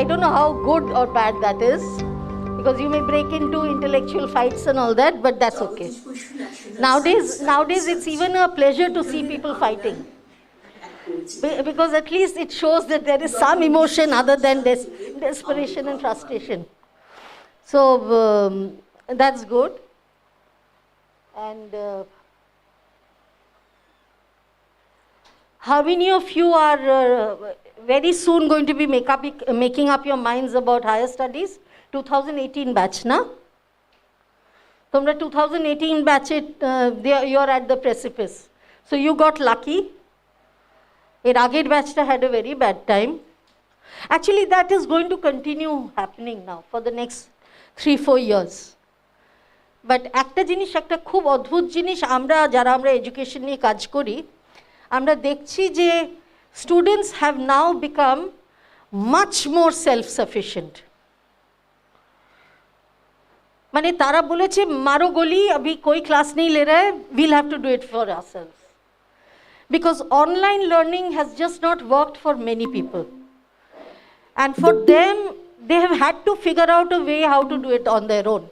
I don't know how good or bad that is, because you may break into intellectual fights and all that, but that's okay. Nowadays it's even a pleasure to see people fighting. Because at least it shows that there is some emotion other than desperation and frustration. So that's good. And how many of you are very soon going to be making up your minds about higher studies? 2018 batch, na? Tomra 2018 batch, you're at the precipice. So you got lucky. Your aged batch had a very bad time. Actually, that is going to continue happening now for the next 3-4 years. But একটা জিনিস একটা খুব অদ্ভুত জিনিস যারা আমরা education নিয়ে কাজ করি আমরা দেখছি যে students have now become much more self-sufficient. মানে তারা বলেছে মারো গলি अभी कोई क्लास नहीं ले रहा है, we'll have to do it for ourselves. Because online learning has just not worked for many people. And for them, they have had to figure out a way how to do it on their own.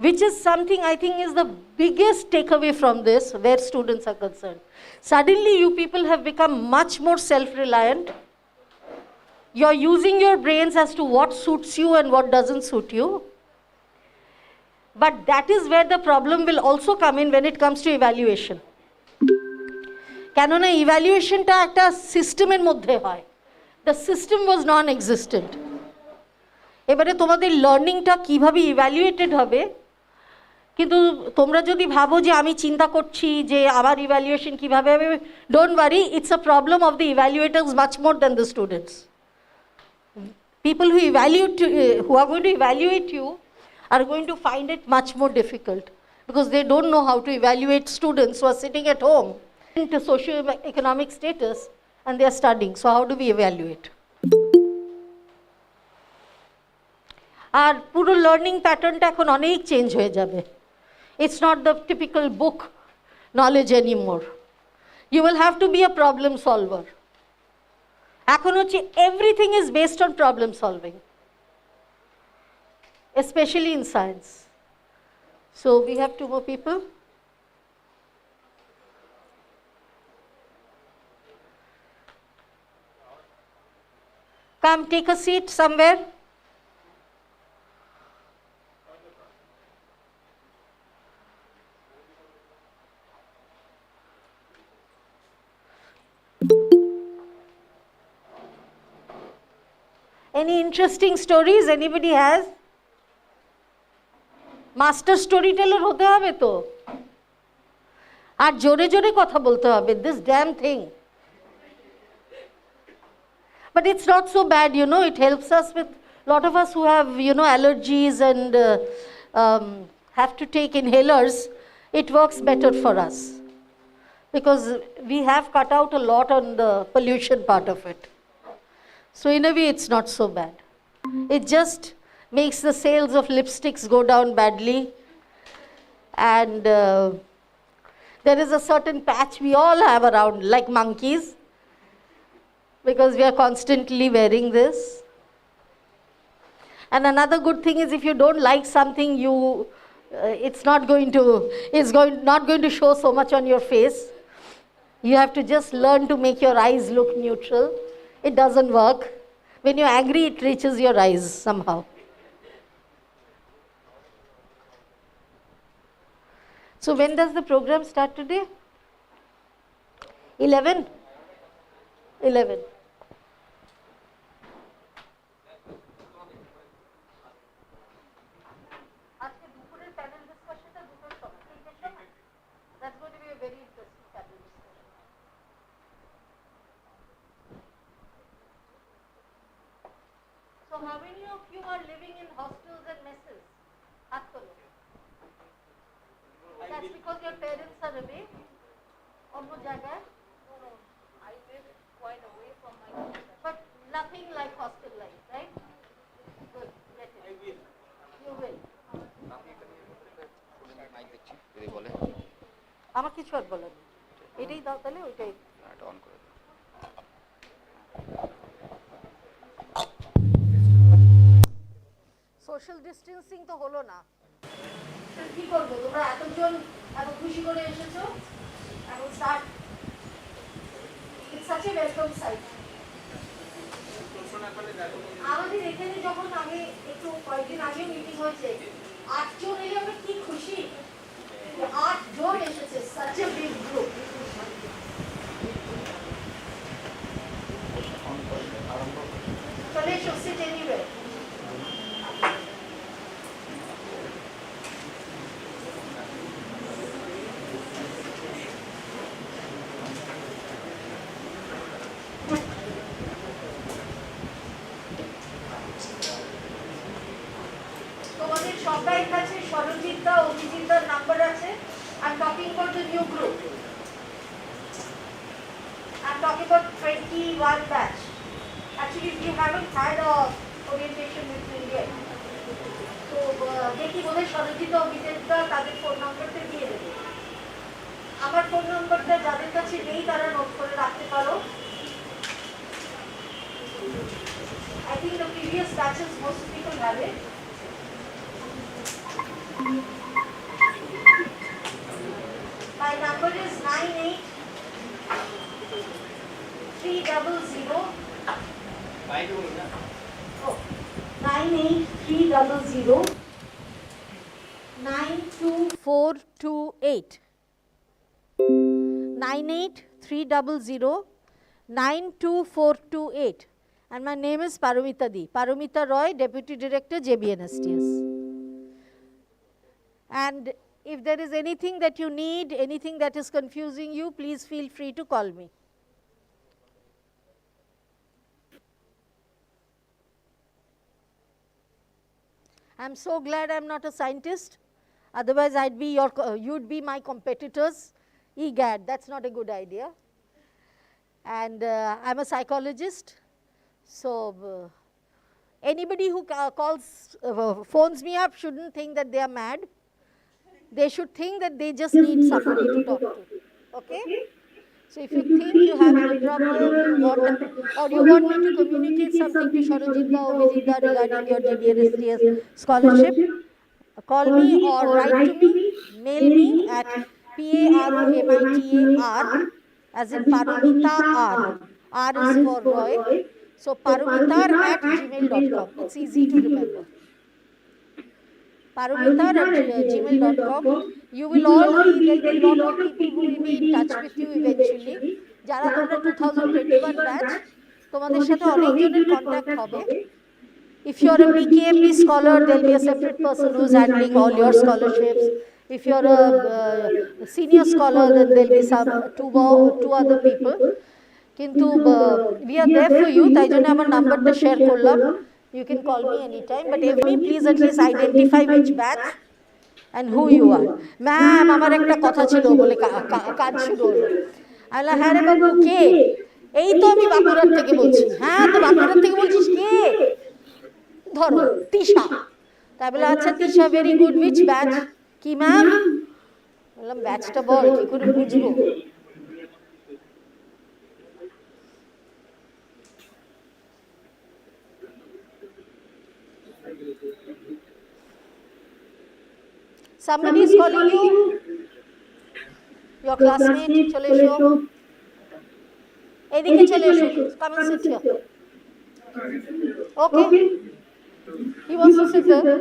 Which is something I think is the biggest takeaway from this, where students are concerned. Suddenly, you people have become much more self-reliant. You're using your brains as to what suits you and what doesn't suit you. But that is where the problem will also come in when it comes to evaluation. কেননা evaluationটা একটা সিস্টেমের মধ্যে হয়. The system was non-existent. এবারে তোমাদের লার্নিংটা কিভাবে evaluated হবে, কিন্তু তোমরা যদি ভাবো যে আমি চিন্তা করছি যে আমার ইভ্যালুয়েশন কিভাবে হবে, don't worry, it's a problem of the evaluators much more than the students. People who are going to evaluate you are going to find it much more difficult because they don't know how to evaluate students who are sitting at home into socio-economic status and they are studying. So how do we evaluate? Our puro learning pattern ta ekhon onek change hoye jabe. It's not the typical book knowledge anymore. You will have to be a problem solver. Ekhon hocche everything is based on problem solving, especially in science. So we have 2 more people. Come, take a seat somewhere. Any interesting stories anybody has? Master storyteller hote hobe to. Ar jore jore kotha bolte hobe, this damn thing. But it's not so bad, you know, it helps us with a lot of us who have, you know, allergies and have to take inhalers. It works better for us because we have cut out a lot on the pollution part of it. So in a way, it's not so bad. It just makes the sales of lipsticks go down badly. And there is a certain patch we all have around, like monkeys, because we are constantly wearing this. And another good thing is if you don't like something, it's not going to show so much on your face. You have to just learn to make your eyes look neutral. It doesn't work. When you're angry, it reaches your eyes somehow. So when does the program start today? 11? 11. That's going to be a very interesting panel discussion. So how many of you are living in hostels and messes? That's because your parents are away? Onno jagay? No. I live quite away from my home. But nothing like hostel life, right? Good. Get it. I will. You will. আমার কিছু আর বলার নেই, এটাই দাও তাহলে ওইটাই on করে দাও। সোশ্যাল ডিস্টেন্সিং তো হলো না, কি করবো? তোমরা এতজন এত খুশি করে এসেছো, এখন start. It's such a welcome sight. আমাদের এখানে যখন আগে একটু কয়েকদিন আগে মিটিং হয়েছে, 8 জন এলে আমরা কি খুশি, 8 জন এসেছে, সাচ এ বিগ গ্রুপ। চলে এসো, সিট এনিওয়ে। তোমাদের সবাই কাছে সরজিৎদা, অভিজিৎদার নাম্বার আছে। I'm talking about the new group. I'm talking about 21 batch. Actually, if you haven't had a orientation with me yet, so দেখি বোধহয় সরজিৎদা, অভিজিৎদা তাদের ফোন নাম্বারটা দিয়ে দেবে। আমার ফোন নাম্বারটা যাদের কাছে নেই তারা নোট করে রাখতে পারো। I think the previous batches most people have it. My number is 98300. 98300 92428. 98300 92428. And my name is Paramita Di. Paramita Roy, Deputy Director, JBNSTS. And if there is anything that you need, anything that is confusing you, please feel free to call me. I'm so glad I'm not a scientist. Otherwise, you'd be my competitors. EGAD, that's not a good idea. And I'm a psychologist. So anybody who phones me up shouldn't think that they are mad. They should think that they just need somebody to talk to. Okay? So if you think you have any problem, you want me to communicate something to Sharojitda or Vijitda regarding your GBNSTS scholarship, call me or write to me, mail me at PAROMITAR, as in Paromita R. R is for Roy. So paromitar@gmail.com. It's easy to remember. Paromitar@gmail.com. You will all be, there will be a lot of people who will be in touch with you eventually. যারা তোমরা 2021 batch, তোমাদের সাথে অনেকজনের contact হবে। If you are a PKMB scholar, there will be a separate person who is handling all your scholarships. If you are a senior scholar, then there will be two other people. Kintu we are there for you. তাই জন্য আমার নাম্বারটা share করলাম। You can call me anytime, but please at least identify which batch and who you are. Ma'am, আমার একটা কথা ছিল বলে কাজ শুরু হলো। আল্লাহ, হ্যাঁ রে বাবু, কে? এই তো আমি বাঁকুড়ার থেকে বলছি। হ্যাঁ, তো বাঁকুড়ার থেকে বলছিস কে? ধরো তিশা। তাই বলে আচ্ছা Tisha, very good, which batch? কি ম্যাম? বললাম ব্যাচটা বল, কি করে বুঝবো? Somebody is calling you. Your classmate. চলে এসো। এদিকে চলে এসো। Come and sit here. Okay. He wants to sit there.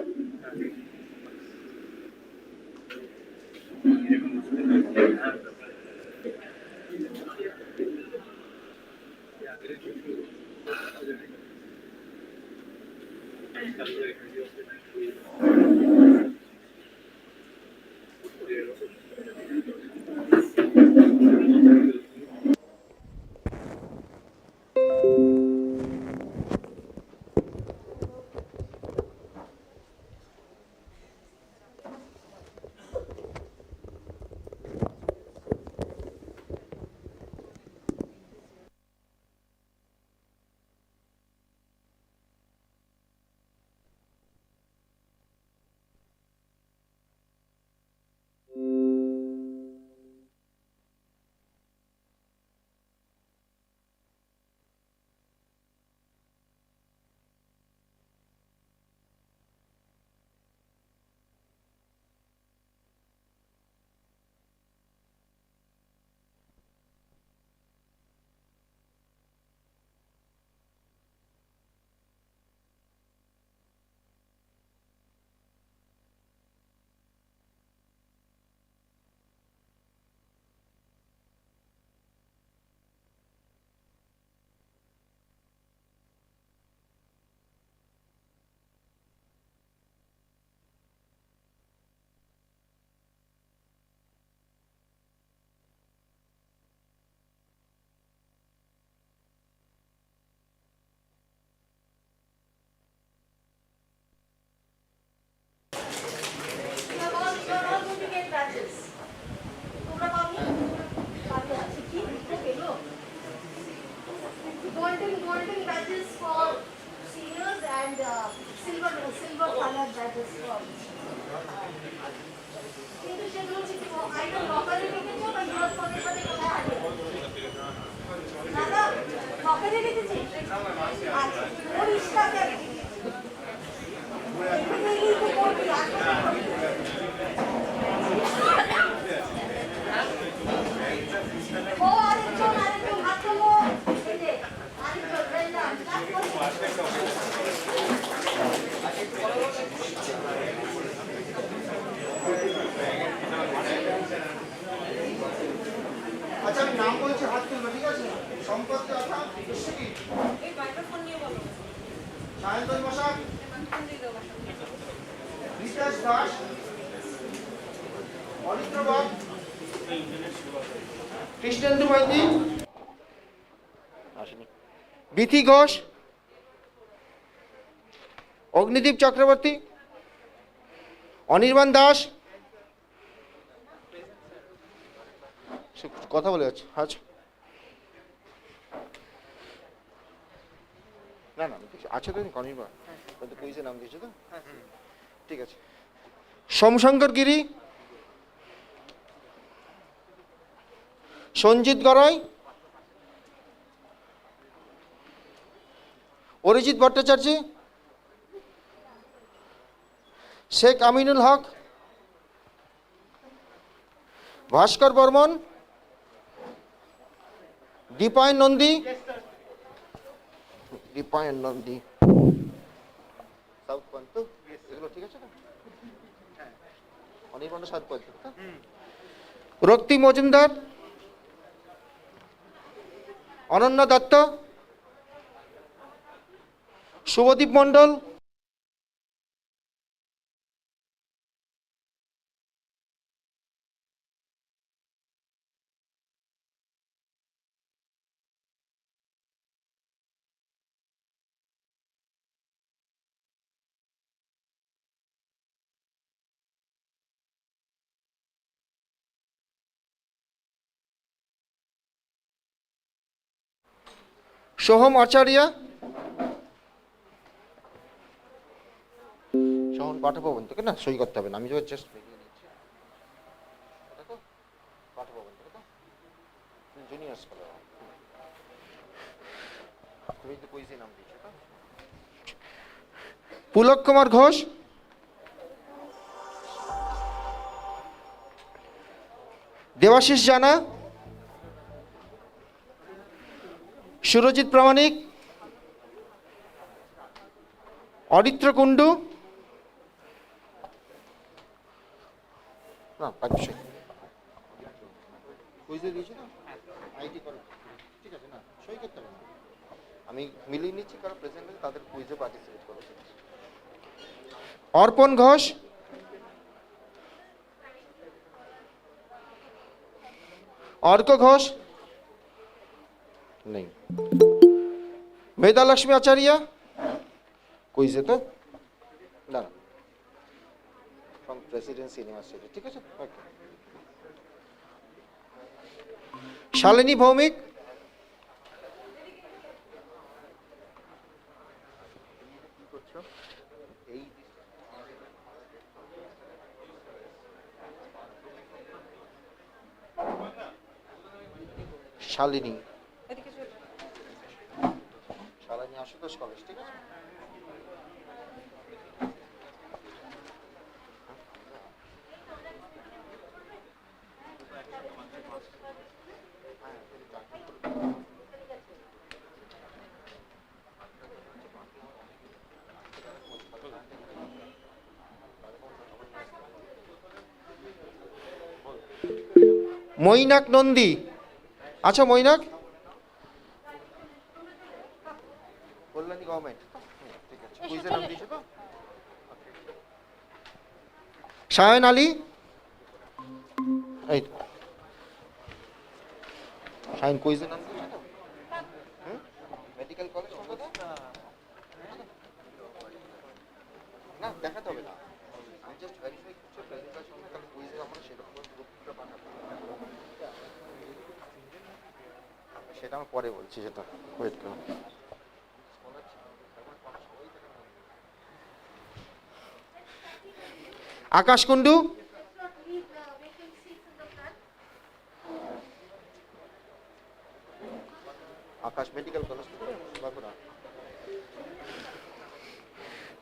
Silver silver colour that is কিন্তু সেগুলো হচ্ছে কি আইডল লকারে রেখেছো না ইউর ফোনের সাথে কোথায় হারিয়ে দাদা লকারে রেখেছি আচ্ছা পরিষ্কা কেন আচ্ছা আমি নাম বলছি, হাত তুলবে, ঠিক আছে? সম্পত্তি কথা কি এই মাইক্রোফোন নিয়ে বলো। সায়ন্তন বসাক, রিতাস দাস, অরিত্র বাগ, কৃষ্ণেন্দু মাইতি, বিথি ঘোষ, অগ্নিদীপ চক্রবর্তী, অনির্বাণ দাস, কথা বলে যাচ্ছে। আচ্ছা না না আছে তো অনির্বাণ, কুইজে নাম দিয়েছে তো, ঠিক আছে। সোমশঙ্কর গিরি, সঞ্জিত গড়াই, অরিজিৎ ভট্টাচার্য, শেখ আমিনুল হক, ভাস্কর বর্মন, দীপায়ন নন্দী, দীপায়ন নন্দী, সাউথ পয়েন্ট তো এগুলো ঠিক আছে না? অনির্বাণ সাউথ পয়েন্ট, রক্তিম মজুমদার, অনন্য দত্ত, শুভদীপ মণ্ডল, সোহম আচার্য, সোহন পাঠভবন থেকে না, সই করতে হবে না, আমি জাস্ট বেরিয়ে নিচ্ছি। পাঠভবন থেকে তো জুনিয়র স্কলার, তুমি তো কুইজে নাম দিয়েছো তো। পুলক কুমার ঘোষ, দেবাশিস জানা, সুরজিৎ প্রামাণিক, অরিত্র কুণ্ডু, না পাচ্ছি কুইজে দিয়েছি না, আইটি করো, ঠিক আছে না, সই করতে হবে না, আমি মিলিয়ে নিচ্ছি কারো প্রেজেন্ট আছে তাদের কুইজে পার্টিসিপেট করো। অর্পণ ঘোষ, অর্ক ঘোষ নেই, মেধালক্ষ্মী আচার্য কুইজে তো না, ফ্রম প্রেসিডেন্সি ইউনিভার্সিটি, ঠিক আছে। শালিনী ভৌমিক, শালিনী, শালিনী আশুতোষ কলেজ, ঠিক আছে। মৈনাক নন্দী, আচ্ছা মৈনাক, কল্যাণী গভর্নমেন্ট, ঠিক আছে, কুইজের নাম দিয়েছো তো। শায়ন আলী, এই শায়ন কুইজের নাম দিয়েছো তো, মেডিকেল কলেজ না, দেখাতে হবে না, আমি জাস্ট ভেরিফাই করছি প্রেজেন্টেশন, তাহলে কুইজে আমরা সেরকম গ্রুপটা বানাবো, সেটা আমি পরে বলছি, সেটা ওয়েট করুন। আকাশ কুণ্ডু, আকাশ মেডিকেল কলেজ,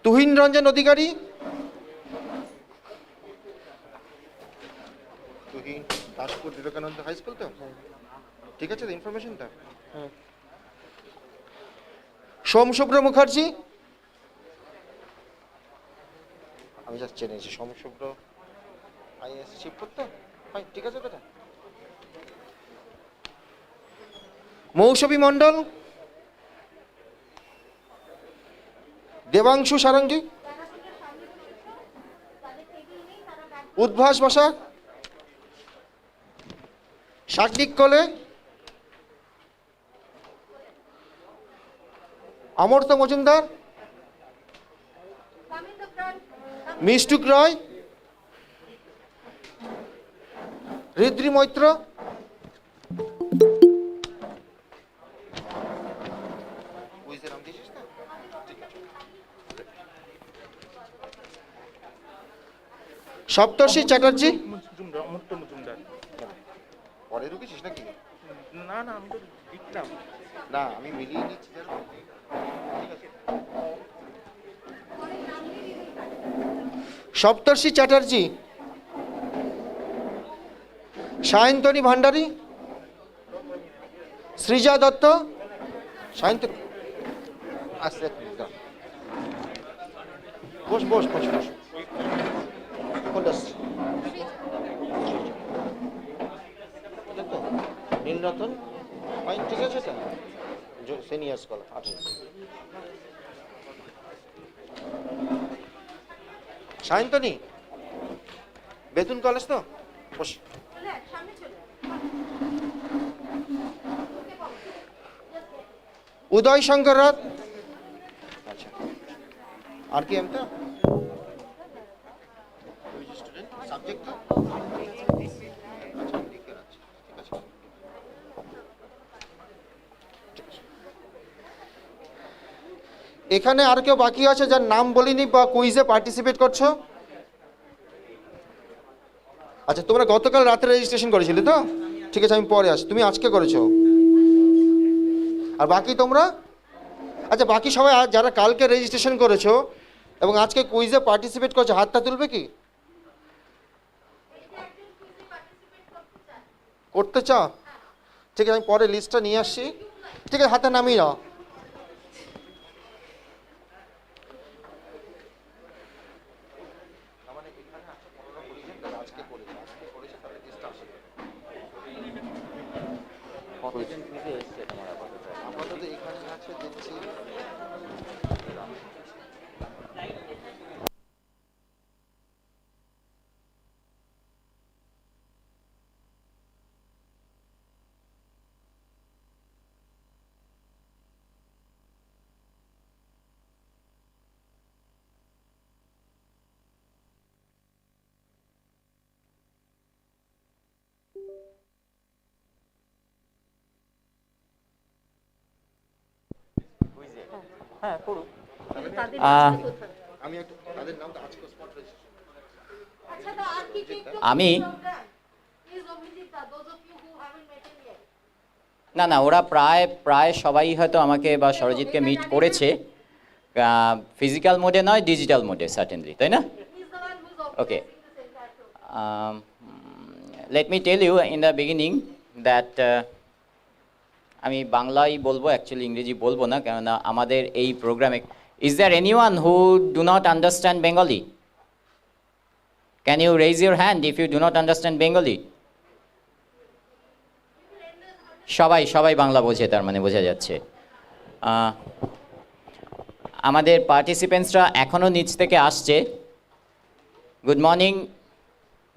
তুহিন রঞ্জন অধিকারী, তুহিন দাসপুর বিবেকানন্দ হাই স্কুল, তো ঠিক আছে তো ইনফরমেশনটা। সোমশুভ্র মুখার্জি, আমি জাস্ট জেনেছি সোমশুভ্র আইএস শিবপুর, তো ফাইন, ঠিক আছে বেটা। মৌসুমী মণ্ডল, দেবাংশু সারঙ্গী, উদ্ভাস বসা, শাকনিক কোলে, অমর্ত মজুমদার, মিষ্টুক রয়, হৃদ্রি মৈত্র, সপ্তর্ষি চ্যাটার্জি, পরে ঢুকেছিস নাকি? না না, আমি তো লিখলাম না, আমি মিলিয়ে নিচ্ছি। সপ্তর্ষি চ্যাটার্জি, সায়ন্তনী ভান্ডারী, সৃজা দত্ত, সায়ন্তনী, আস্তে বস বস বস বস, নীলরতন, ফাইন, ঠিক আছে, সিনিয়র স্কলার। আচ্ছা, সায়ন্তনী, বেতুন কলেজ, তো বস। উদয় শঙ্কর রাত, আচ্ছা, আর কি এমটা সাবজেক্ট, এখানে আর কেউ বাকি আছে যার নাম বলিনি বা কুইজে পার্টিসিপেট করছো? আচ্ছা, তোমরা গতকাল রাতে রেজিস্ট্রেশন করেছিলে তো? ঠিক আছে, আমি পরে আসি। তুমি আজকে করেছো? আর বাকি তোমরা? আচ্ছা, বাকি সবাই যারা কালকে রেজিস্ট্রেশন করেছো এবং আজকে কুইজে পার্টিসিপেট করছো, হাতটা তুলবে কি? করতে চাও? ঠিক আছে, আমি পরে লিস্টটা নিয়ে আসছি। ঠিক আছে, হাতে নামিয়ে নাও। আপাতত এখানে আছে দেখছি। হ্যাঁ করুক। আমি একটু তাদের নাম আজকে স্পট আমি না না, ওরা প্রায় সবাই হয়তো আমাকে বা সরজিৎকে মিট করেছে, ফিজিক্যাল মোডে নয়, ডিজিটাল মোডে সার্টেনলি, তাই না? Okay, let me tell you in the beginning that আমি বাংলাই বলবো, অ্যাকচুয়ালি ইংরেজি বলবো না, কেননা আমাদের এই প্রোগ্রামে is there anyone who do not understand Bengali? Can you raise your hand if you do not understand Bengali? সবাই বাংলা বোঝে, তার মানে বোঝা যাচ্ছে। আমাদের পার্টিসিপেন্টসরা এখনও নিচ থেকে আসছে। Good morning,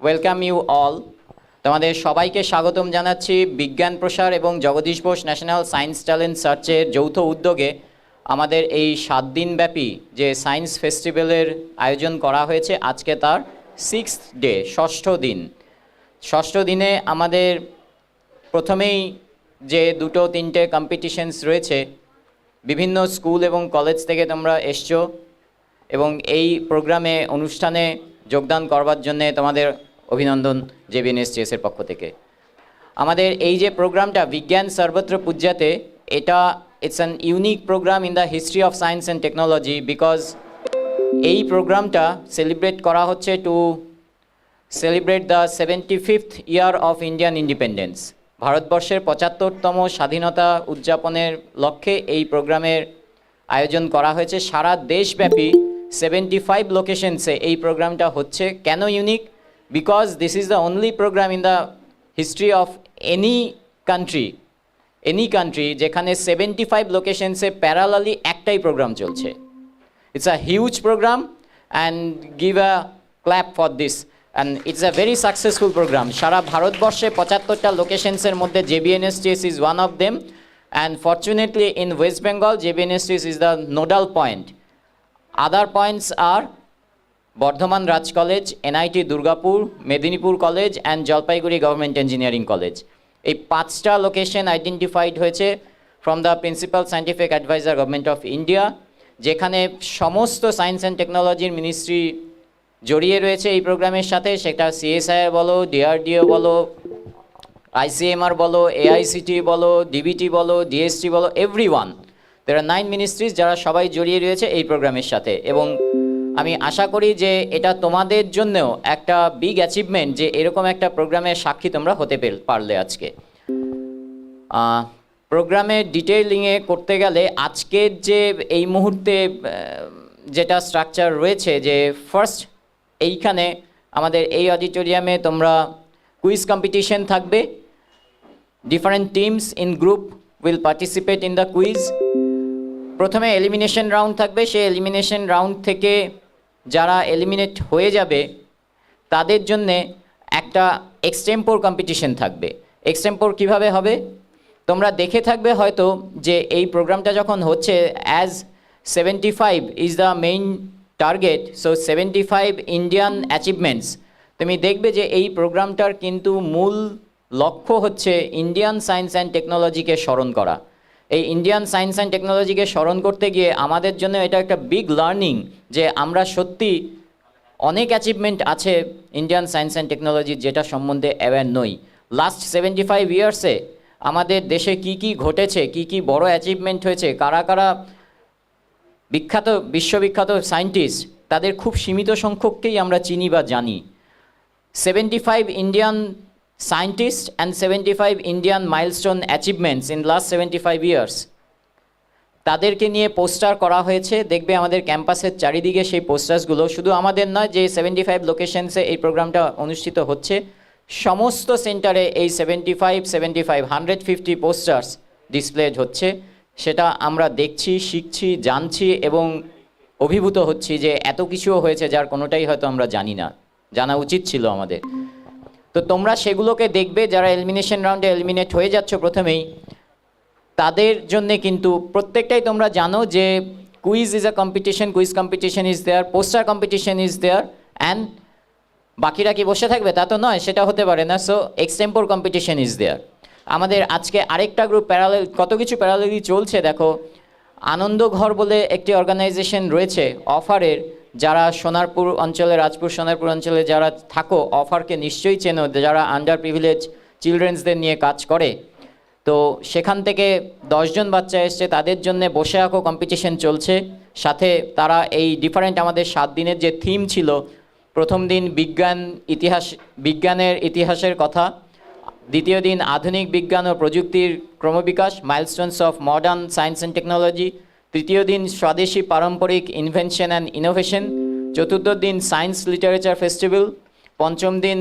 welcome you all. তোমাদের সবাইকে স্বাগতম জানাচ্ছি বিজ্ঞান প্রসার এবং Jagadish Bose national science talent সার্চের যৌথ উদ্যোগে আমাদের এই 7 দিনব্যাপী যে সায়েন্স ফেস্টিভ্যালের আয়োজন করা হয়েছে। আজকে তার 6th ডে, 6ষ্ঠ দিন। 6ষ্ঠ দিনে আমাদের প্রথমেই যে 2-3টে কম্পিটিশনস রয়েছে, বিভিন্ন স্কুল এবং কলেজ থেকে তোমরা এসছো এবং এই প্রোগ্রামে অনুষ্ঠানে যোগদান করবার জন্য তোমাদের অভিনন্দন JBNSTS এর পক্ষ থেকে। আমাদের এই যে প্রোগ্রামটা বিজ্ঞান সর্বত্র পূজ্যাতে, এটা it's an unique programme in the history of science and technology, because এই প্রোগ্রামটা সেলিব্রেট করা হচ্ছে to celebrate the 75th year of Indian independence. ভারতবর্ষের 75তম স্বাধীনতা উদযাপনের লক্ষ্যে এই প্রোগ্রামের আয়োজন করা হয়েছে। সারা দেশব্যাপী 75 লোকেশনসে এই প্রোগ্রামটা হচ্ছে। কেন unique? Because this is the only programme in the history of any country যেখানে 75 লোকেশনসে প্যারালালি একটাই প্রোগ্রাম চলছে। It's a huge program and give a clap for this, and it's a very successful program. সারা ভারতবর্ষে 75টা লোকেশনসের মধ্যে JBNSTS is one of them, and fortunately in West Bengal JBNSTS is the nodal point. Other points are Bardhaman Raj College, NIT Durgapur, Medinipur College and Jalpaiguri Government Engineering College. এই 5টা location identified হয়েছে from the Principal Scientific Advisor Government of India, যেখানে সমস্ত science and টেকনোলজির ministry জড়িয়ে রয়েছে এই প্রোগ্রামের সাথে। সেটা CSIR বলো, DRDO বলো, ICMR বলো, AICT বলো, DBT বলো, DST বলো, এভরিওয়ান। there are 9 ministries যারা সবাই জড়িয়ে রয়েছে এই প্রোগ্রামের সাথে। এবং আমি আশা করি যে এটা তোমাদের জন্যও একটা বিগ অ্যাচিভমেন্ট যে এরকম একটা প্রোগ্রামের সাক্ষী তোমরা হতে পারলে আজকে। প্রোগ্রামের ডিটেইলিংয়ে করতে গেলে আজকের যে এই মুহূর্তে যেটা স্ট্রাকচার রয়েছে, যে ফার্স্ট এইখানে আমাদের এই অডিটোরিয়ামে তোমরা কুইজ কম্পিটিশন থাকবে। Different teams in group will participate in the quiz. প্রথমে এলিমিনেশন রাউন্ড থাকবে। সেই এলিমিনেশন রাউন্ড থেকে যারা এলিমিনেট হয়ে যাবে তাদের জন্যে একটা এক্সটেম্পোর কম্পিটিশন থাকবে। এক্সটেম্পোর কিভাবে হবে তোমরা দেখে থাকবে হয়তো, যে এই প্রোগ্রামটা যখন হচ্ছে as 75 is the main target, so 75 Indian achievements. তুমি দেখবে যে এই প্রোগ্রামটার কিন্তু মূল লক্ষ্য হচ্ছে ইন্ডিয়ান সায়েন্স অ্যান্ড টেকনোলজিকে স্মরণ করা। এই ইন্ডিয়ান সায়েন্স অ্যান্ড টেকনোলজিকে স্মরণ করতে গিয়ে আমাদের জন্য এটা একটা বিগ লার্নিং যে আমরা সত্যি অনেক অ্যাচিভমেন্ট আছে ইন্ডিয়ান সায়েন্স অ্যান্ড টেকনোলজির যেটা সম্বন্ধে অ্যাওয়্যার নই। লাস্ট 75 ইয়ার্সে আমাদের দেশে কি কি ঘটেছে, কি কি বড় অ্যাচিভমেন্ট হয়েছে, কারা কারা বিখ্যাত বিশ্ববিখ্যাত সায়েন্টিস্ট, তাদের খুব সীমিত সংখ্যককেই আমরা চিনি বা জানি। 75 Indian scientist and 75 Indian milestone achievements in last 75 years, তাদেরকে নিয়ে পোস্টার করা হয়েছে। দেখবে আমাদের ক্যাম্পাসের চারিদিকে সেই পোস্টার্সগুলো। শুধু আমাদের নয়, যে 75 লোকেশনসে এই প্রোগ্রামটা অনুষ্ঠিত হচ্ছে সমস্ত সেন্টারে এই 75 150 পোস্টার্স ডিসপ্লেড হচ্ছে। সেটা আমরা দেখছি, শিখছি, জানছি এবং অভিভূত হচ্ছি যে এত কিছুও হয়েছে যার কোনোটাই হয়তো আমরা জানি না, জানা উচিত ছিল আমাদের। তো তোমরা সেগুলোকে দেখবে। যারা এলিমিনেশন রাউন্ডে এলিমিনেট হয়ে যাচ্ছ প্রথমেই, তাদের জন্যে কিন্তু প্রত্যেকটাই তোমরা জানো যে quiz is a competition, quiz competition is there, poster competition is there, and বাকিরা কি বসে থাকবে তা তো নয়, সেটা হতে পারে না। সো এক্সটেম্পোর কম্পিটিশন ইজ দেয়ার। আমাদের আজকে আরেকটা গ্রুপ প্যারালেল, কত কিছু প্যারালেলই চলছে। দেখো, আনন্দঘর বলে একটি অর্গানাইজেশন রয়েছে অফারের, যারা সোনারপুর অঞ্চলে, রাজপুর সোনারপুর অঞ্চলে যারা থাকো, অফারকে নিশ্চয়ই চেনো, যারা আন্ডার প্রিভিলেজ চিলড্রেন্সদের নিয়ে কাজ করে। তো সেখান থেকে 10 জন বাচ্চা এসছে, তাদের জন্য বসে আঁকো কম্পিটিশন চলছে। সাথে তারা এই ডিফারেন্ট আমাদের 7 দিনের যে থিম ছিল, প্রথম দিন বিজ্ঞানের ইতিহাসের কথা, দ্বিতীয় দিন আধুনিক বিজ্ঞান ও প্রযুক্তির ক্রমবিকাশ, milestones of modern science and technology, তৃতীয় দিন স্বদেশী পারম্পরিক ইনভেনশন অ্যান্ড ইনোভেশন, চতুর্থ দিন সায়েন্স লিটারেচার ফেস্টিভ্যাল, পঞ্চম দিন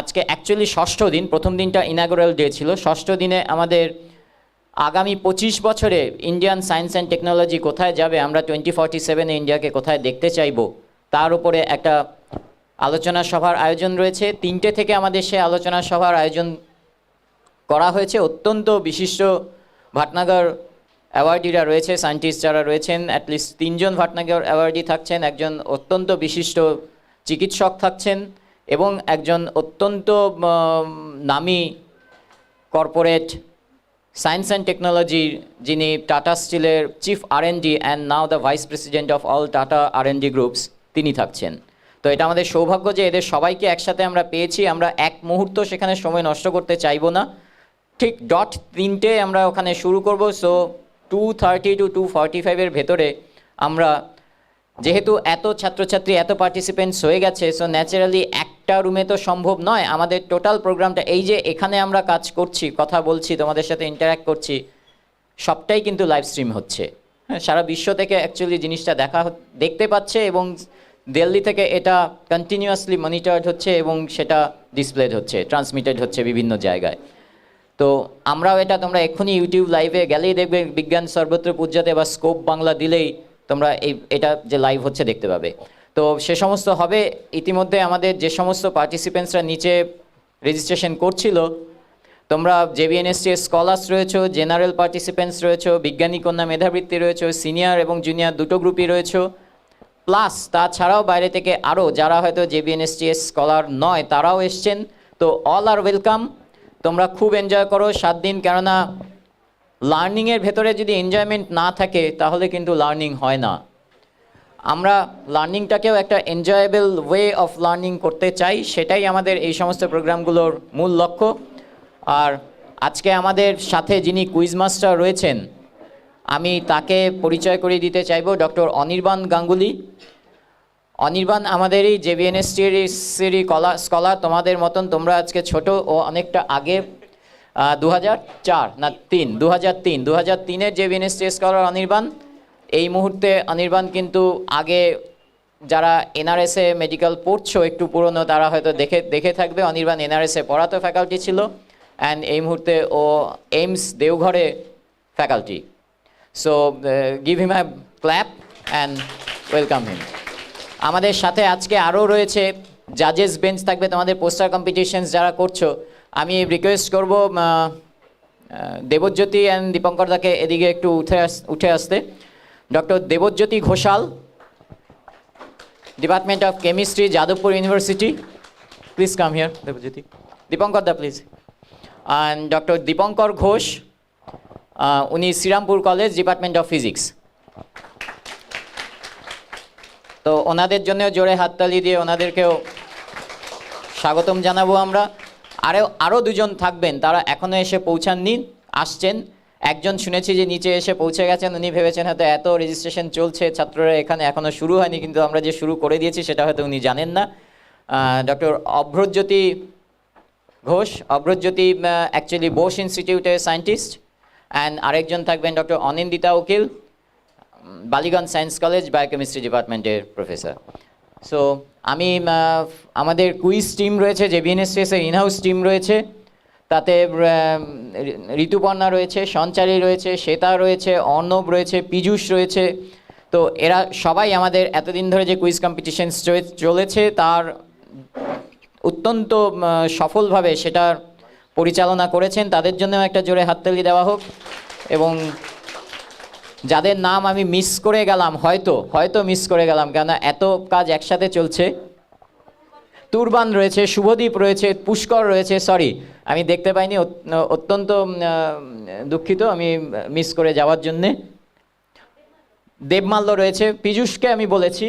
আজকে অ্যাকচুয়ালি ষষ্ঠ দিন, প্রথম দিনটা ইনাগুরাল ডে ছিল, ষষ্ঠ দিনে আমাদের আগামী 25 বছরে ইন্ডিয়ান সায়েন্স অ্যান্ড টেকনোলজি কোথায় যাবে, আমরা 2047-এ ইন্ডিয়াকে কোথায় দেখতে চাইব, তার উপরে একটা আলোচনা সভার আয়োজন রয়েছে। 3টে থেকে আমাদের সে আলোচনা সভার আয়োজন করা হয়েছে। অত্যন্ত বিশিষ্ট ভাটনাগর অ্যাওয়ার্ডিরা রয়েছে, সায়েন্টিস্ট যারা রয়েছেন, অ্যাটলিস্ট 3 জন ভাটনাগর অ্যাওয়ার্ডি থাকছেন, একজন অত্যন্ত বিশিষ্ট চিকিৎসক থাকছেন এবং একজন অত্যন্ত নামী কর্পোরেট সায়েন্স অ্যান্ড টেকনোলজির, যিনি টাটা স্টিলের chief R&D and now the vice president of all tata R&D groups, তিনি থাকছেন। তো এটা আমাদের সৌভাগ্য যে এদের সবাইকে একসাথে আমরা পেয়েছি। আমরা এক মুহূর্ত সেখানে সময় নষ্ট করতে চাইবো না। ঠিক ডট 3টে আমরা ওখানে শুরু করব। সো 2:30 to 2:45 ভেতরে আমরা, যেহেতু এত ছাত্রছাত্রী এত পার্টিসিপেন্টস হয়ে গেছে, সো ন্যাচারালি একটা রুমে তো সম্ভব নয়। আমাদের টোটাল প্রোগ্রামটা, এই যে এখানে আমরা কাজ করছি, কথা বলছি, তোমাদের সাথে ইন্টারঅ্যাক্ট করছি, সবটাই কিন্তু লাইভ স্ট্রিম হচ্ছে। হ্যাঁ, সারা বিশ্ব থেকে অ্যাকচুয়ালি জিনিসটা দেখতে পাচ্ছে এবং দিল্লি থেকে এটা কন্টিনিউয়াসলি মনিটরড হচ্ছে এবং সেটা ডিসপ্লেড হচ্ছে, ট্রান্সমিটেড হচ্ছে বিভিন্ন জায়গায়। তো আমরাও এটা, তোমরা এক্ষুনি ইউটিউব লাইভে গেলেই দেখবে বিজ্ঞান সর্বত্র পূজ্যাতে বা স্কোপ বাংলা দিলেই তোমরা এটা যে লাইভ হচ্ছে দেখতে পাবে। তো সে সমস্ত হবে। ইতিমধ্যে আমাদের যে সমস্ত পার্টিসিপেন্টসরা নিচে রেজিস্ট্রেশন করছিল, তোমরা জেবিএনএসটি স্কলার্স রয়েছো, জেনারেল পার্টিসিপেন্টস রয়েছো, বিজ্ঞানী কন্যা মেধাবৃত্তি রয়েছো, সিনিয়র এবং জুনিয়র দুটো গ্রুপই রয়েছো, প্লাস তাছাড়াও বাইরে থেকে আরও যারা হয়তো জেবিএনএসটিএস স্কলার নয় তারাও এসছেন। তো অল আর ওয়েলকাম। তোমরা খুব এনজয় করো 7 দিন, কেননা লার্নিংয়ের ভেতরে যদি এনজয়মেন্ট না থাকে তাহলে কিন্তু লার্নিং হয় না। আমরা লার্নিংটাকেও একটা এনজয়েবল ওয়ে অফ লার্নিং করতে চাই, সেটাই আমাদের এই সমস্ত প্রোগ্রামগুলোর মূল লক্ষ্য। আর আজকে আমাদের সাথে যিনি কুইজ মাস্টার রয়েছেন, আমি তাকে পরিচয় করিয়ে দিতে চাইব, ডক্টর অনির্বাণ গাঙ্গুলি। অনির্বাণ আমাদেরই জেবিএনএসটির স্কলার, তোমাদের মতন। তোমরা আজকে ছোট ও অনেকটা আগে 2003-এর জেবিএনএসটি স্কলার অনির্বাণ। এই মুহূর্তে অনির্বাণ কিন্তু আগে যারা এনআরএসে মেডিকেল পড়ছো, একটু পুরনো, তারা হয়তো দেখে থাকবে। অনির্বাণ এনআরএসে পড়াতো ফ্যাকাল্টি ছিল, অ্যান্ড এই মুহূর্তে ও এইমস দেওঘরে faculty. So give him a clap and welcome him. আমাদের সাথে আজকে আরও রয়েছে, জাজেস বেঞ্চ থাকবে, তোমাদের পোস্টার কম্পিটিশনস যারা করছো। আমি রিকোয়েস্ট করব দেবজ্যোতি অ্যান্ড দীপঙ্কর দাকে এদিকে একটু উঠে আসতে। Doctor Debjyoti Ghoshal, department of chemistry, Jadavpur university. Please come here Debjyoti. Dipankar da please. And doctor Dipankar Ghosh, উনি Serampore college, department of physics. তো ওনাদের জন্যও জোরে হাততালি দিয়ে ওনাদেরকেও স্বাগতম জানাবো আমরা। আরও দুজন থাকবেন, তারা এখনও এসে পৌঁছাননি, আসছেন। একজন শুনেছি যে নিচে এসে পৌঁছে গেছেন, উনি ভেবেছেন হয়তো এত রেজিস্ট্রেশন চলছে, ছাত্ররা এখানে এখনও শুরু হয়নি, কিন্তু আমরা যে শুরু করে দিয়েছি সেটা হয়তো উনি জানেন না। ডক্টর অভ্রজ্যোতি ঘোষ, অভ্রজ্যোতি অ্যাকচুয়ালি বোস ইনস্টিটিউটের সায়েন্টিস্ট। অ্যান্ড আরেকজন থাকবেন ডক্টর অনিন্দিতা উকিল, বালিগঞ্জ সায়েন্স কলেজ, বায়োকেমিস্ট্রি ডিপার্টমেন্টের প্রফেসর। সো আমি আমাদের কুইজ টিম রয়েছে, জেবিএনএসটিএসের ইনহাউস টিম রয়েছে, তাতে ঋতুপর্ণা রয়েছে, সঞ্চারী রয়েছে, শ্বেতা রয়েছে, অর্ণব রয়েছে, পীযূষ রয়েছে। তো এরা সবাই আমাদের এতদিন ধরে যে কুইজ কম্পিটিশনস চলেছে তার অত্যন্ত সফলভাবে সেটার পরিচালনা করেছেন। তাদের জন্যও একটা জোরে হাততালি দেওয়া হোক। এবং যাদের নাম আমি মিস করে গেলাম, হয়তো মিস করে গেলাম, কেননা এত কাজ একসাথে চলছে। তুরবান রয়েছে, শুভদীপ রয়েছে, পুষ্কর রয়েছে, সরি আমি দেখতে পাইনি, অত্যন্ত দুঃখিত আমি মিস করে যাওয়ার জন্যে। দেবমাল্য রয়েছে, পীযূষকে আমি বলেছি।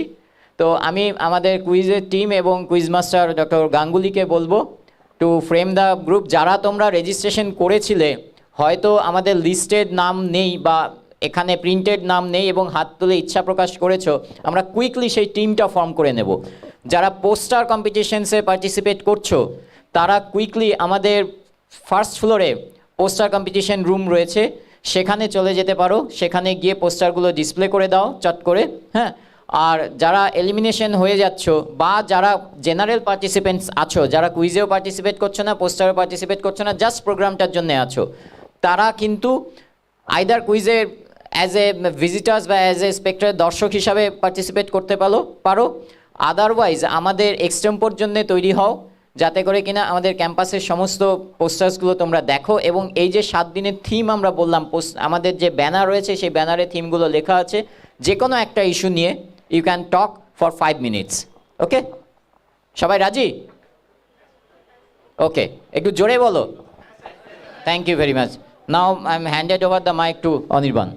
তো আমি আমাদের কুইজের টিম এবং কুইজ মাস্টার ডক্টর গাঙ্গুলিকে বলবো টু ফ্রেম দ্য গ্রুপ। যারা তোমরা রেজিস্ট্রেশন করেছিলে, হয়তো আমাদের লিস্টেড নাম নেই বা এখানে প্রিন্টেড নাম নেই এবং হাত তুলে ইচ্ছা প্রকাশ করেছো, আমরা কুইকলি সেই টিমটা ফর্ম করে নেব। যারা পোস্টার কম্পিটিশনসে পার্টিসিপেট করছো, তারা কুইকলি আমাদের ফার্স্ট ফ্লোরে পোস্টার কম্পিটিশন রুম রয়েছে, সেখানে চলে যেতে পারো। সেখানে গিয়ে পোস্টারগুলো ডিসপ্লে করে দাও চট করে। হ্যাঁ, আর যারা এলিমিনেশন হয়ে যাচ্ছ বা যারা জেনারেল পার্টিসিপেন্টস আছো, যারা কুইজেও পার্টিসিপেট করছো না, পোস্টারেও পার্টিসিপেট করছো না, জাস্ট প্রোগ্রামটার জন্য আছো, তারা কিন্তু আইদার কুইজের অ্যাজ এ ভিজিটার্স বা অ্যাজ এ স্পেক্টার দর্শক হিসাবে পার্টিসিপেট করতে পারো। আদারওয়াইজ আমাদের এক্সটেম্পোর জন্য তৈরি হও, যাতে করে কিনা আমাদের ক্যাম্পাসের সমস্ত পোস্টার্সগুলো তোমরা দেখো। এবং এই যে 7 দিনের থিম আমরা বললাম, আমাদের যে ব্যানার রয়েছে সেই ব্যানারে থিমগুলো লেখা আছে। যে কোনো একটা ইস্যু নিয়ে you can talk for 5 minutes. Okay, সবাই রাজি? ওকে, একটু জোরে বলো। Thank you very much. Now I am handed over the mike to Anirban.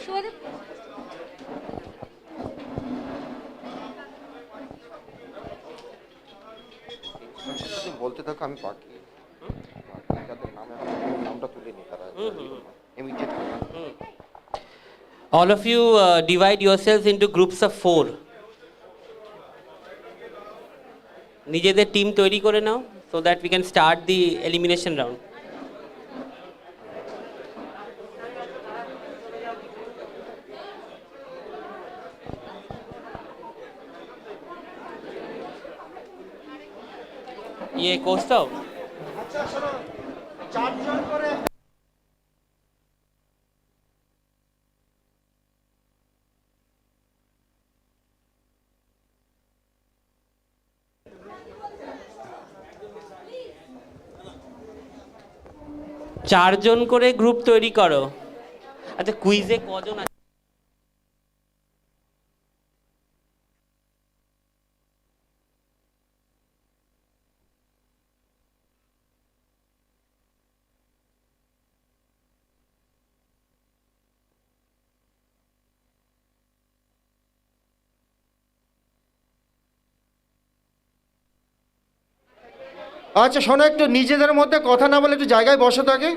শোয়াদের যদি বলতে থাকো আমি বাকি যাদের নাম এখন নামটা তুলে নি তারা immediate All of you divide yourselves into groups of 4. নিজেদের টিম তৈরি করে নাও so that we can start the elimination round. ये कोस्टाओ আচ্ছা শোনো চারজন করে চারজন করে গ্রুপ তৈরি করো আচ্ছা কুইজে কজন আছে আচ্ছা শোনো একটু নিজেদের মধ্যে কথা না বলে একটু জায়গায় বসো তো আগে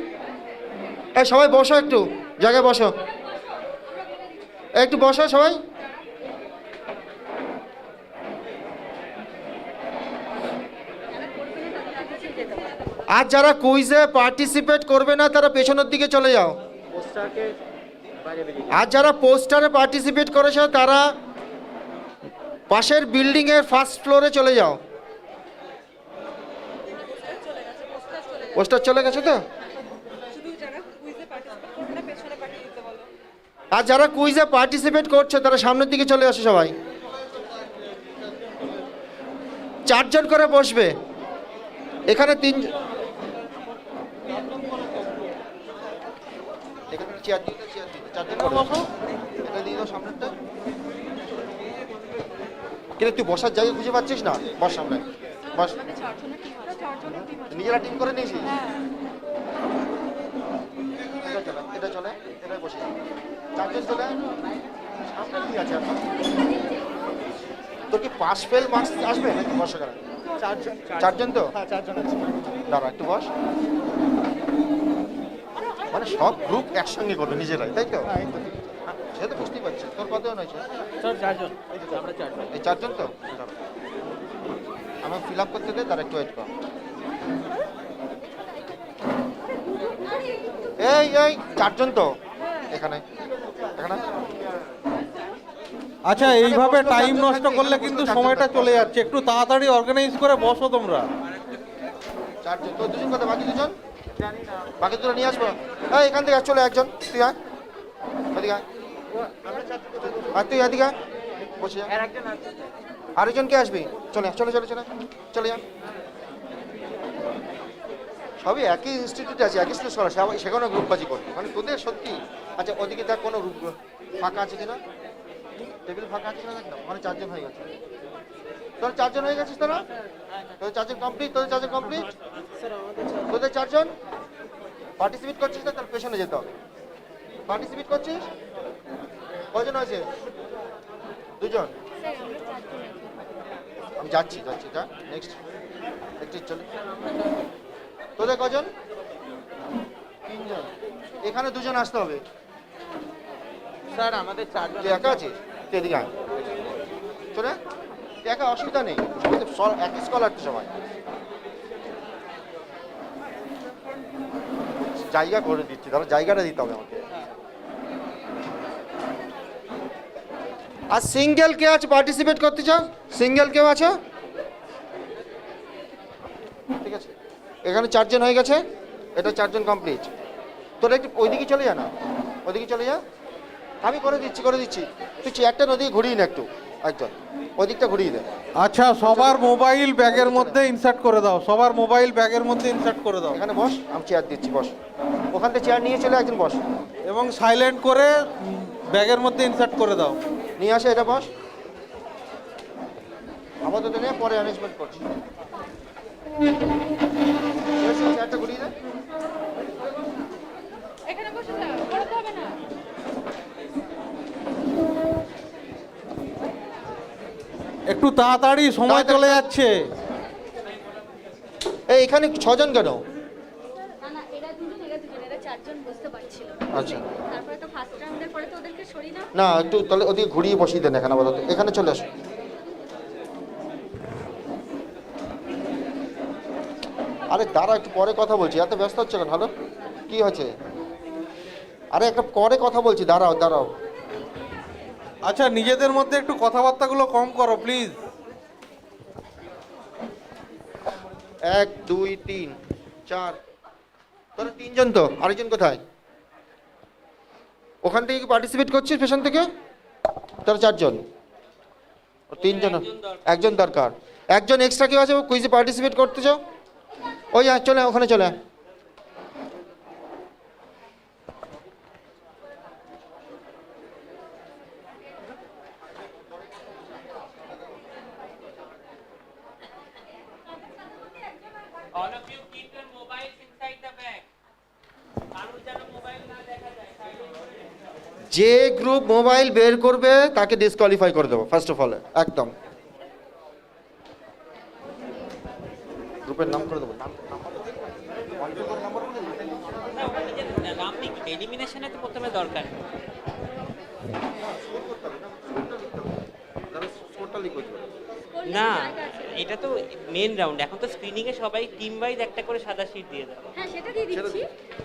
এই সবাই বসো একটু জায়গায় বসো একটু বসো সবাই আর যারা কুইজে পার্টিসিপেট করবে না তারা পেছনের দিকে চলে যাও আর যারা পোস্টারে পার্টিসিপেট করেছো তারা পাশের বিল্ডিংয়ের ফার্স্ট ফ্লোরে চলে যাও পোস্টার চলে গেছে তো আর যারা কুইজে পার্টিসিপেট করছে তারা সামনের দিকে চলে আসে সবাই চারজন করে বসবে এখানে চেয়ার দিতে চারজন করে বসো এটা দিয়ে দাও সামনেরটা কিন্তু তুই বসার জায়গা খুঁজে পাচ্ছিস না বস সামনে বস নিজেরা টিম করে নিয়েছি এটা চলে এটা বসে চারজন চলে সামনে কি আছে এখন তোর কি পাস ফেল মার্কস আসবে নাকি বসা করা চারজন তো দাঁড়া একটু বস মানে সব গ্রুপ একসঙ্গে করবে নিজেরাই তাই তো সে তো বুঝতেই পারছি তোর কতজন হয়েছে এই চারজন তো আমার ফিল আপ করতে দে তার একটু ওয়েট কর এই এই চারজন তো এখানে এখানে আচ্ছা এইভাবে টাইম নষ্ট করলে কিন্তু সময়টা চলে যাচ্ছে একটু তাড়াতাড়ি অর্গানাইজ করে বসো তোমরা চারজন তো দুজন কথা বাকি দুজন বাকি দুটো নিয়ে আসবো এই এখান থেকে চলে একজন তুই আয় এদিকে আয় আর তুই এদিকে আয় বসে যা আরেকজন কে আসবি চলে চলে চলে চলে চলে যা সবই একই ইনস্টিটিউটে আছে একই স্কুল সবাই সেখানে গ্রুপবাজি করবে মানে তোদের সত্যি আচ্ছা ওদিকে দেখ কোনো ফাঁকা আছে কিনা টেবিল ফাঁকা আছে কিনা দেখ না মানে চারজন হয়ে গেছে তোর চারজন হয়ে গেছিস তোরা তোদের চারজন কমপ্লিট তোদের চারজন কমপ্লিট তোদের চারজন পার্টিসিপেট করছিস না তার পেছনে যেতে হবে পার্টিসিপেট করছিস কজন আছে দুজন আমি যাচ্ছি যাচ্ছি যা নেক্সট নেক্সট চলে তোদের কজন তিনজন এখানে দুজন আসতে হবে স্যার আমাদের চারজন তুই একা আছিস তুই এদিকে আয় চলে একা অসুবিধা নেই একই স্কলার তো সবাই জায়গা করে দিচ্ছি তাহলে জায়গাটা দিতে হবে আমাকে আর সিঙ্গেল কে আছে পার্টিসিপেট করতে চাও সিঙ্গেল কেউ আছে ঠিক আছে এখানে চারজন হয়ে গেছে এটা চারজন কমপ্লিট তোরা একটু ওইদিকে চলে যা না ওইদিকে চলে যা আমি করে দিচ্ছি তুই চেয়ারটা নদীকে ঘুরিয়ে না একটু একজন ওদিকটা ঘুরিয়ে দে আচ্ছা সবার মোবাইল ব্যাগের মধ্যে ইনসার্ট করে দাও সবার মোবাইল ব্যাগের মধ্যে ইনসার্ট করে দাও এখানে বস আমি চেয়ার দিচ্ছি বস ওখান থেকে চেয়ার নিয়ে চলে একজন বস এবং সাইলেন্ট করে ব্যাগের মধ্যে ইনসার্ট করে দাও নিয়ে আসে এটা বস আপাতত নিয়ে পরে অ্যারেঞ্জমেন্ট করছি চেয়ারটা ঘুরিয়ে দে এখানে বসে থাক, পড়াতে হবে না। একটু তাড়াতাড়ি, সময় চলে যাচ্ছে। এই এখানে 6 জন কেন? না না, এরা দুজন এরা চারজন বুঝতে পারছিল না। আচ্ছা। তারপরে তো ফার্স্ট রাউন্ডের পরে তো ওদেরকে সরিয়ে না। না একটু তাহলে ওদিকে ঘুরিয়ে বসিয়ে দেন এখানে আপাতত, এখানে চলে আসুন। আরে দাঁড়া, একটু পরে কথা বলছি, এত ব্যস্ত হচ্ছে কেন? হ্যালো, কি হয়েছে? আরে একটা পরে কথা বলছি, দাঁড়াও দাঁড়াও। আচ্ছা, নিজেদের মধ্যে একটু কথাবার্তাগুলো কম করো প্লিজ। 1 2 3 4, তোরা 3 জন তো, আরেকজন কোথায়? ওখান থেকে কি পার্টিসিপেট করছিস পেছন থেকে? তোরা 4 জন, 3 জন, একজন দরকার। একজন এক্সট্রা কেউ আছে কুইজে পার্টিসিপেট করতে চাও? ওই চলে ওখানে চলে আয়। All of you keep your mobiles inside the bag. কারোর যেন মোবাইল না দেখা যায়। যে গ্রুপ মোবাইল বের করবে তাকে ডিসকোয়ালিফাই করে দেবো ফার্স্ট অফ অল, একদম। গ্রুপের নাম করে দেবো, নাম না, ওটা নিজের নাম লিখবে। এলিমিনেশনে তো প্রথমে দরকার। না, এটা তো মেন রাউন্ড। এখন তো স্ক্রিনিং এ সবাই টিম ওয়াইজ একটা করে সাদা শীট দিয়ে দেয়। হ্যাঁ, সেটা দিয়ে দিচ্ছি,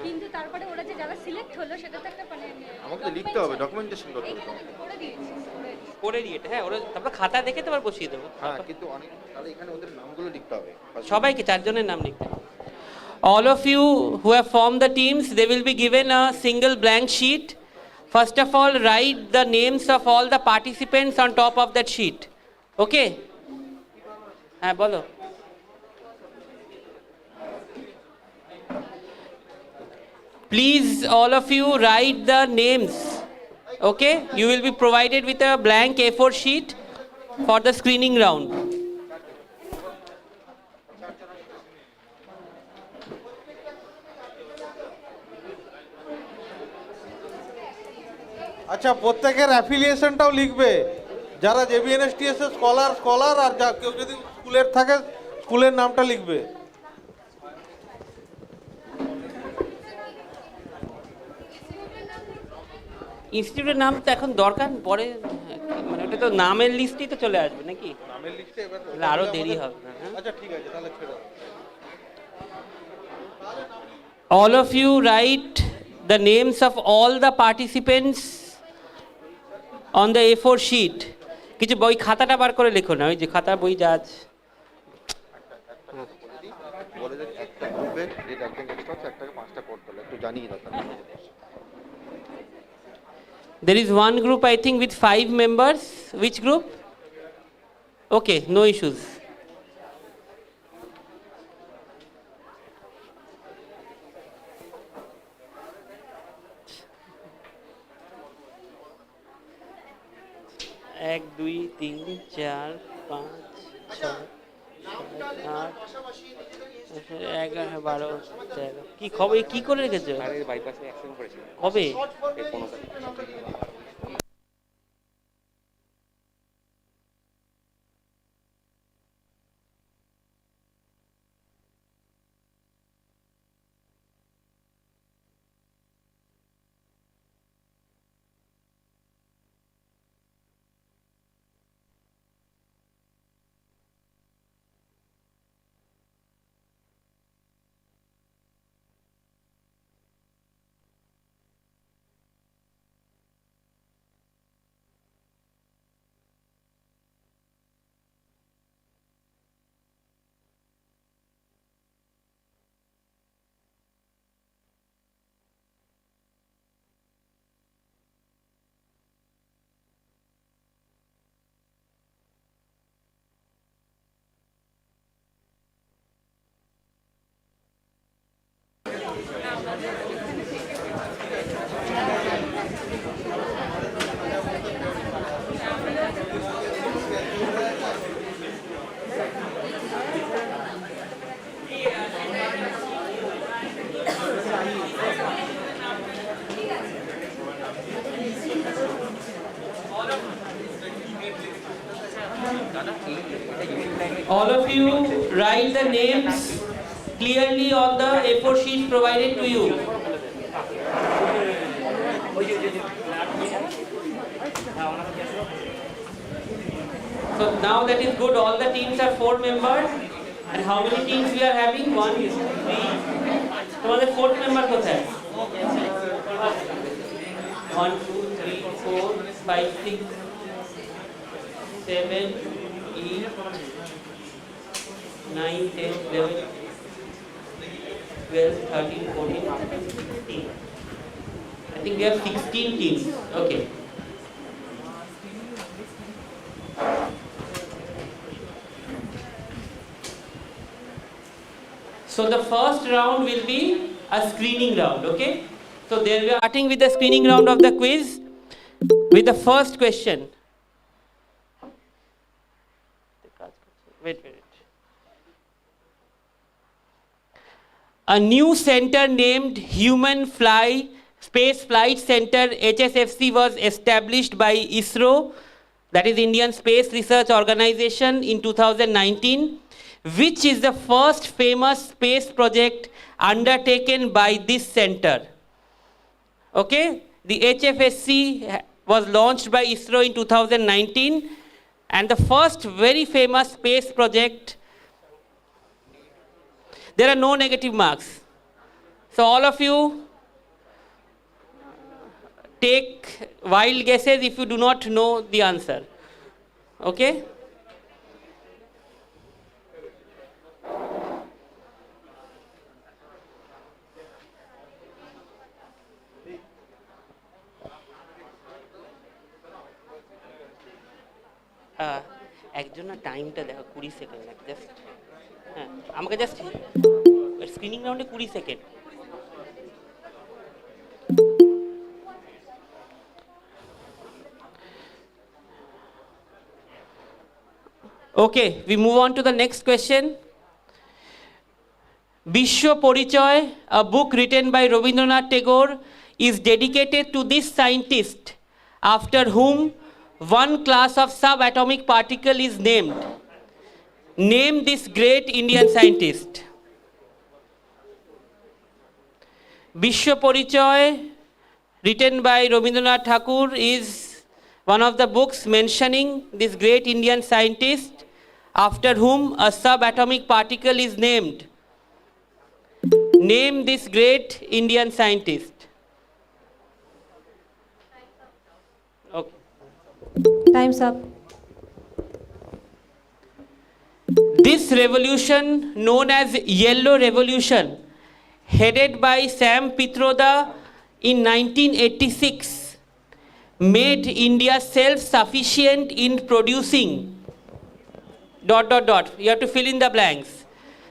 কিন্তু তারপরে ওরা যে যারা সিলেক্ট হলো সেটা তো একটা মানে আমাকে তো লিখতে হবে, ডকুমেন্টেশন করতে হবে। এখানে করে দিয়েছি। করে দিয়ে এটা, হ্যাঁ, ওরা তারপর খাতা দেখে তোমার বসিয়ে দেবো। হ্যাঁ, কিন্তু অনেক তাহলে এখানে ওদের নামগুলো লিখতে হবে সবাইকে 4 জনের নাম লিখতে। All of you who have formed the teams, they will be given a single blank sheet. First of all, write the names of all the participants on top of that sheet. Okay? হ্যাঁ, বলো। Please, all of you write the names. Okay? You will be provided with a blank A4 sheet for the screening round. আচ্ছা, প্রত্যেকের অ্যাফিলিয়েশনটাও লিখবে। যারা জেবিএনএসটিএস এর scholar, আর যা কেউ যদি স্কুলের থাকে স্কুলের নামটা লিখবে। ইনস্টিটিউটের নাম তো এখন দরকার পরে, মানে ওটা তো নামের লিস্টেই তো চলে আসবে নাকি? নামের লিস্টে এবার তাহলে আরো দেরি হবে। আচ্ছা, ঠিক আছে, তাহলে ছেড়ে দাও। All of you write the names of all the participants on the A4 sheet. কিছু বই খাতাটা বার করে লেখো না, ওই যে খাতা বই যা আছে। বলে যে একটা গ্রুপের একজন এক্সট্রা আছে, একটাকে 5টা করতে হলে একটু জানিয়ে দাও। There is one group, I think, with 5 members. Which group? Okay, no issues. এক, 2, 3, 4, 5, 6, 8, 11, 12, 13। কি খবর? কি করে রেখেছো? কবে? All of you write the names clearly on the A4 sheet provided to you. So now that is good, all the teams are 4 members. And how many teams we are having? 1, 2, 3. তোমাদের 4th member কোথায়? 1, 2, 3, 4, 5, 6, 7, 8, 9, 10, 11, 12, 13, 14, 15. I think we have 16 teams. Okay. So the first round will be a screening round, okay? So there we are starting with the screening round of the quiz with the first question. Wait. A new center named Human Space Flight Center HSFC was established by ISRO, that is Indian Space Research Organization, in 2019. Which is the first famous space project undertaken by this center? Okay, the HFSC was launched by ISRO in 2019, and the first very famous space project, there are no negative marks. So all of you take wild guesses if you do not know the answer. Okay? একজন না টাইমটা দেখো 20 second just, হ্যাঁ আমাকে just screening রাউন্ডে 20 second. Okay, we move on to the next question. Bishwa Porichoy, a book written by Rabindranath Tagore, is dedicated to this scientist, after whom one class of subatomic particle is named. Name this great Indian scientist. Bishwa Porichoy, written by Rabindranath Tagore, is one of the books mentioning this great Indian scientist, after whom a subatomic particle is named. Name this great Indian scientist. Okay. Time's up. This revolution, known as Yellow Revolution, headed by Sam Pitroda in 1986, made India self-sufficient in producing ... You have to fill in the blanks.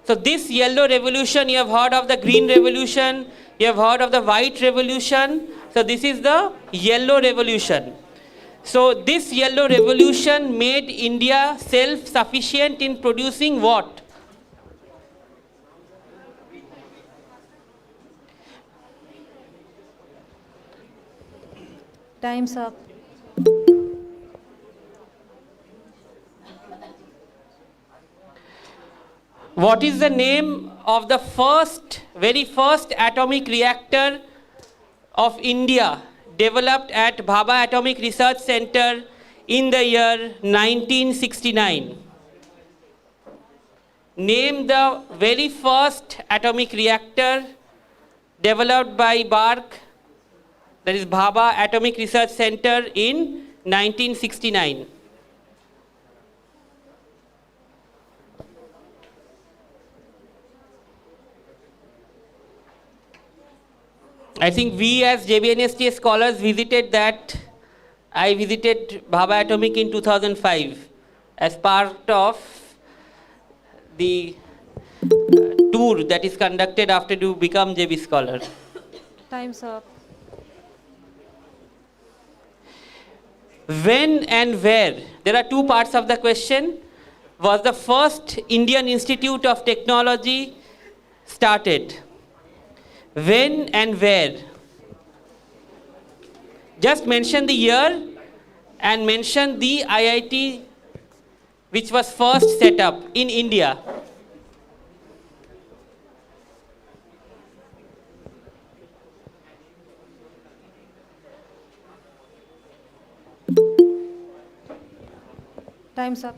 So this yellow revolution, you have heard of the green revolution, you have heard of the white revolution. So this is the yellow revolution. So this yellow revolution made India self-sufficient in producing what? Time's up. What is the name of the very first atomic reactor of India, developed at Bhabha Atomic Research Center in the year 1969? Name the very first atomic reactor developed by BARC, that is Bhabha Atomic Research Center, in 1969. I think we as JBNSTA scholars visited that. I visited Bhabha Atomic in 2005 as part of the tour that is conducted after you become JB scholar. Time's up. When and where, there are two parts of the question, was the first Indian Institute of Technology started? When and where? Just mention the year and mention the IIT which was first set up in India? Time's up.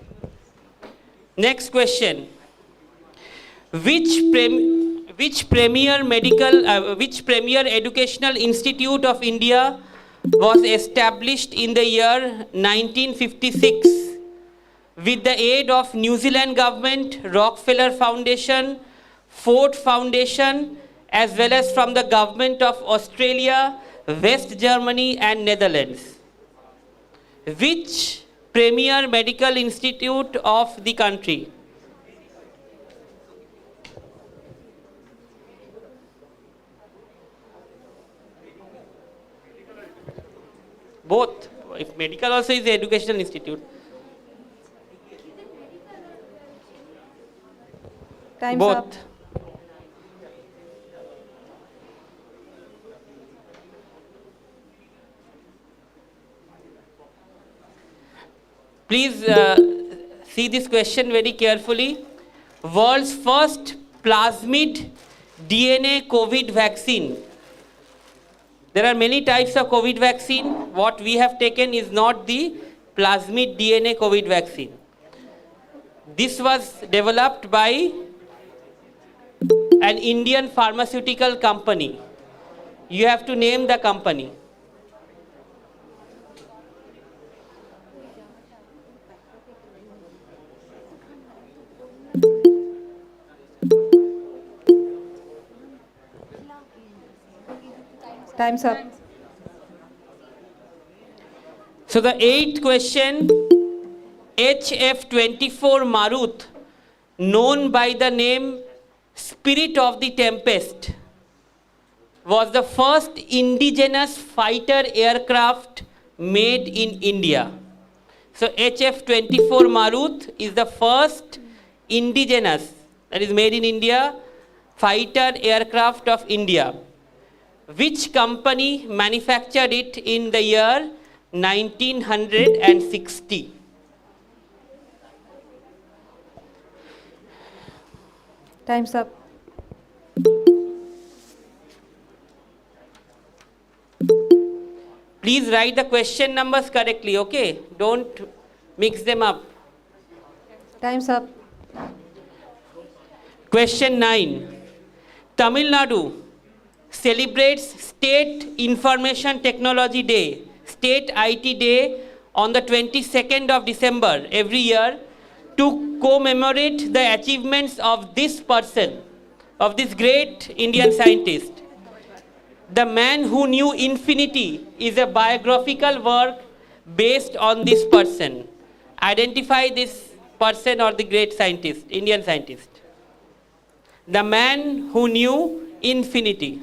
Next question. Which premier educational institute of India was established in the year 1956 with the aid of New Zealand government, Rockefeller Foundation, Ford Foundation, as well as from the government of Australia, West Germany and Netherlands? Which premier medical institute of the country? Both. If medical also is the educational institute. Time's Both. up. Please see this question very carefully. World's first plasmid DNA COVID vaccine. There are many types of COVID vaccine. What we have taken is not the plasmid DNA COVID vaccine. This was developed by an Indian pharmaceutical company. You have to name the company. Time's up. So the eighth question, HF24 Maruth, known by the name Spirit of the Tempest, was the first indigenous fighter aircraft made in India. So HF24 Maruth is the first indigenous, that is made in India, fighter aircraft of India. Which company manufactured it in the year 1960? Time's up. Please write the question numbers correctly, okay? Don't mix them up. Time's up. Question 9. Tamil Nadu celebrates State Information Technology Day, State IT Day, on the 22nd of December every year to commemorate the achievements of this person, of this great Indian scientist. The Man Who Knew Infinity is a biographical work based on this person. Identify this person or the great scientist, Indian scientist. The Man Who Knew Infinity.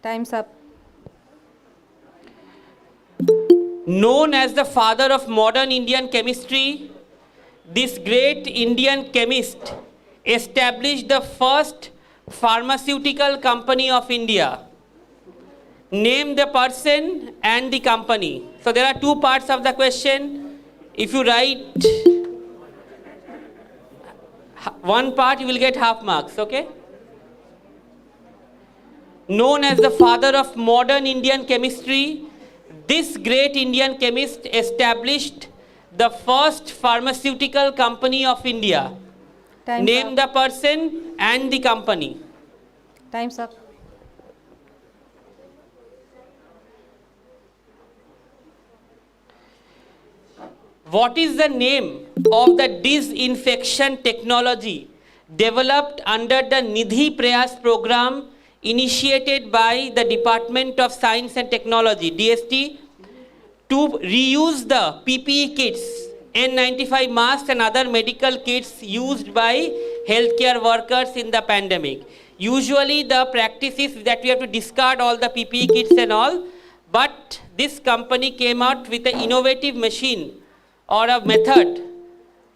Time's up. Known as the father of modern Indian chemistry, this great Indian chemist established the first pharmaceutical company of India. Name the person and the company. So there are two parts of the question. If you write one part, you will get half marks, okay? Known as the father of modern Indian chemistry, this great Indian chemist established the first pharmaceutical company of India. Time's Name up. the person and the company. Time's up. What is the name of the disinfection technology developed under the Nidhi Prayas program initiated by the Department of Science and Technology, DST, to reuse the PPE kits, N95 masks and other medical kits used by healthcare workers in the pandemic? Usually the practice is that we have to discard all the PPE kits and all, but this company came out with an innovative machine or a method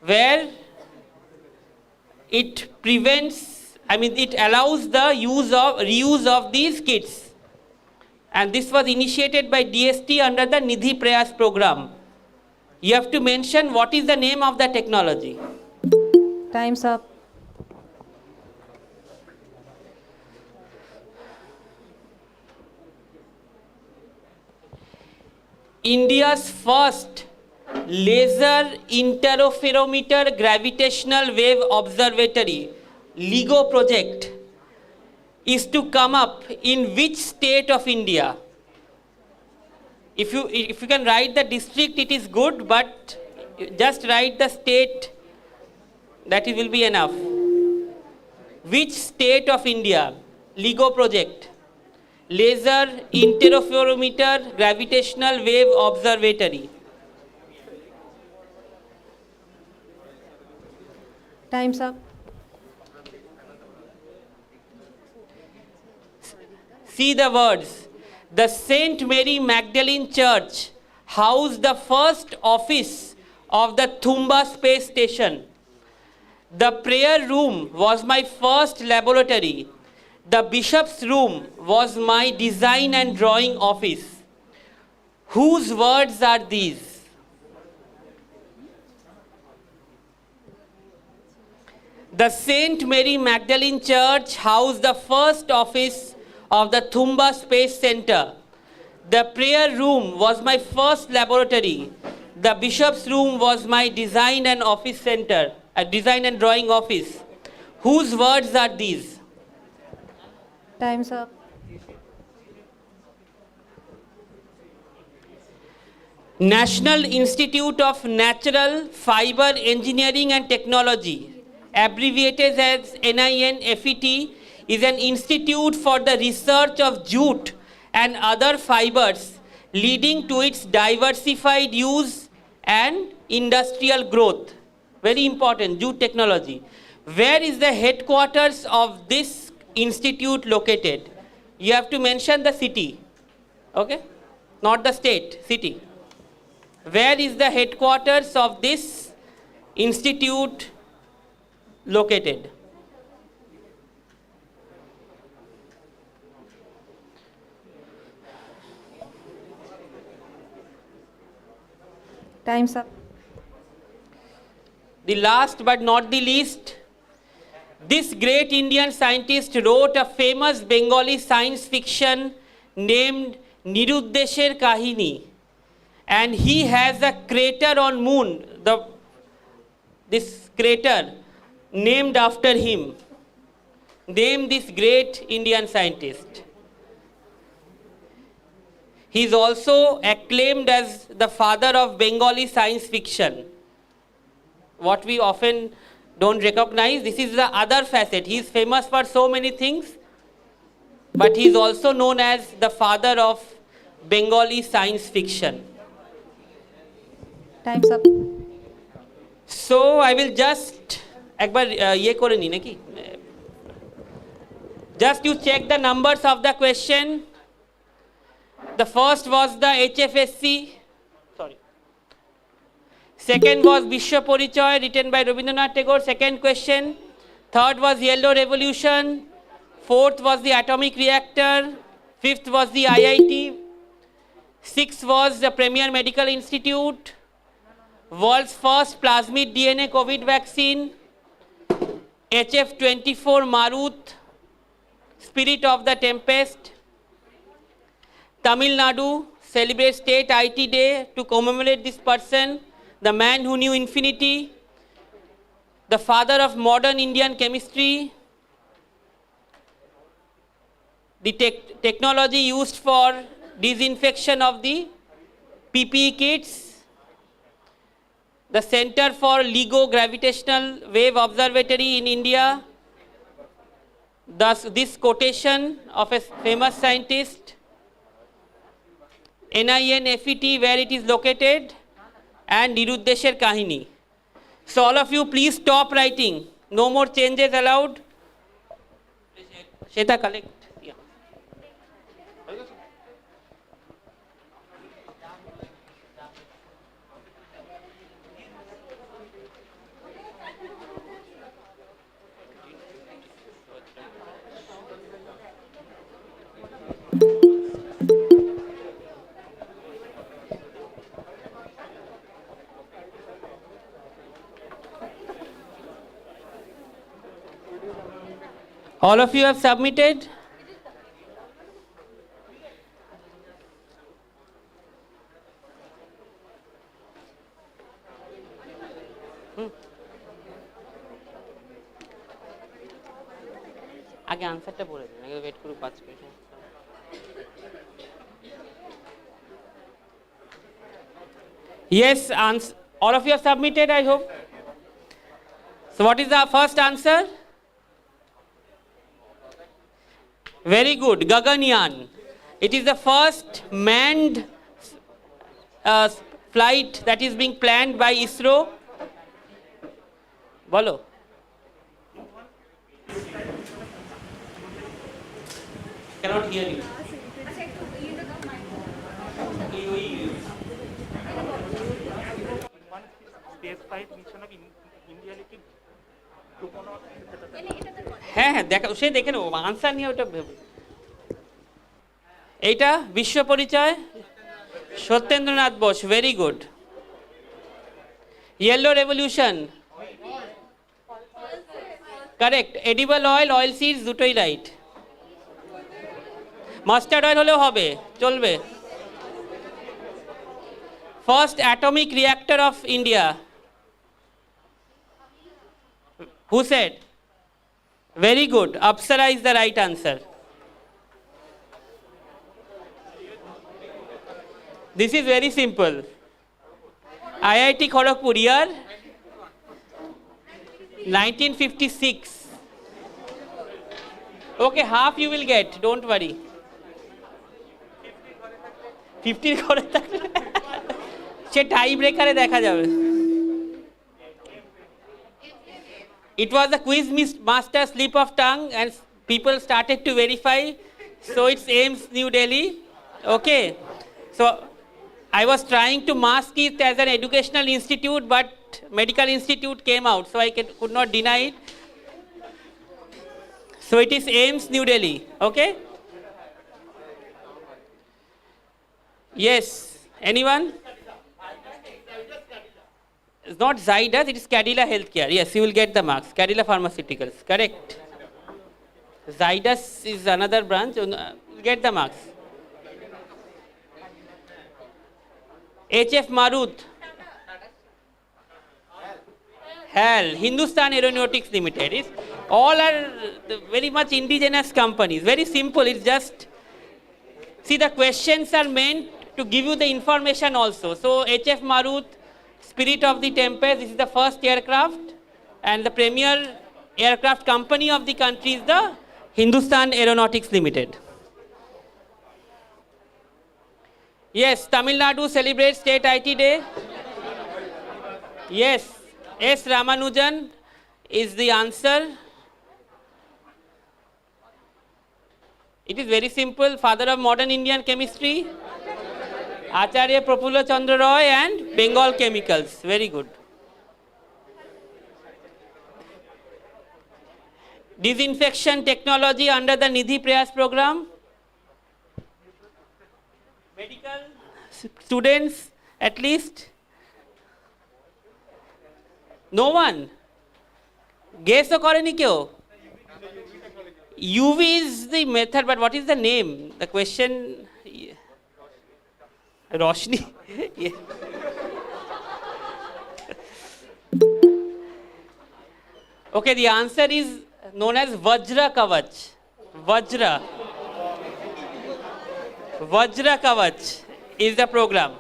where it prevents, it allows the reuse of these kits. And this was initiated by DST under the Nidhi Prayas program. You have to mention what is the name of the technology. Time's up. India's first laser interferometer gravitational wave observatory, LIGO project, is to come up in which state of India? If you can write the district, it is good, but just write the state, that will be enough. Which state of India? LIGO project. Laser interferometer gravitational wave observatory. Time's up. See the words. The St. Mary Magdalene Church housed the first office of the Thumba space station. The prayer room was my first laboratory. The bishop's room was my design and drawing office. Whose words are these? The St. Mary Magdalene Church housed the first office of the Thumba Space Center. The prayer room was my first laboratory. The bishop's room was my design and office center, a design and drawing office. Whose words are these? Time's up. National Institute of Natural Fiber Engineering and Technology, abbreviated as NINFET, is an institute for the research of jute and other fibers, leading to its diversified use and industrial growth. Very important, jute technology. Where is the headquarters of this institute located? You have to mention the city, okay? Not the state, city. Where is the headquarters of this institute located? Time's up. The last but not the least, this great Indian scientist wrote a famous Bengali science fiction named Niruddesher Kahini, and he has a crater on moon, this crater named after him. Name this great Indian scientist. He is also acclaimed as the father of Bengali science fiction. What we often don't recognize, this is the other facet. He is famous for so many things, but he is also known as the father of Bengali science fiction. Time's up. So I will just just you check the numbers of the question. The first was the HFSC. Sorry. Second was Vishwa Porichoy, written by Rabindranath Tagore. Second question. Third was Yellow Revolution. Fourth was the atomic reactor. Fifth was the IIT. Sixth was the Premier Medical Institute. World's first plasmid DNA COVID vaccine. HF24 Marut, Spirit of the Tempest. Tamil Nadu celebrates State IT Day to commemorate this person, the man who knew infinity, the father of modern Indian chemistry, the technology used for disinfection of the PPE kits, the Center for LIGO Gravitational Wave Observatory in India, thus this quotation of a famous scientist, NINFET, where it is located, and Niruddesher Kahini. So all of you please stop writing. No more changes allowed. Sheta, collect. Yeah. All of you have submitted? আগে আনসারটা বলে দিন, আগে wait করুক 5 minute. Yes, all of you have submitted, I hope. So what is the first answer? Very good, Gaganyaan. It is the first manned flight that is being planned by ISRO. Bolo. Cannot hear you. হ্যাঁ হ্যাঁ দেখা, সে দেখে নেবো, answer নিয়ে ওটা ভেবে। এইটা বিশ্ব পরিচয়, Satyendranath Bose, very good. Yellow revolution, correct. Edible oil, oil seeds, দুটোই রাইট। মাস্টার্ড অয়েল হলেও হবে, চলবে। First atomic reactor of India, who said? Very good, Apsara is the right answer. This is very simple. IIT Kharagpur, year 1956. Okay, half you will get, don't worry. 50 করে থাকলে সে টাই ব্রেকারে দেখা যাবে। It was a quiz master slip of tongue and people started to verify, so it's AIMS New Delhi. Okay, so I was trying to mask it as an educational institute, but medical institute came out, so I could not deny it. So it is AIMS New Delhi. Okay. Yes, anyone? It's not Zydus, it is Cadila Healthcare. Yes, you will get the marks. Cadila Pharmaceuticals, correct. Zydus is another branch, you'll get the marks. HF Marut, HAL, Hindustan Aeronautics Limited. All are very much indigenous companies. Very simple, it's just, see, the questions are meant to give you the information also. So HF Marut, Spirit of the Tempest, this is the first aircraft, and the premier aircraft company of the country is the Hindustan Aeronautics Limited. Yes, Tamil Nadu celebrates State IT Day. Yes, S. Ramanujan is the answer. It is very simple, father of modern Indian chemistry. Acharya Prafulla Chandra Roy and Bengal Chemicals. Very good. Disinfection technology under the Nidhi Prayas program. Medical students at least. No one. Guess or koreni kyo? UV is the method, but what is the name? The question. Roshni. Yeah. Okay, the answer is known as Vajra Kavach. Vajra. Vajra Kavach is the program.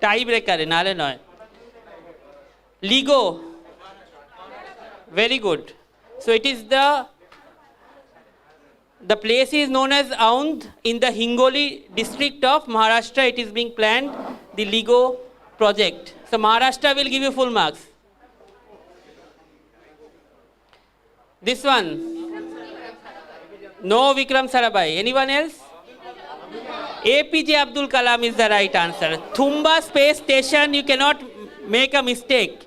Tiebreaker, nale noy. LIGO. Very good. So it is the place is known as Aundh in the Hingoli district of Maharashtra. It is being planned, the LIGO project. So Maharashtra will give you full marks. This one. No Vikram Sarabhai. Anyone else? APJ Abdul Kalam is the right answer. Thumba Space Station, you cannot make a mistake.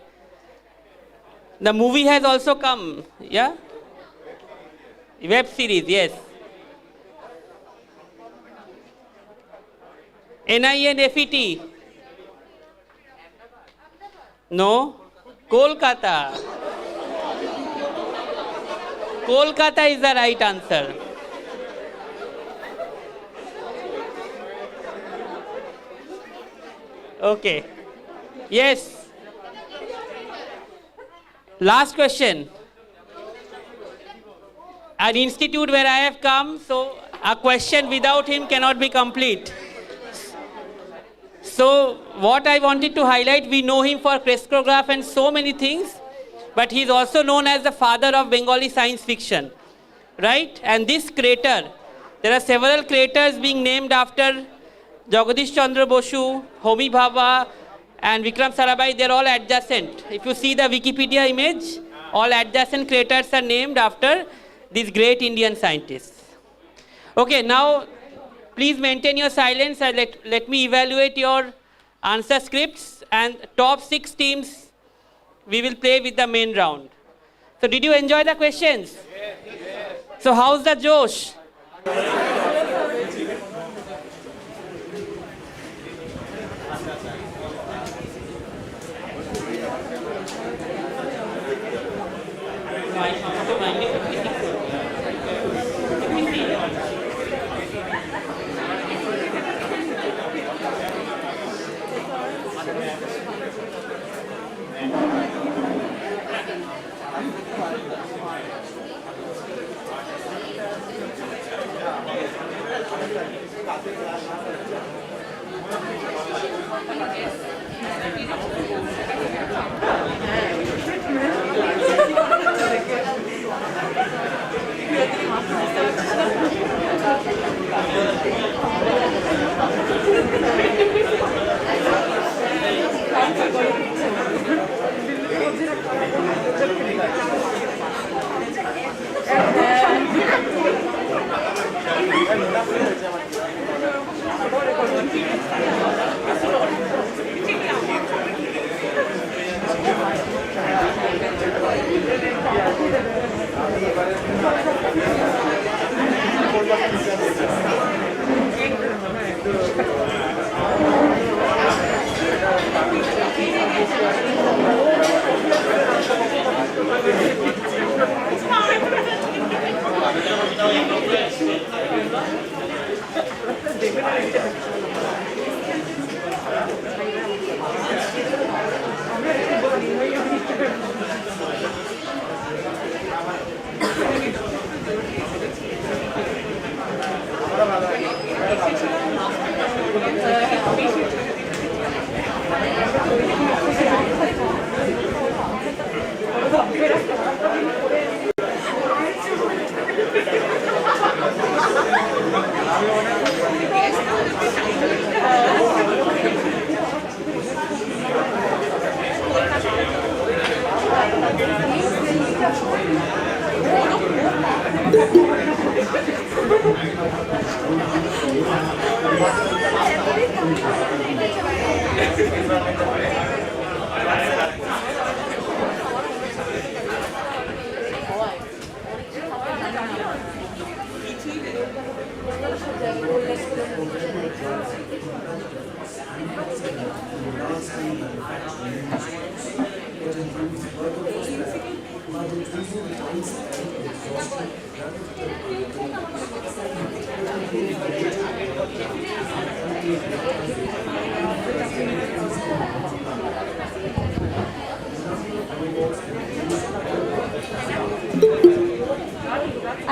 The movie has also come, yeah? Web series, yes. NI and FET. No. Kolkata. Kolkata is the right answer. Okay. Yes. Last question. An institute where I have come, so a question without him cannot be complete. So what I wanted to highlight, we know him for crystallograph and so many things, but he is also known as the father of Bengali science fiction, right? And this crater, there are several craters being named after Jagadish Chandra Bosu, Homi Bhabha, and Vikram Sarabhai. They're all adjacent. If you see the Wikipedia image, all adjacent craters are named after these great Indian scientists. Okay, now please maintain your silence and let me evaluate your answer scripts, and top 6 teams we will play with the main round. So did you enjoy the questions? Yes. So how's the Josh?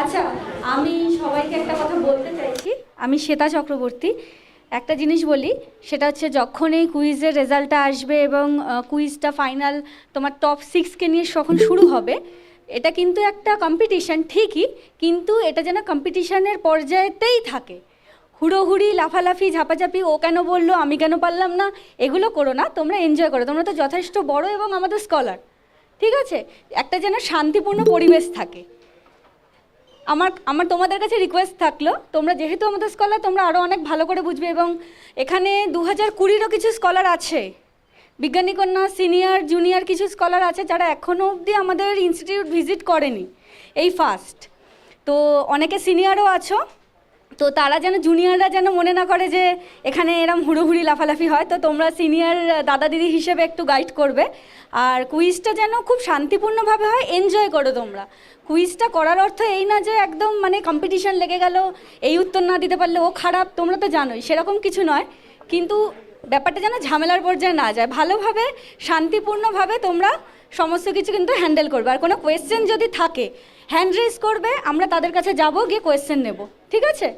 আচ্ছা, আমি সবাইকে একটা কথা বলতে চাইছি। আমি শ্বেতা চক্রবর্তী। একটা জিনিস বলি, সেটা হচ্ছে যখন এই কুইজের রেজাল্টটা আসবে এবং কুইজটা ফাইনাল তোমার টপ 6কে নিয়ে যখন শুরু হবে, এটা কিন্তু একটা কম্পিটিশান ঠিকই, কিন্তু এটা যেন কম্পিটিশানের পর্যায়েতেই থাকে। হুড়োহুড়ি, লাফালাফি, ঝাপাঝাপি, ও কেন বললো, আমি কেন পারলাম না, এগুলো করো না। তোমরা এনজয় করো, তোমরা তো যথেষ্ট বড় এবং আমাদের স্কলার, ঠিক আছে? একটা যেন শান্তিপূর্ণ পরিবেশ থাকে। আমার তোমাদের কাছে রিকোয়েস্ট থাকলো, তোমরা যেহেতু আমাদের স্কলার, তোমরা আরও অনেক ভালো করে বুঝবে। এবং এখানে 2020-এরও কিছু স্কলার আছে, বিজ্ঞানী কন্যা সিনিয়র জুনিয়র কিছু স্কলার আছে যারা এখনও অবধি আমাদের ইনস্টিটিউট ভিজিট করেনি, এই ফার্স্ট। তো অনেকে সিনিয়রও আছো, তো তারা যেন জুনিয়ররা যেন মনে না করে যে এখানে এরম হুড়োহুড়ি লাফালাফি হয়, তো তোমরা সিনিয়র দাদা দিদি হিসেবে একটু গাইড করবে। আর কুইজটা যেন খুব শান্তিপূর্ণভাবে হয়, এনজয় করো তোমরা। কুইজটা করার অর্থ এই না যে একদম মানে কম্পিটিশন লেগে গেল, এই উত্তর না দিতে পারলে ও খারাপ, তোমরা তো জানোই সেরকম কিছু নয়, কিন্তু ব্যাপারটা যেন ঝামেলার পর্যায়ে না যায়, ভালোভাবে শান্তিপূর্ণভাবে তোমরা সমস্ত কিছু কিন্তু হ্যান্ডেল করবে। আর কোনো কোয়েশ্চেন যদি থাকে হ্যান্ড রেজ করবে, আমরা তাদের কাছে যাব, গিয়ে কোয়েশ্চেন নেব, ঠিক আছে?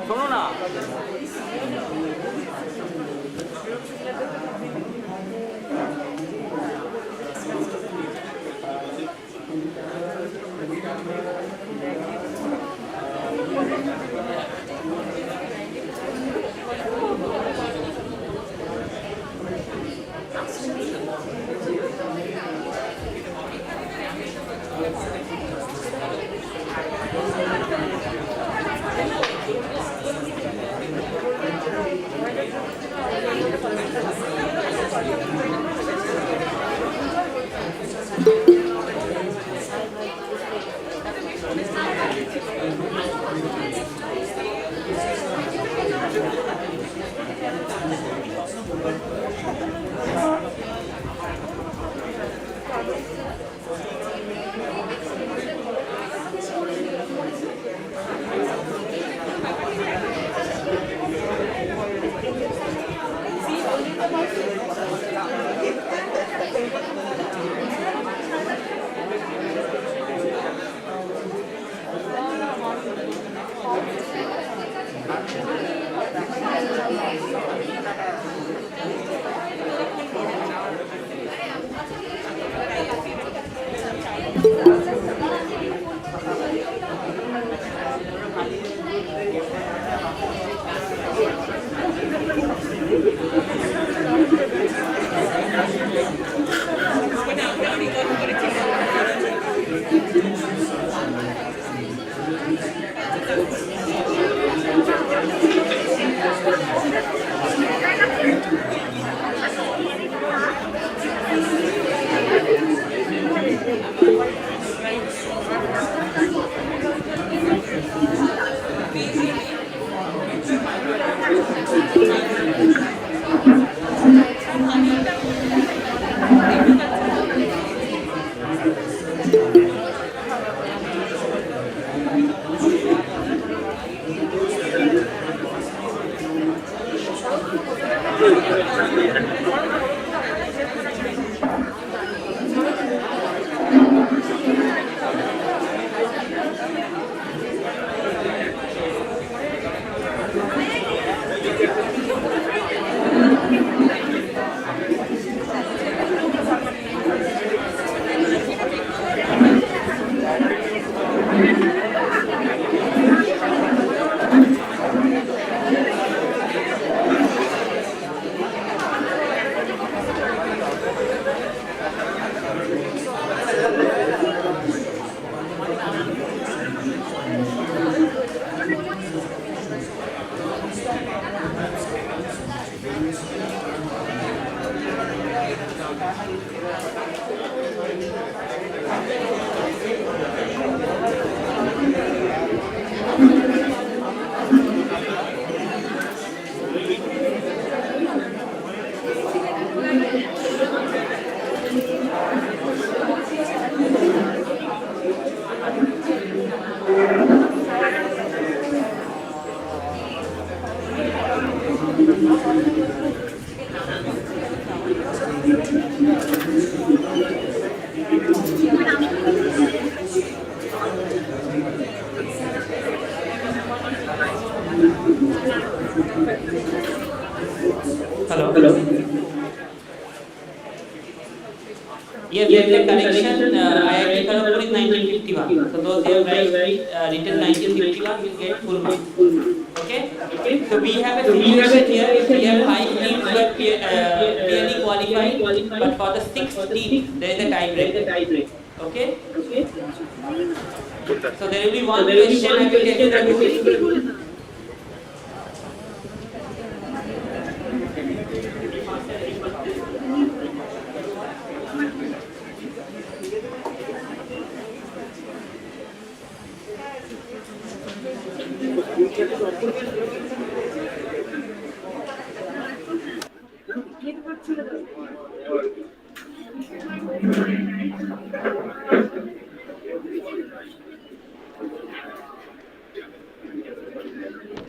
শোনো না, Yes, there is a correction. IIT Kharagpur is 1951. So those who have written 1951 will get full marks. Okay? So we have a situation here. We have 5 teams who are clearly qualified, but for the 6th team, there is a tie break. Okay? So there will be one question I will take the rule.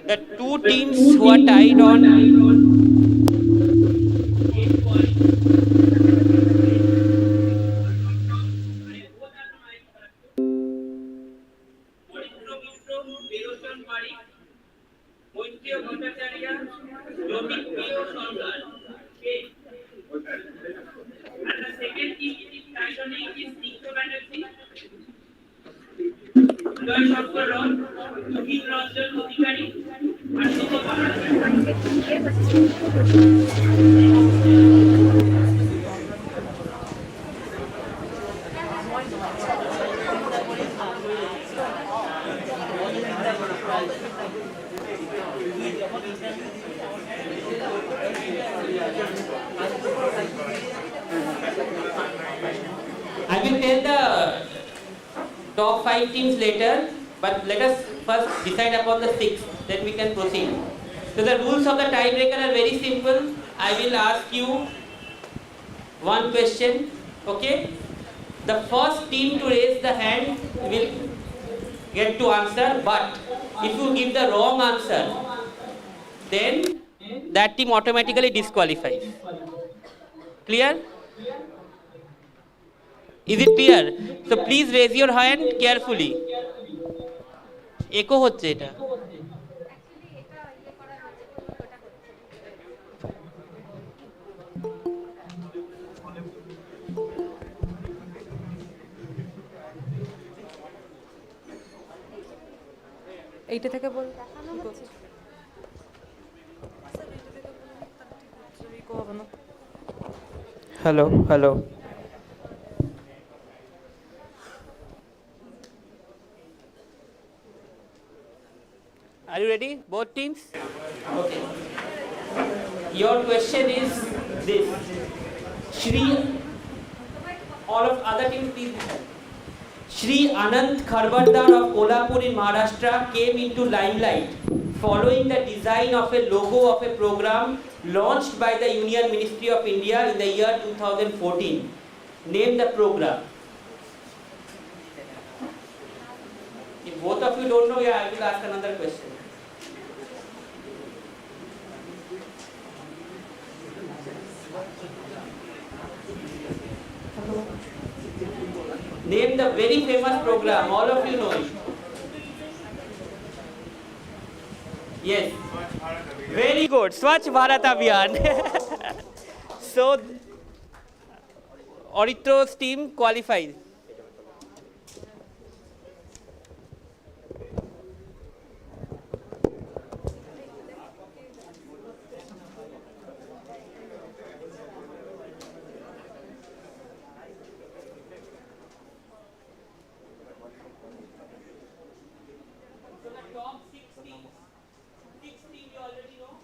The 2 teams who are tied on I will tell the top 5 teams later, but let us first decide upon the 6th, then we can proceed. So the rules of the tiebreaker are very simple. I will ask you one question, okay? The first team to raise the hand will get to answer, but if you give the wrong answer, then that team automatically disqualifies. Clear? Is it clear? So please raise your hand carefully. Echo হচ্ছে এটা। এইটা থেকে বল Hello. Are you ready, both teams? Okay. Your question is this. All of other teams, please listen. Shri Anant Kharbardar of Kolhapur in Maharashtra came into limelight following the design of a logo of a program launched by the Union Ministry of India in the year 2014. Name the program. If both of you don't know, yeah, I will ask another question. Name the very famous program, all of you know it. Yes. Very good. Swachh Bharat Abhiyan. So, Oritro's team qualifies. So the top 6 teams you already know.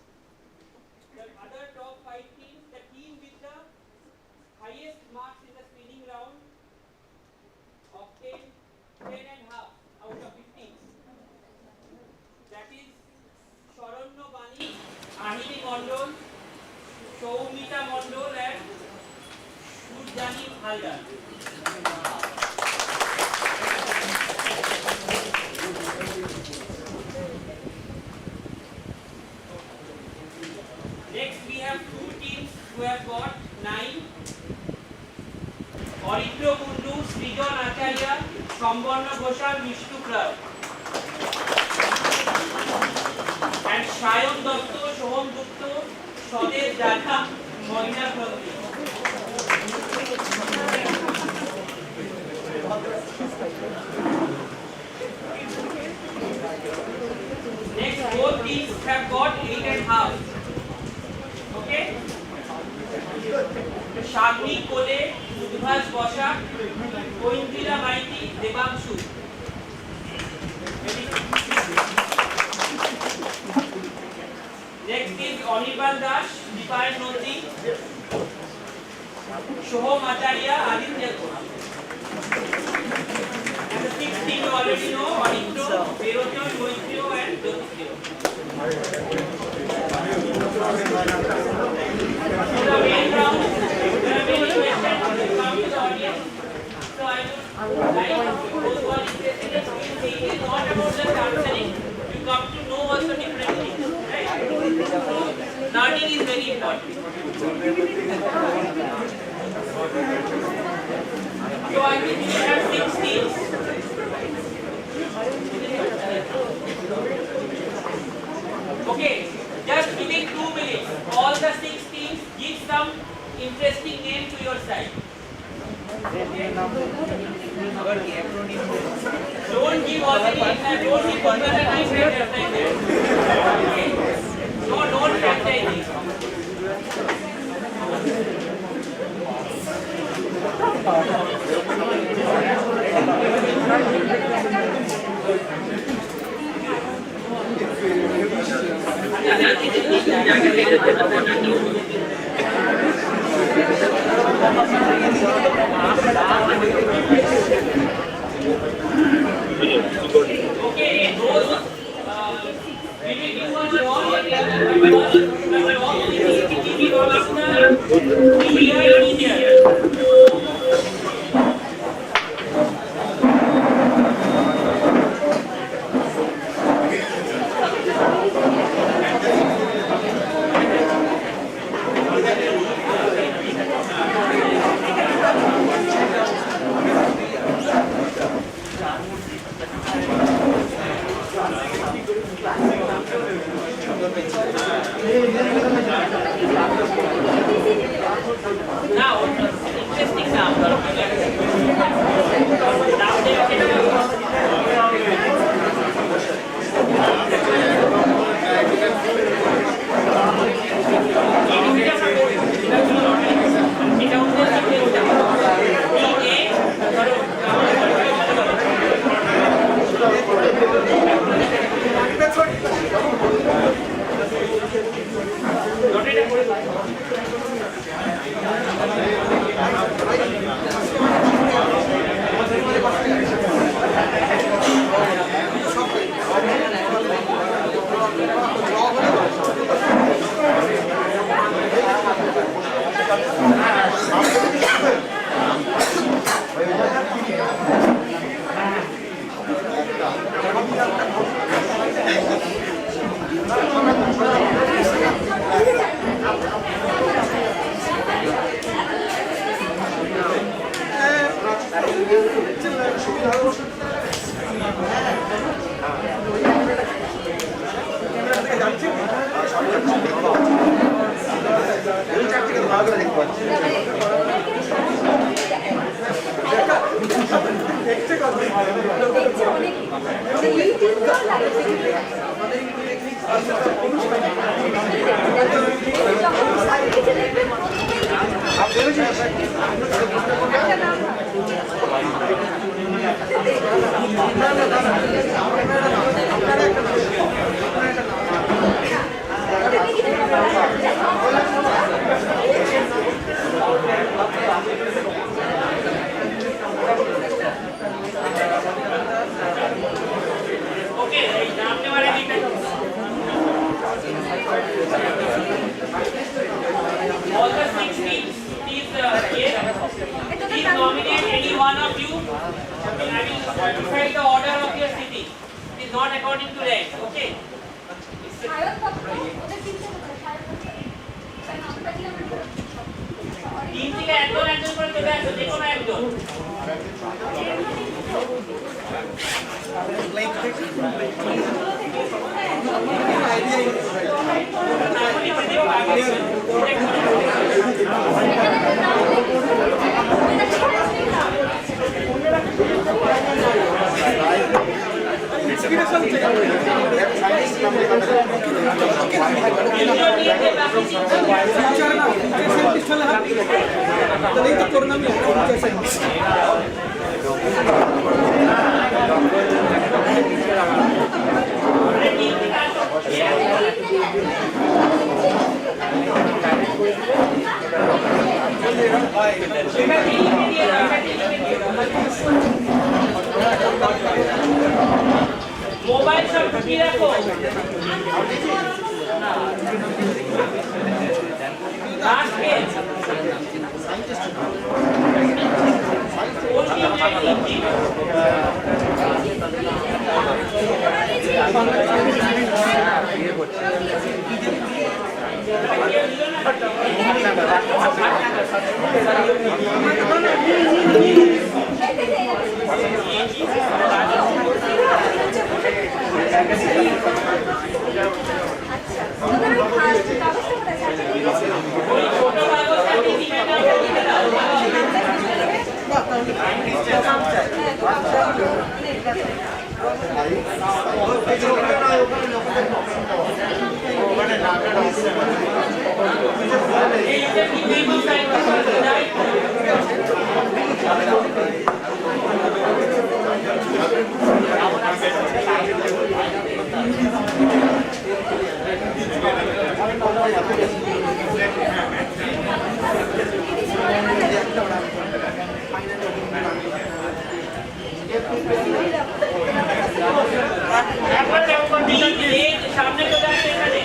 The other top 5 teams, the team with the highest marks in the screening round obtained 10.5 out of 15. That is Sharanyo Bani, Ahini Mondol, Soumita Mondol and Shurjani Haldar. Next we have 2 teams who have got 9. Oritro Kundu, Srijan Acharya, Sambarna Ghoshal, Vishnu Krar. And Shayan Dotto, Soham Gupta, Swadesh Data, Moina Prabhu. Next 4 teams have got 8.5. Okay? Shagni Kole, Udbhas Boshak, Koindila Maiti, Devanshu. Next is Anirban Das, Dipayan Noti, Shoham Acharya, Aditya Kora. And the 6th team you already know, Aditya, Verotyo, Moityo and Jyotityo. So the main round, there are many questions that come to the audience. So I would like those who are interested in it is not about just answering. You come to know also different things, right? So learning is very important. So I think we have 6 teams. Okay, just within 2 minutes, all the 6 teams give some interesting name to your side. Okay. Don't give all the names and don't give all the nice names like that. Okay. No, don't franchise. Okay, those we will give one all করে দেখতে পাচ্ছি। All the 6 teams, please nominate any one of you. I will decide the order of your city. It is not according to rank, okay? Team থেকে একজন একজন করে চলে আসো, যে কোনো একজন। মোবাইল সব ঢুকিয়ে রাখো। সামনে চলে আসে এখানে।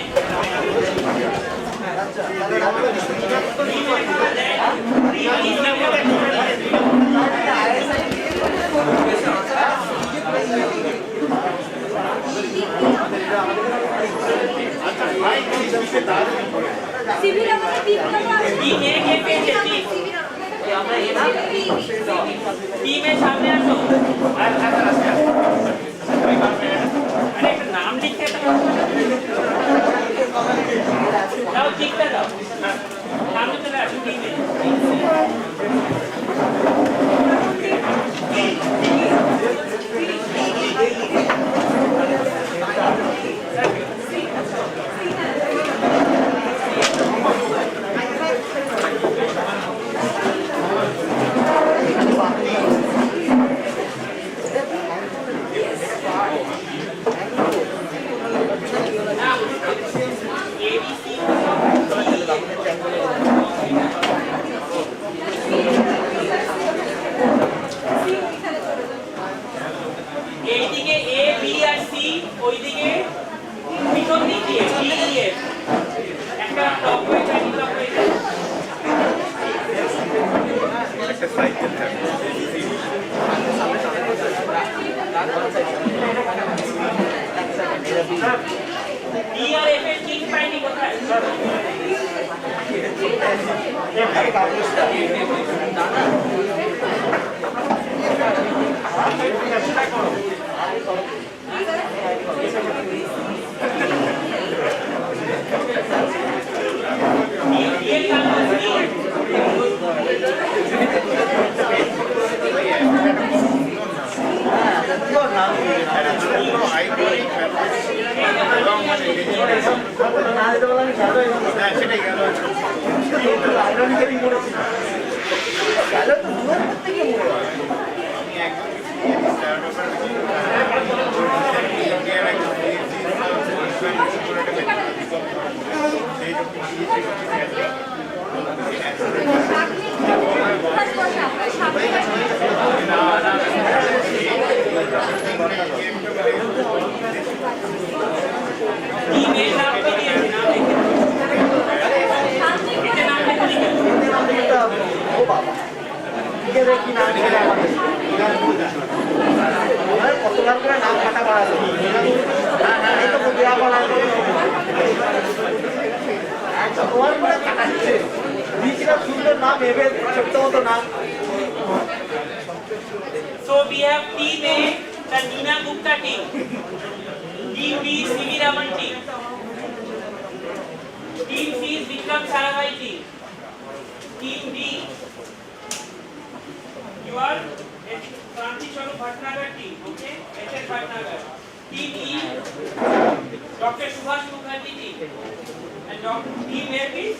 টিমের সামনে আসো। আরে একটা নাম লিখতে দাও, লিখতে দাও, সামনে চলে আসো টিমে। এইদিকে এ বি আর সি, ওইদিকে পিছন দিকে ডি এ, একটা ব্লক হয়ে যায়, ব্লক হয়ে যায়। ডি আর এফ এর ঠিক পাইনি কোথায়? ডি এর কাগজ So we have team A, the Nina Gupta team. Team B, CV Raman team. Team C is Vikram Sarabhai team. Team D, you are Kranti Charu Bhatnagar team, okay? HR Bhatnagar. Team E, Dr. Subhash Mukherjee team. And team F is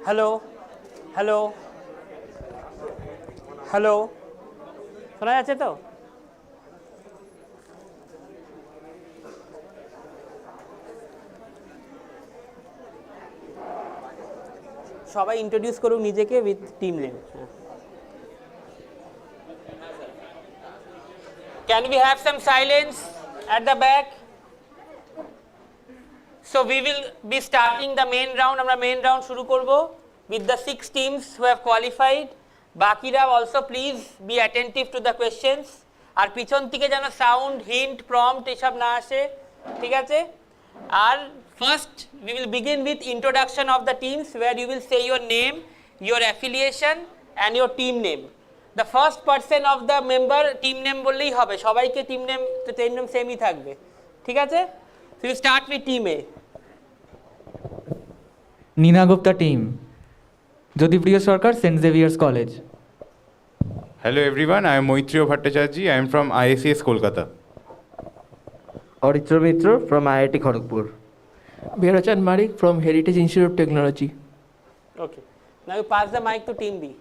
hello hello hello শোনা যাচ্ছে তো? সবাই introduce করুক নিজেকে with team name. Can we have some silence at the back? So we will be starting the main round. আমরা main round শুরু করব with the 6 teams who have qualified. বাকিরা also please be attentive to the questions. আর পিছন থেকে যেন sound, hint, prompt এসব না আসে, ঠিক আছে? আর first we will begin with introduction of the teams where you will say your name, your affiliation and your team name. The first person of the member team name বললেই হবে, সবাইকে team name সেমই থাকবে, ঠিক আছে? So you start with team A. Nina Gupta team, Jyotipriya Sarkar, St. Xavier's College. Hello everyone, I am Moitriyo Bhattacharjee. I am from IACS Kolkata. Aritra Mitra from IIT Kharagpur. Bhairachan Marik from Heritage Institute of Technology. Okay. Now you pass the mic to team B.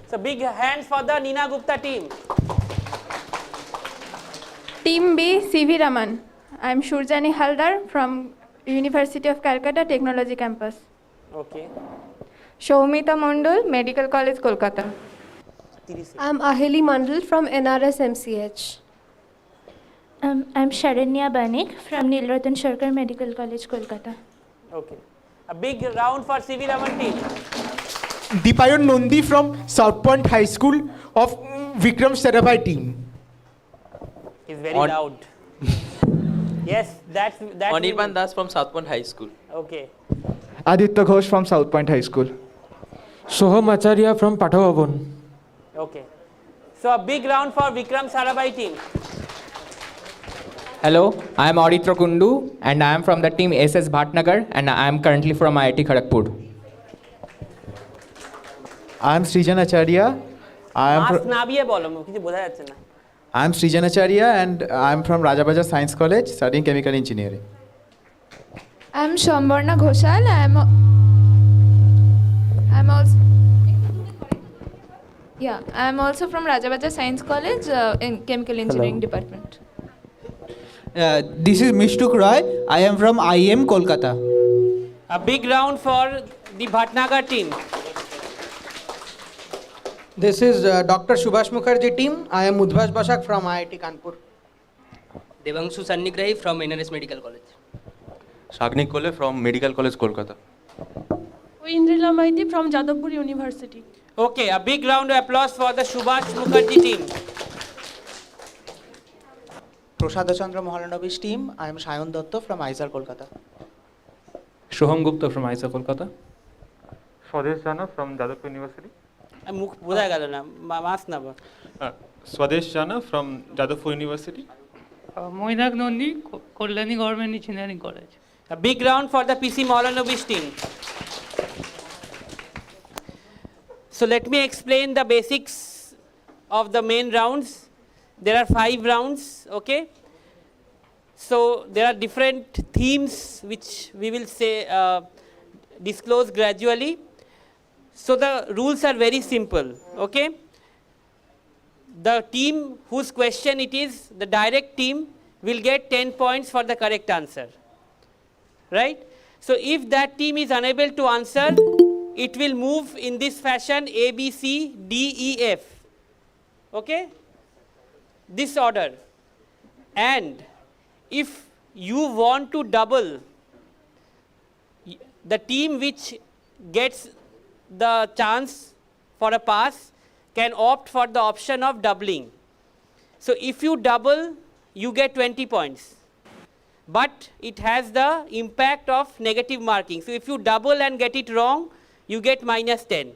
So big hands for the Nina Gupta team. Team B, CV Raman. I am Shurjani Haldar from University of Calcutta Technology Campus. Okay. Shoumita Mondol, Medical College, Kolkata. I am Aheli Mandal from NRS MCH. I'm Sharanya Banik from Nilratan Sharkar Medical College, Kolkata. Okay. A big round for CV Raman team. Deepayan Nondi from South Point High School of Vikram Sarabhai team. He's very loud. Yes, that's Anirban Das from South Point High School. Okay. Aditya Ghosh from South Point High School. Soham Acharya from Pathabhavan. Okay. So a big round for Vikram Sarabhai team. Hello, I am Auditra Kundu and I am from the team SS Bhatnagar and I am currently from IIT Kharagpur. I am Srijan Acharya. Mask na bhi hai bolo, kisi bodha jacche na. I am Srijan Acharya and I am from Rajabaja Science College studying chemical engineering. I am Shambarna Ghoshal. I am also from Rajabaja Science College in Chemical Engineering Department. This is Mishtuk Roy. I am from IM Kolkata. A big round for the Bhatnagar team. This is Dr. Subhash Mukherjee team. I am Udbhash Bashak from IIT Kanpur. Devangshu Sannigrahi from NRS Medical College. Shagnik Kole from Medical College, Kolkata. Indrila Maiti from Jadavpur University. Okay, a big round of applause for the Subhash Mukherjee team. Prasad Chandra Mohalanovi's team. I am Shayan Datta from ISAR Kolkata. Shoham Gupta from ISAR Kolkata. Swadesh Jana from Jadavpur University. मुख बुझा गया ना मास ना बा Swadesh Jana from Jadavpur University. Moinak Nondi, Kollani Government Engineering College. A big round for the PC Maulanovic team. So let me explain the basics of the main rounds. There are 5 rounds, okay? So there are different themes which we will say disclose gradually. So the rules are very simple, okay? The team whose question it is, the direct team, will get 10 points for the correct answer, right? So if that team is unable to answer, it will move in this fashion A, B, C, D, E, F, okay? This order. And if you want to double, the team which gets the chance for a pass can opt for the option of doubling. So if you double, you get 20 points. But it has the impact of negative marking. So if you double and get it wrong, you get -10.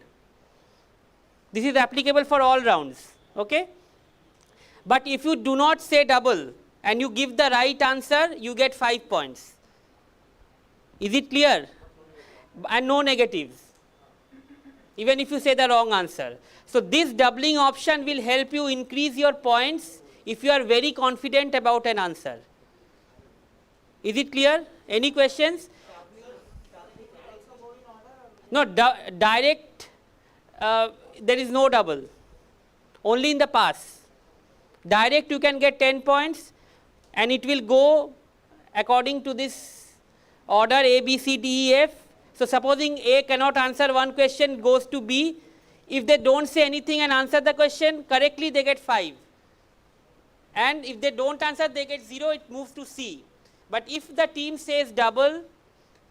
This is applicable for all rounds, okay? But if you do not say double and you give the right answer, you get 5 points. Is it clear? And no negatives, even if you say the wrong answer. So this doubling option will help you increase your points if you are very confident about an answer. Is it clear? Any questions? No, direct, there is no double, only in the pass. Direct you can get 10 points and it will go according to this order A, B, C, D, E, F. So supposing A cannot answer one question, goes to B. If they don't say anything and answer the question correctly, they get 5. And if they don't answer, they get 0, it moves to C. But if the team says double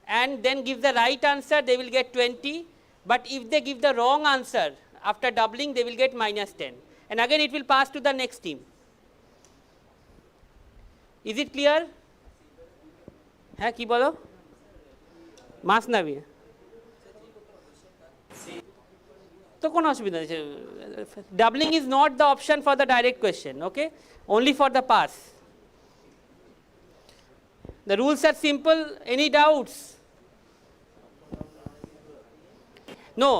and then give the right answer, they will get 20. But if they give the wrong answer after doubling, they will get -10. And again it will pass to the next team. Is it clear? है की बोलो? मास ना भी तो कौन असुविधा है? Doubling is not the option for the direct question, okay? Only for the pass. The rules are simple. Any doubts? No.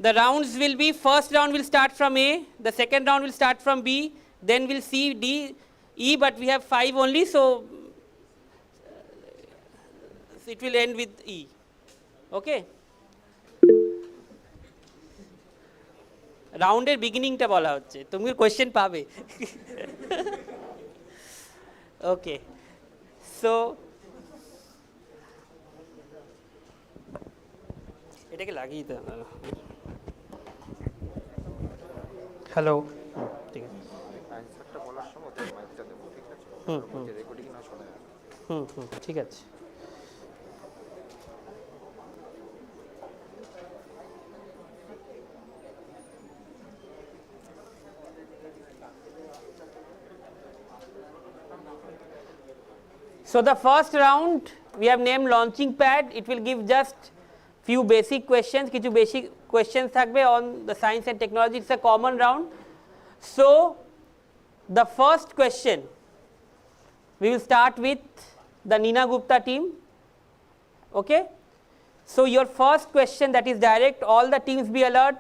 The rounds will be, first round will start from A, the second round will start from B, then we'll C, D, E, but we have 5 only, so it will end with E. Okay? রাউন্ডের বিগিনিংটা বলা হচ্ছে, তুমি question পাবে। ওকে, so এটাকে লাগিয়ে দিতে হবে। Hello, ঠিক আছে। অ্যানসারটা বলার সময় ওদের মাইকটা দেবো, ঠিক আছে? রেকর্ডিং না শোনা যাবে। ঠিক আছে। So the first round we have named launching pad. It will give just few basic questions. কিছু basic questions থাকবে on the science and technology. It's a common round. So the first question we will start with the Nina Gupta team. Okay? So your first question, that is direct, all the teams be alert.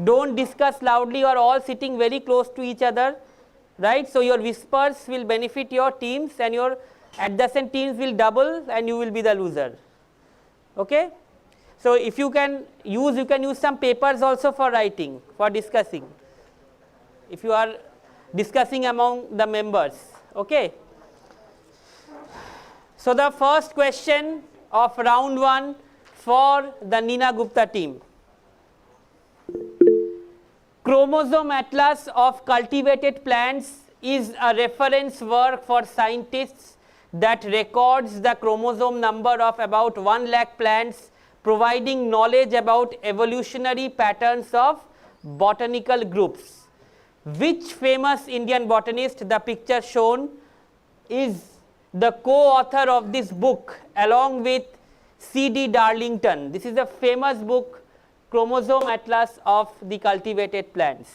Don't discuss loudly or all sitting very close to each other. Right? So your whispers will benefit your teams and your adjacent teams will double and you will be the loser. Okay? So if you can use some papers also for writing, for discussing. If you are discussing among the members. Okay? So the first question of round 1 for the Nina Gupta team. Chromosome Atlas of Cultivated Plants is a reference work for scientists that records the chromosome number of about 1 lakh plants, providing knowledge about evolutionary patterns of botanical groups. Which famous Indian botanist, the picture shown, is the co-author of this book along with C.D. Darlington? This is a famous book, Chromosome Atlas of the Cultivated Plants.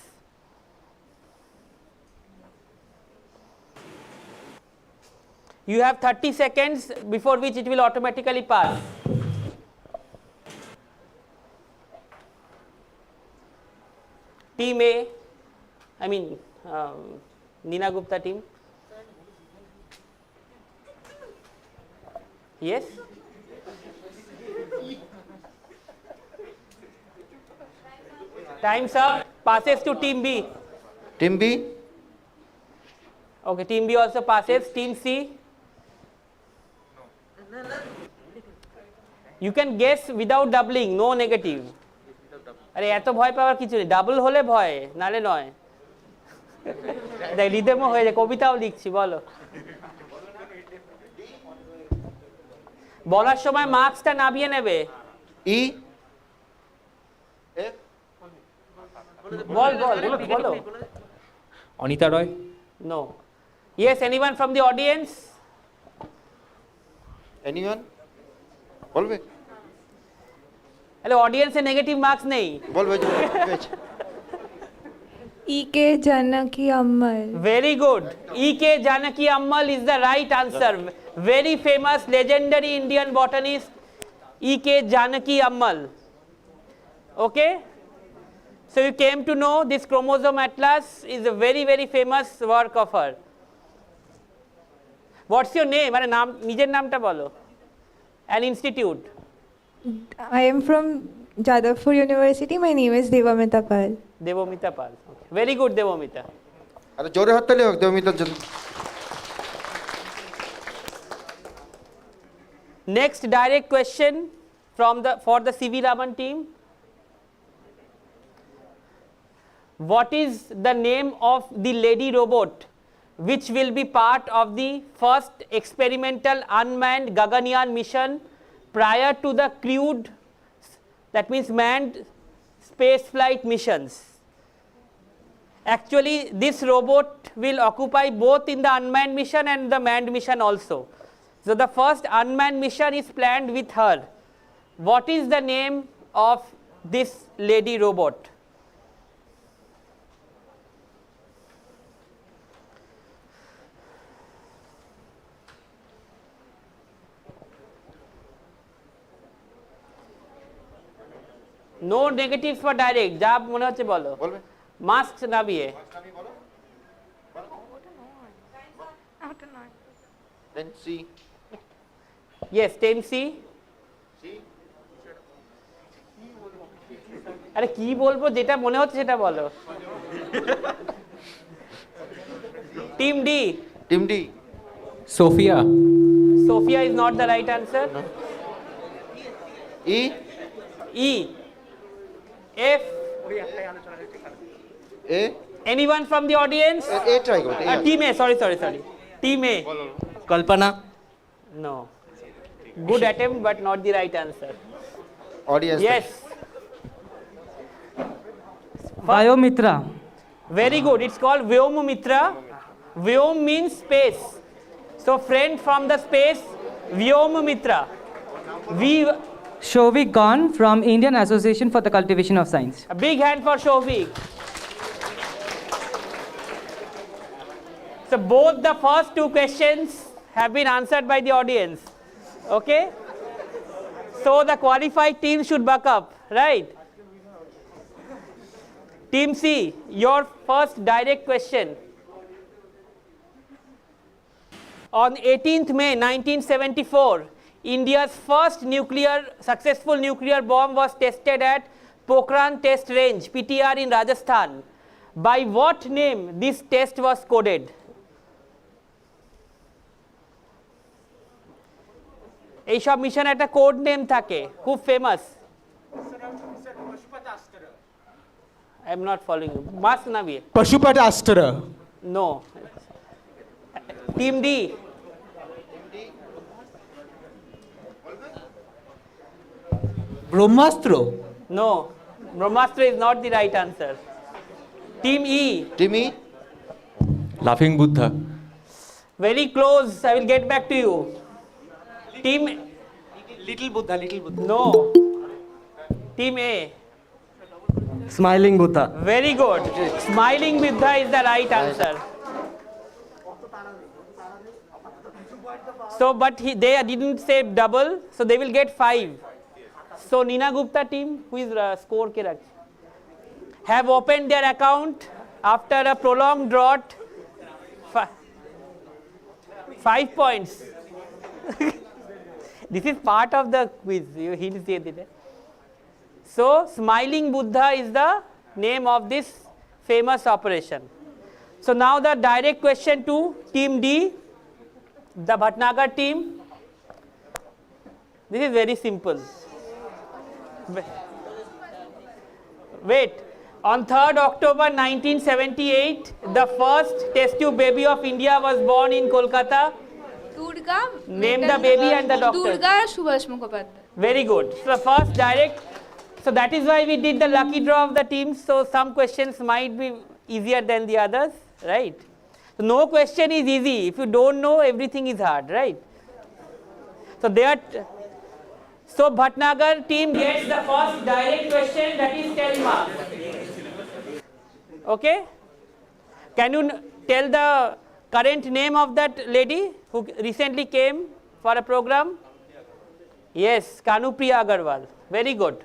You have 30 seconds before which it will automatically pass. Team A, Nina Gupta team. Yes? Time's up. Passes to Team B. Team B? Okay, Team B also passes. Team C? You can guess without doubling, no negative. আরে এত ভয় পাওয়ার কিছু নেই, double হলে ভয়, নালে নয়। দেখ রিদমও হয়ে যায়, কবিতাও লিখছি, বলো। বলার সময় মার্কসটা নামিয়ে নেবে। ই বল বলো। অনিতা রয়? No. Yes, anyone from the audience? Anyone? বলবে? হ্যালো, অডিয়েন্সে নেগেটিভ মার্কস নেই। বলবে। E.K. Janaki Ammal. Very good. E.K. Janaki Ammal is the right answer. Very famous, legendary Indian botanist, E.K. Janaki Ammal. Okay? So you came to know this chromosome atlas is a very, very famous work of her. What's your name? মানে নাম, নিজের নামটা বলো। An institute. I am from Jadavpur University. My name is Devamita Pal. Devamita Pal. Okay. Very good, Devamita. আরে জোরে হাততালি হোক দেবমিতার জন্য। Next direct question for the CV Raman team. What is the name of the lady robot which will be part of the first experimental unmanned Gaganyaan mission prior to the crewed, that means manned space flight missions? Actually, this robot will occupy both in the unmanned mission and the manned mission also. So the first unmanned mission is planned with her. What is the name of this lady robot? No negatives for direct. যা মনে হচ্ছে বলো। বলবে। Mask নামিয়ে। Then C. Yes, 10C. আরে কি বলবো, যেটা মনে হচ্ছে সেটা বলো। Team D. Team D. Sophia. Sophia is not the right answer. E. E. F. A. Anyone from the audience? A try করো। Team A, sorry. Team A. Kalpana. No. Good attempt, but not the right answer. Audience. Yes. Biomitra. Very good. It's called Vyomamitra. Vyom means space. So friend from the space, Vyomamitra. Shovik Gone from Indian Association for the Cultivation of Science. A big hand for Shovik. So both the first two questions have been answered by the audience. Okay? So the qualified team should buck up, right? Team C, your first direct question. On 18th May 1974, India's first successful nuclear bomb was tested at Pokhran Test Range, PTR in Rajasthan. By what name this test was coded? এই সব mission একটা code name থাকে, খুব famous. I am not following you. Must na be. Pashupatastra. No. Team D. Brahmastra. No. Brahmastra is not the right answer. Team E. Team E. লাফিং Buddha. Very close. I will get back to you. Team Little Buddha. No. Team A. Smiling Buddha. Very good. Smiling Buddha is the right answer. So, but they didn't say double, so they will get 5. So, Nina Gupta team, who is score ke rakh, have opened their account after a prolonged drought. 5 points. This is part of the quiz. He said it. So, Smiling Buddha is the name of this famous operation. So, now the direct question to Team D, the Bhatnagar team. This is very simple. Wait. On 3rd October 1978, the first test tube baby of India was born in Kolkata. Durga. Name the baby and the doctor. Durga Subhash Mukhopadhyay. Very good. So the first direct. So that is why we did the lucky draw of the teams. So some questions might be easier than the others, right? So no question is easy. If you don't know, everything is hard, right? So Bhatnagar team gets the first direct question, that is 10 marks. Okay? Can you tell the current name of that lady who recently came for a program? Yes, Kanupriya Agarwal. Very good.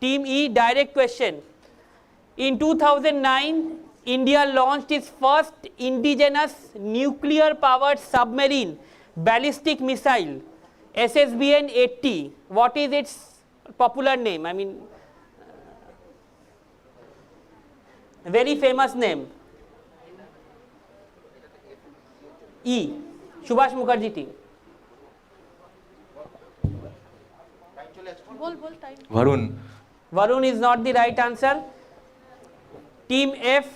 Team E, direct question. In 2009, India launched its first indigenous nuclear-powered submarine ballistic missile, SSBN-80. What is its popular name? I mean, very famous name. E, Subhash Mukherjee team. Varun. Varun is not the right answer. Team F,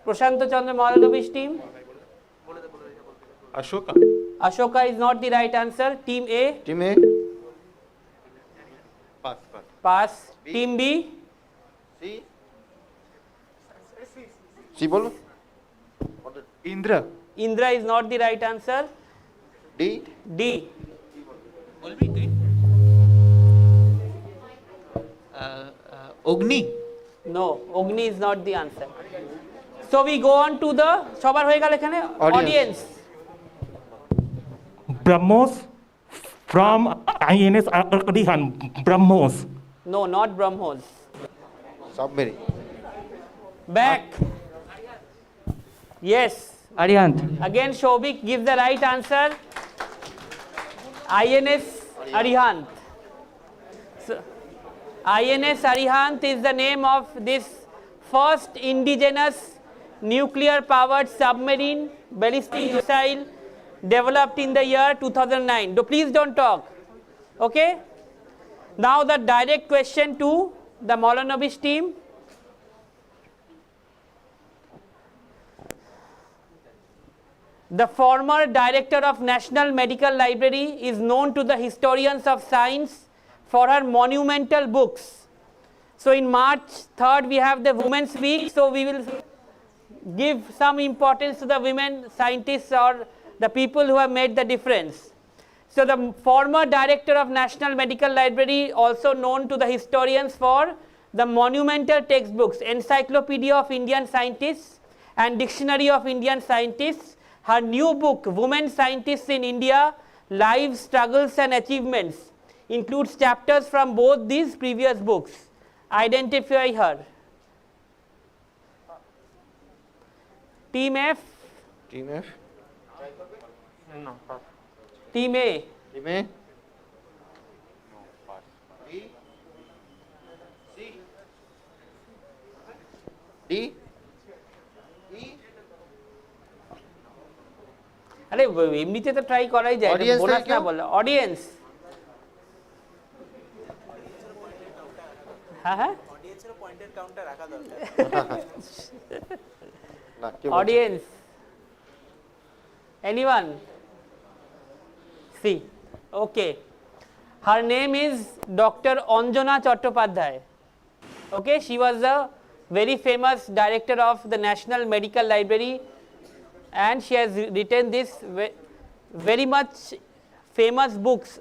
Prashant Chandra Mahalanobis team. Ashoka. Ashoka is not the right answer. Team A. Team A. Pass. Team B. C. C বলো। Indra. Indra is not the right answer. D. D. Ogni. No, Ogni is not the answer. So we go on to the সবার হয়ে গেল এখানে audience. BrahMos from INS Ardihan. BrahMos. No, not BrahMos. Submarine. Back. Yes, Arihant. Again, Shobik gives the right answer. INS Arihant. So, INS Arihant is the name of this first indigenous nuclear-powered submarine ballistic missile developed in the year 2009. Please don't talk. Okay? Now the direct question to the Maulanovish team. The former director of National Medical Library is known to the historians of science for her monumental books. So in March 3rd we have the Women's Week, so we will give some importance to the women scientists or the people who have made the difference. So the former director of National Medical Library, also known to the historians for the monumental textbooks Encyclopedia of Indian Scientists and Dictionary of Indian Scientists. Her new book, Women Scientists in India, Lives, Struggles and Achievements, includes chapters from both these previous books. Identify her. Team F? Team F? No. Team A? Team A? D? अरे एमनीते तो try कराई जाए bonus ना बोला audience हाँ हाँ audience anyone see okay her name is Dr. Anjana Chattopadhyay. Okay, she was the very famous director of the National Medical Library and she has written this very much famous books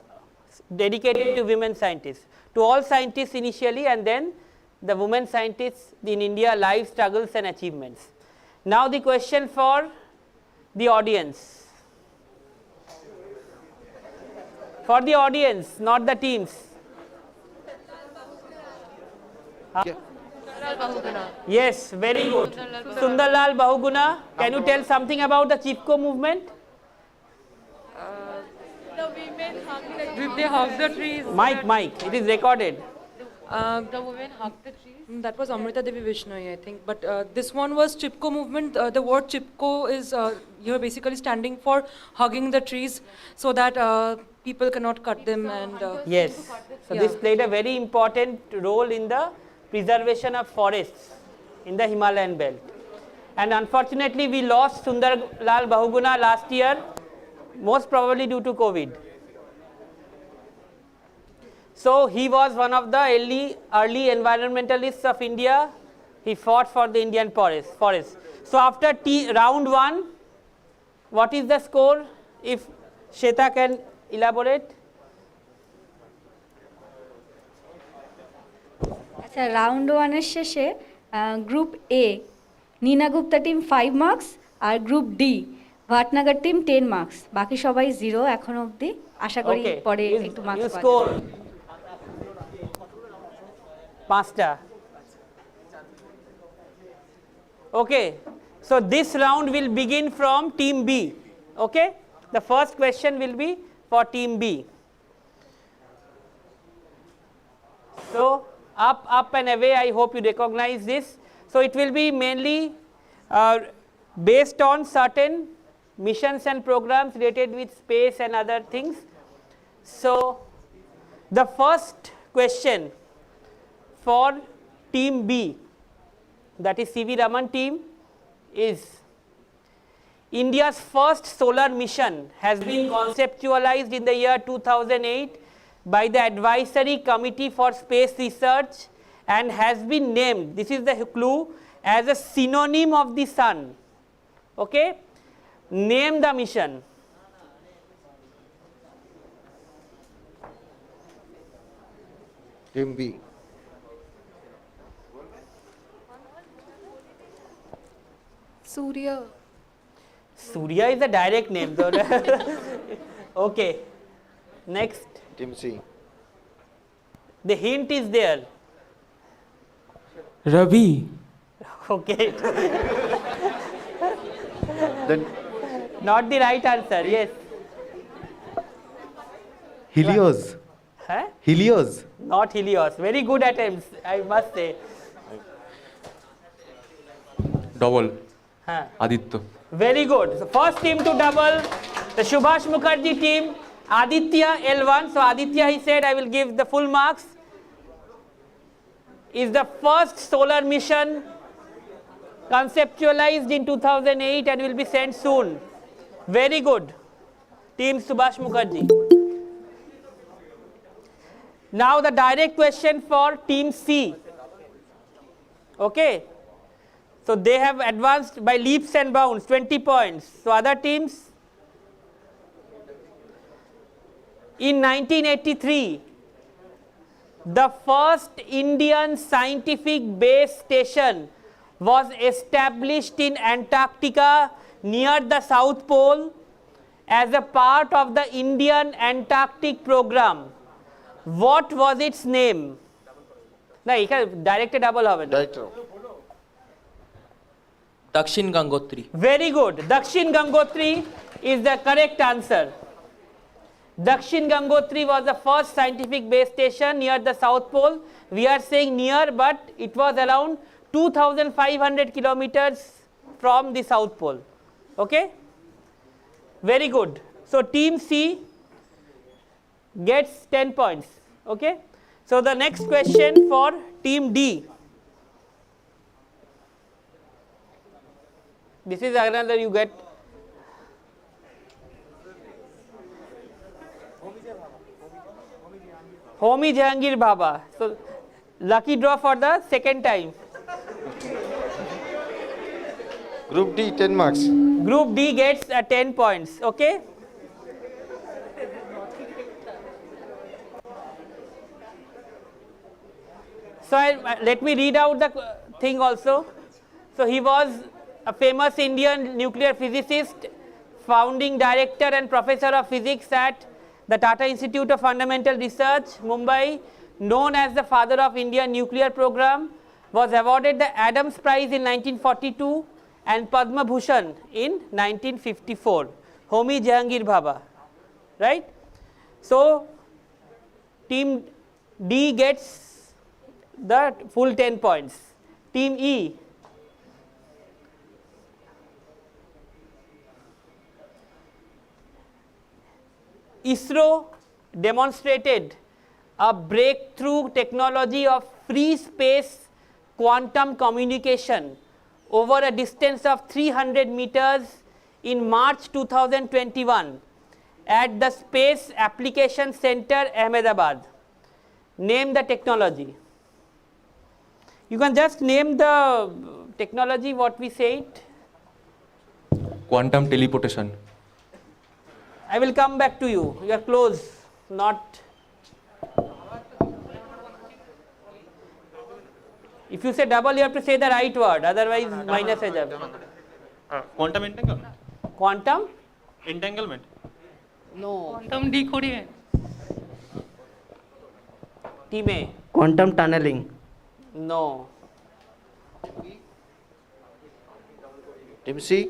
dedicated to women scientists, to all scientists initially and then the women scientists in India, life, struggles and achievements. Now the question for the audience. For the audience, not the teams. Yes, very good. Sundarlal Bahuguna, can you tell something about the Chipko movement? The women hug they hug the trees. Mike, it is recorded. The women hug the trees. That was Amrita Devi Vishnoi, I think. But this one was Chipko movement. The word Chipko is you're basically standing for hugging the trees so that people cannot cut them and yes. So this played a very important role in the preservation of forests in the Himalayan belt. And unfortunately we lost Sundarlal Bahuguna last year, most probably due to COVID. So he was one of the early environmentalists of India. He fought for the Indian forest. So after round 1, what is the score? If Shweta can elaborate. আচ্ছা round ওয়ানের শেষে group A Nina Gupta team 5 marks আর group D Bhatnagar team 10 marks বাকি সবাই 0 এখন অবধি আশা করি পরে একটু মার্কস পাবে Pasta. Okay, so this round will begin from team B. Okay, the first question will be for team B. So up and away, I hope you recognize this. So it will be mainly based on certain missions and programs related with space and other things. So the first question for team B, that is CV Raman team, is India's first solar mission has been conceptualized in the year 2008 by the Advisory Committee for Space Research and has been named, this is the clue, as a synonym of the sun. Okay, name the mission. Team B. Surya. Surya is a direct name though. Okay, next. Team C. The hint is there. Ravi. Okay. Then Not the right answer, yes. Helios. Huh? Helios. Not Helios. Very good attempts, I must say. Double. Huh. Aditya. Very good. So first team to double, the Subhash Mukherjee team, Aditya L1. So Aditya, he said, I will give the full marks. Is the first solar mission conceptualized in 2008 and will be sent soon. Very good. Team Subhash Mukherjee. Now the direct question for team C. Okay. So they have advanced by leaps and bounds, 20 points. So other teams, in 1983, the first Indian scientific base station was established in Antarctica near the South Pole as a part of the Indian Antarctic program. What was its name? No, direct double hoven. Dakshin Gangotri. Very good. Dakshin Gangotri is the correct answer. Dakshin Gangotri was the first scientific base station near the South Pole. We are saying near, but it was around 2,500 kilometers from the South Pole. Okay? Very good. So team C gets 10 points. Okay? So the next question for team D. This is another you get. Homi Jahangir Baba. So lucky draw for the second time. Group D, 10 marks. Group D gets 10 points. Okay. So let me read out the thing also. So he was a famous Indian nuclear physicist, founding director and professor of physics at the Tata Institute of Fundamental Research, Mumbai, known as the father of Indian nuclear program, was awarded the Adams Prize in 1942 and Padma Bhushan in 1954. Homi Jahangir Bhabha, right? So team D gets the full 10 points. Team E. ISRO demonstrated a breakthrough technology of free space quantum communication over a distance of 300 meters in March 2021 at the Space Application Center, Ahmedabad. Name the technology. You can just name the technology, what we say it. Quantum teleportation. I will come back to you. You are close, not. If you say double, you have to say the right word, otherwise minus a job. Quantum entanglement. Quantum? Entanglement. No. Quantum decoding. Team A. Quantum tunneling. No. Team C,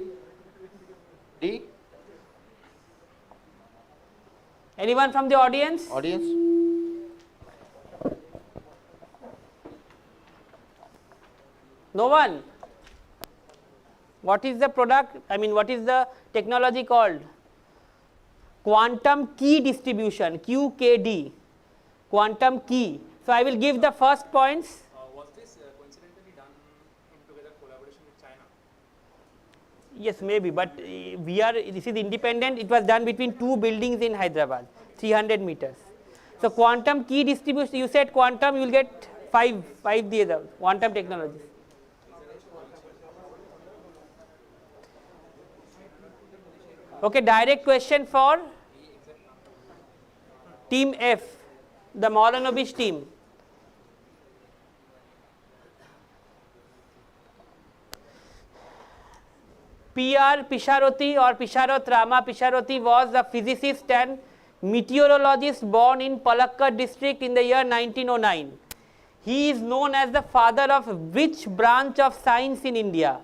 D. Anyone from the audience? Audience? No one. What is the product? I mean, what is the technology called? Quantum key distribution, QKD. Quantum key. So I will give the first points. Was this coincidentally done in together collaboration with China? Yes, maybe, but this is independent. It was done between two buildings in Hyderabad, 300 meters. So quantum key distribution, you said quantum, you will get 5 the other, quantum technologies. Okay, direct question for team F, the Maulanobish team. P.R. Pisharoti or Pisharot Rama Pisharoti was a physicist and meteorologist born in Palakkad district in the year 1909. He is known as the father of which branch of science in India?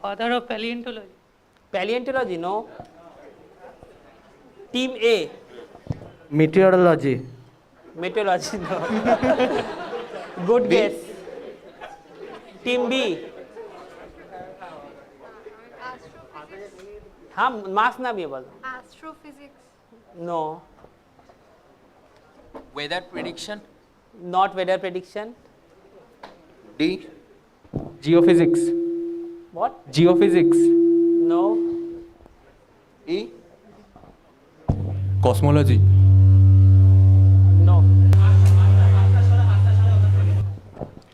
Father of paleontology. Paleontology, no. Team A. Meteorology. Meteorology, no. Good guess. Team B. हाँ marks ना भी है बोलो. Astrophysics. No. Weather prediction. Not weather prediction. D. Geophysics. What? Geophysics. No. E. Cosmology. No.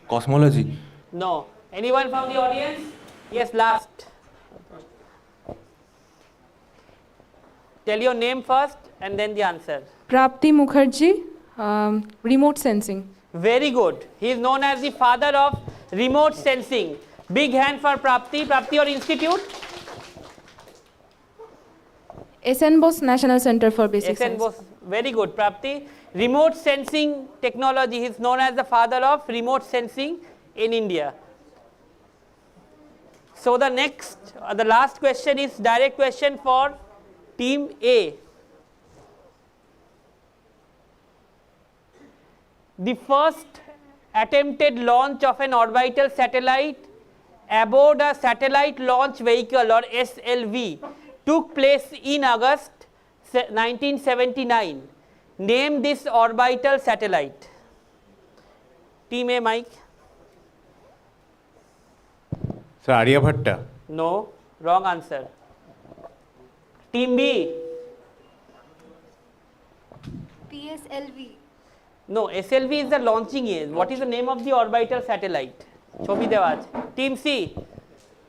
Cosmology. No. Anyone from the audience? Yes, last. Tell your name first and then the answer. Prapti Mukherjee, remote sensing. Very good. He is known as the father of remote sensing. Big hand for Prapti. Prapti, your institute? SN Bose National Center for Basic SN Science. Bose. Very good, Prapti. Remote sensing technology. He is known as the father of remote sensing in India. So the next, the last question is direct question for Team A. The first attempted launch of an orbital satellite aboard a satellite launch vehicle or SLV took place in August 1979. Name this orbital satellite. Team A, Mike. Sir, Aryabhatta. No, wrong answer. Team B. PSLV. No, SLV is the launching aid. What is the name of the orbital satellite? Chobi Devaj. Team C.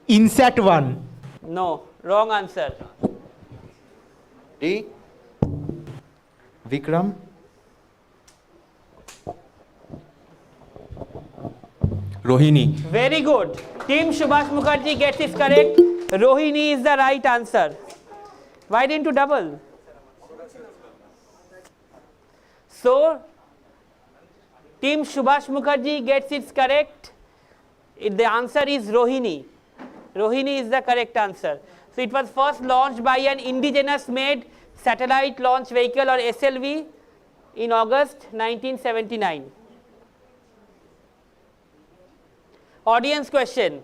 INSAT 1. No, wrong answer. D. Vikram. Rohini. Very good. Team Subhash Mukherjee gets it correct. Rohini is the right answer. Why didn't you double? So, Team Subhash Mukherjee gets it correct. The answer is Rohini. Rohini is the correct answer. So, it was first launched by an indigenous made satellite launch vehicle or SLV in August 1979. Audience question.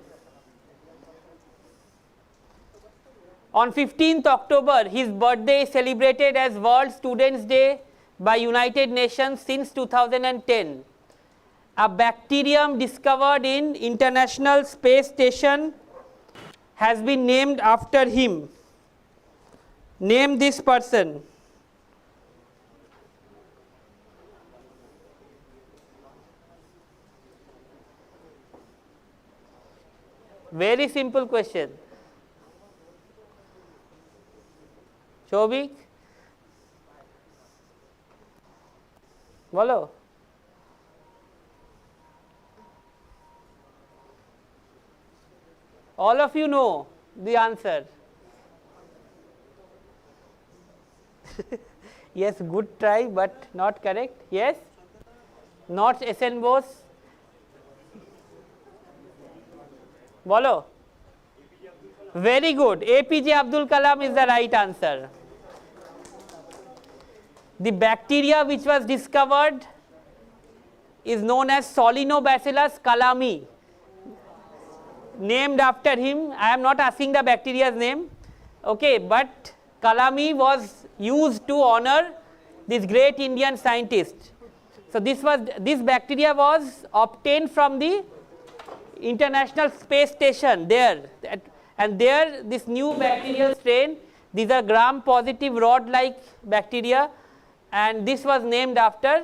On 15th October, his birthday is celebrated as World Students' Day by United Nations since 2010. A bacterium discovered in International Space Station has been named after him. Name this person. Very simple question. Shobik? Bolo. All of you know the answer. Yes, good try, but not correct. Yes? Not SN Bose. Bolo. Very good. APJ Abdul Kalam is the right answer. The bacteria which was discovered is known as Solinobacillus kalami, named after him. I am not asking the bacteria's name, okay, but kalami was used to honor this great Indian scientist. So this bacteria was obtained from the International Space Station there, and there this new bacterial strain, these are gram-positive rod-like bacteria, and this was named after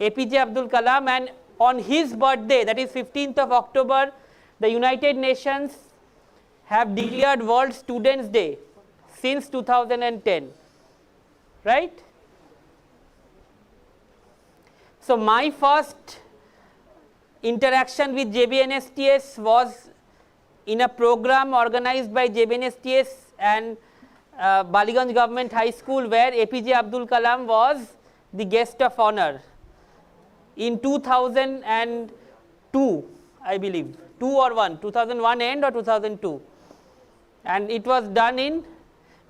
APJ Abdul Kalam, and on his birthday, that is 15th of October, the United Nations have declared World Students' Day since 2010, right? So my first interaction with JBNSTS was in a program organized by JBNSTS and Baliganj Government High School, where APJ Abdul Kalam was the guest of honor. In 2002, I believe, 2 or 1, 2001 end or 2002, and it was done in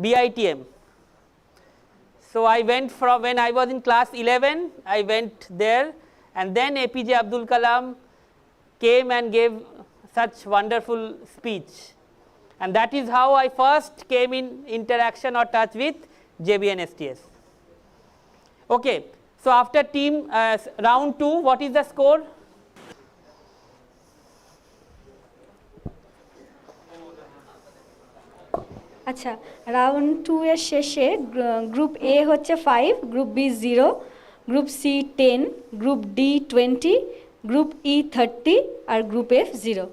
BITM. So I went from, when I was in class 11, I went there, and then APJ Abdul Kalam came and gave such wonderful speech, and that is how I first came in interaction or touch with JBN STS. Okay, so after team round 2, what is the score? আচ্ছা, round 2 এর শেষে group A হচ্ছে 5, group B 0, group C 10, group D 20, group E 30 আর group F 0।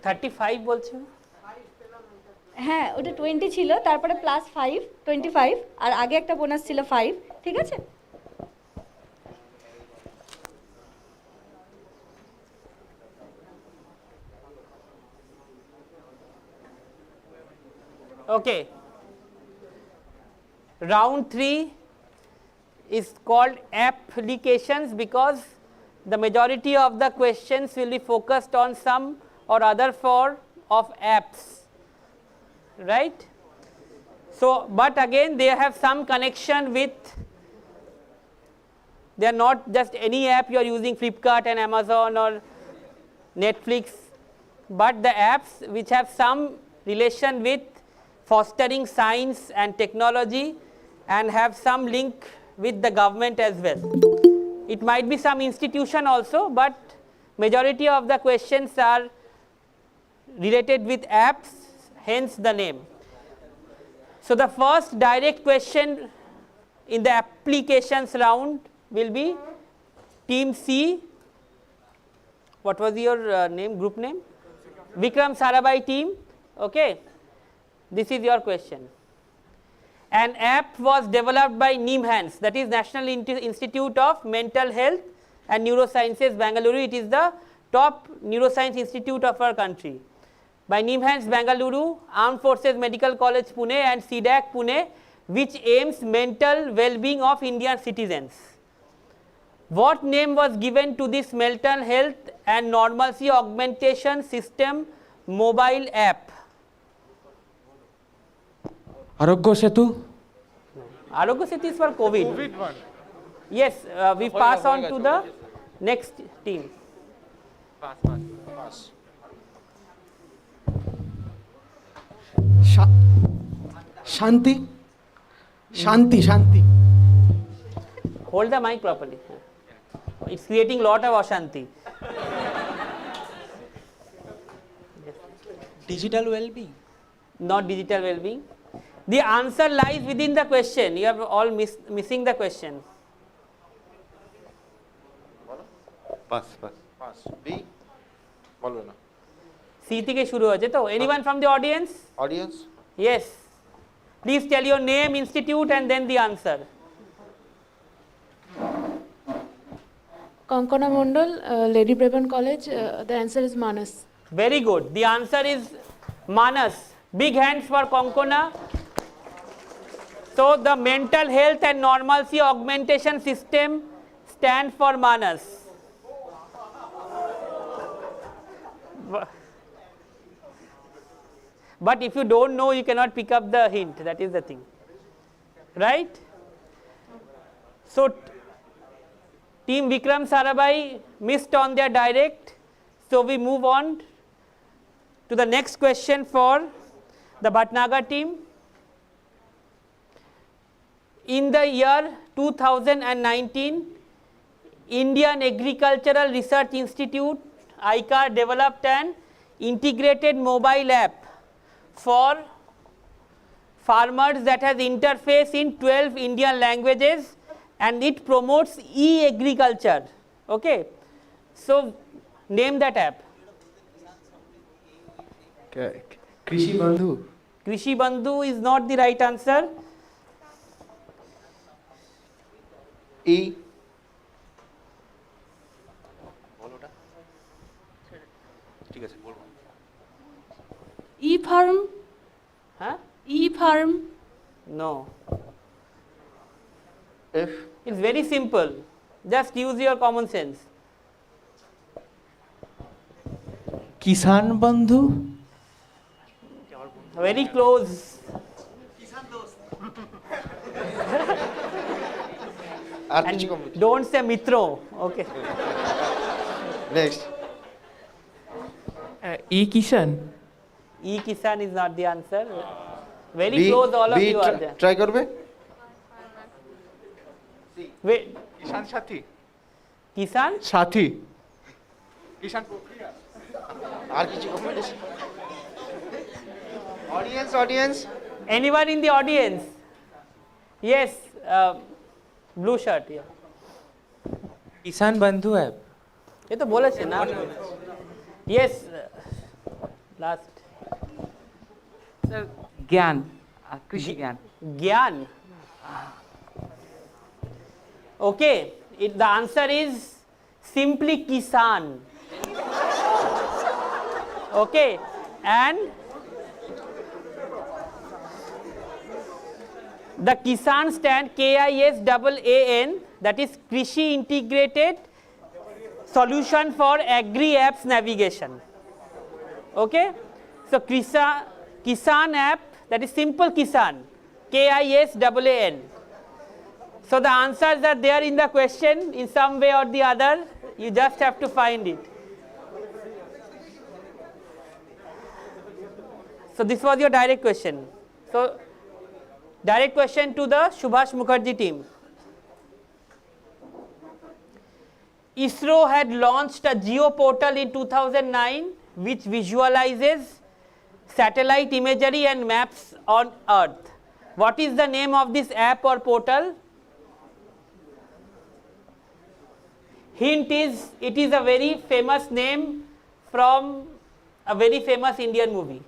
35 বলছো? হ্যাঁ, ওটা 20 ছিল, তারপরে প্লাস 5, 25, আর আগে একটা বোনাস ছিল 5, ঠিক আছে? Okay. Round 3 is called applications because the majority of the questions will be focused on some or other form of apps, right? So, but again they have some connection with, they are not just any app you are using, Flipkart and Amazon or Netflix, but the apps which have some relation with fostering science and technology and have some link with the government as well. It might be some institution also, but majority of the questions are related with apps, hence the name. So the first direct question in the applications round will be team C. What was your name, group name? Vikram Sarabhai team. Okay. This is your question. An app was developed by NIMHANS, that is National Institute of Mental Health and Neurosciences, Bangalore. It is the top neuroscience institute of our country. By NIMHANS, Bangalore, Armed Forces Medical College, Pune and CDAC, Pune, which aims mental well-being of Indian citizens. What name was given to this mental health and normalcy augmentation system mobile app? Arogya Setu? Arogya Setu is for COVID. COVID one. Yes, we pass on to the next team. Pass. Shanti? Shanti. Hold the mic properly. It's creating lot of Ashanti. Digital well-being? Not digital well-being. The answer lies within the question. You are all missing the question. Pass. B. বলবে না। C থেকে শুরু হচ্ছে তো? Anyone from the audience? Audience? Yes. Please tell your name, institute and then the answer. Konkona Mondal, Lady Brabourne College. The answer is Manas. Very good. The answer is Manas. Big hands for Konkona. So the mental health and normalcy augmentation system stand for Manas. But if you don't know, you cannot pick up the hint. That is the thing, right? So team Vikram Sarabhai missed on their direct. So we move on to the next question for the Bhatnagar team. In the year 2019, Indian Agricultural Research Institute, ICAR, developed an integrated mobile app for farmers that has interface in 12 Indian languages and it promotes e-agriculture. Okay. So name that app. Krishi Bandhu. Krishi Bandhu is not the right answer. E. ঠিক আছে বলবো। E-farm? Huh? E-farm? No. F. It's very simple. Just use your common sense. কিষান বন্ধু Very close. R And কিছু কম don't say Mitro. Okay. Next Kisan E-Kisan is not the answer. Very close, all of you are there. Try করবে Wait, কিষান সাথী Kisan? সাথী কিষান আর কিছু comment audience Anyone in the audience? Yes, blue shirt. Yeah. কিষান বন্ধু app ये तो बोले थे ना. Yes, last. ज्ञान कृषि ज्ञान Gyan. Okay, the answer is simply Kisan. Okay, and the Kisan stand KISAAN, that is Krishi Integrated Solution for Agri Apps Navigation. Okay, so Kisan app, that is simple Kisan, KISAAN. So the answers are there in the question in some way or the other, you just have to find it. So this was your direct question. So direct question to the Subhash Mukherjee team. ISRO had launched a geo portal in 2009 which visualizes satellite imagery and maps on Earth. What is the name of this app or portal? Hint is, it is a very famous name from a very famous Indian movie.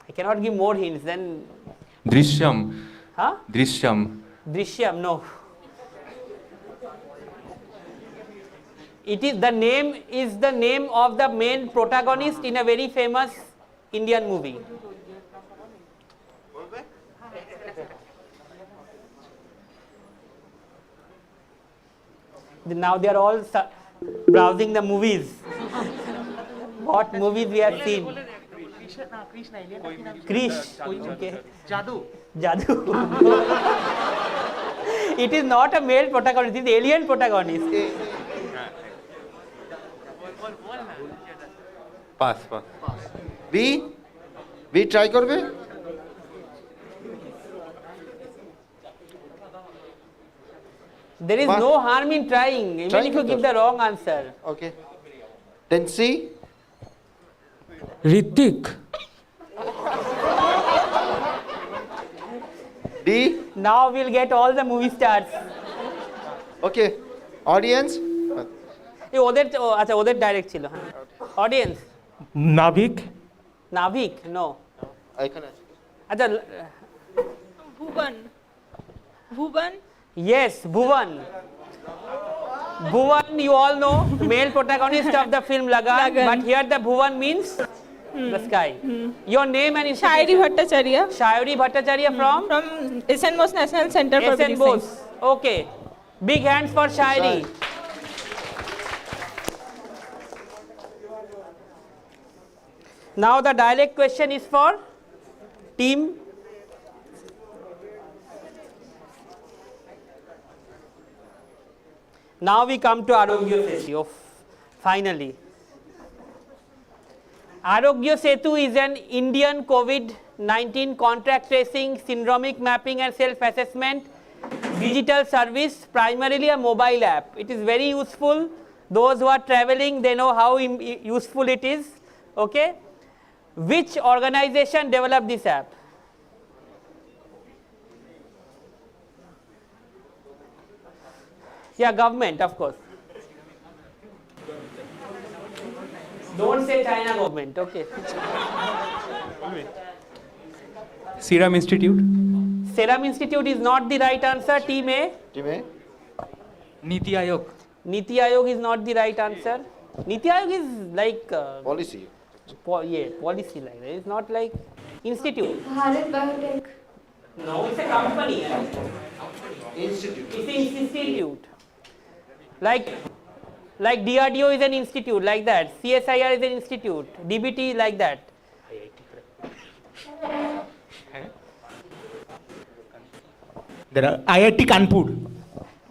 I cannot give more hints then. Drishyam. Huh? Drishyam. Drishyam, no. It is the name of the main protagonist in a very famous Indian movie. Now they are all browsing the movies. What movies we have seen? Krish. Okay. Jadoo. Jadoo. It is not a male protagonist, it is alien protagonist. Pass pass B try করবে There is no harm in trying, even if you give the wrong answer. Okay. Then C. Ritwik D. Now we'll get all the movie stars. Okay. Audience. এই ওদের আচ্ছা ওদের direct ছিল হ্যাঁ audience Navik Navik no এখানে আছে আচ্ছা Bhuvan. Yes, Bhuvan. Bhuvan, you all know, male protagonist of the film Lagan, but here the Bhuvan means the sky. Your name and institution? Shayari Bhattacharya. Shayari Bhattacharya from? From SN Bose National Center for SN Bose. Okay. Big hands for Shayari. Now the direct question is for team. Now we come to Arogya Setu, finally. Arogya Setu is an Indian COVID-19 contact tracing, syndromic mapping and self-assessment digital service, primarily a mobile app. It is very useful. Those who are traveling, they know how useful it is. Okay. Which organization developed this app? Yeah, government, of course. Don't say China government, okay. Serum Institute. Serum Institute is not the right answer. Team A. Team A. Niti Aayog. Niti Aayog is not the right answer. Niti Aayog is like policy. Policy like that. It's not like institute. Bharat Biotech. No, it's a company. Institute. It's an institute. Like DRDO is an institute, like that. CSIR is an institute. DBT like that. There are IIT Kanpur.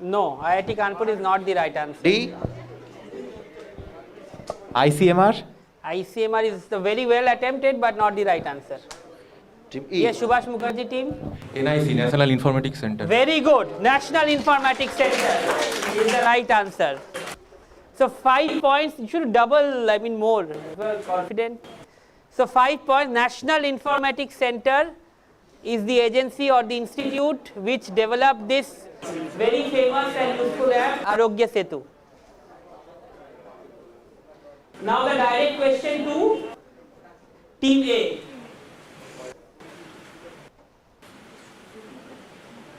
No, IIT Kanpur is not the right answer. D. ICMR? ICMR is very well attempted but not the right answer. Team E. Yes, Subhash Mukherjee team. NIC, National Informatics Center. Very good. National Informatics Center is the right answer. So 5 points, you should double, more. Confident. So 5 points, National Informatics Center is the agency or the institute which developed this very famous and useful app, Arogya Setu. Now the direct question to Team A.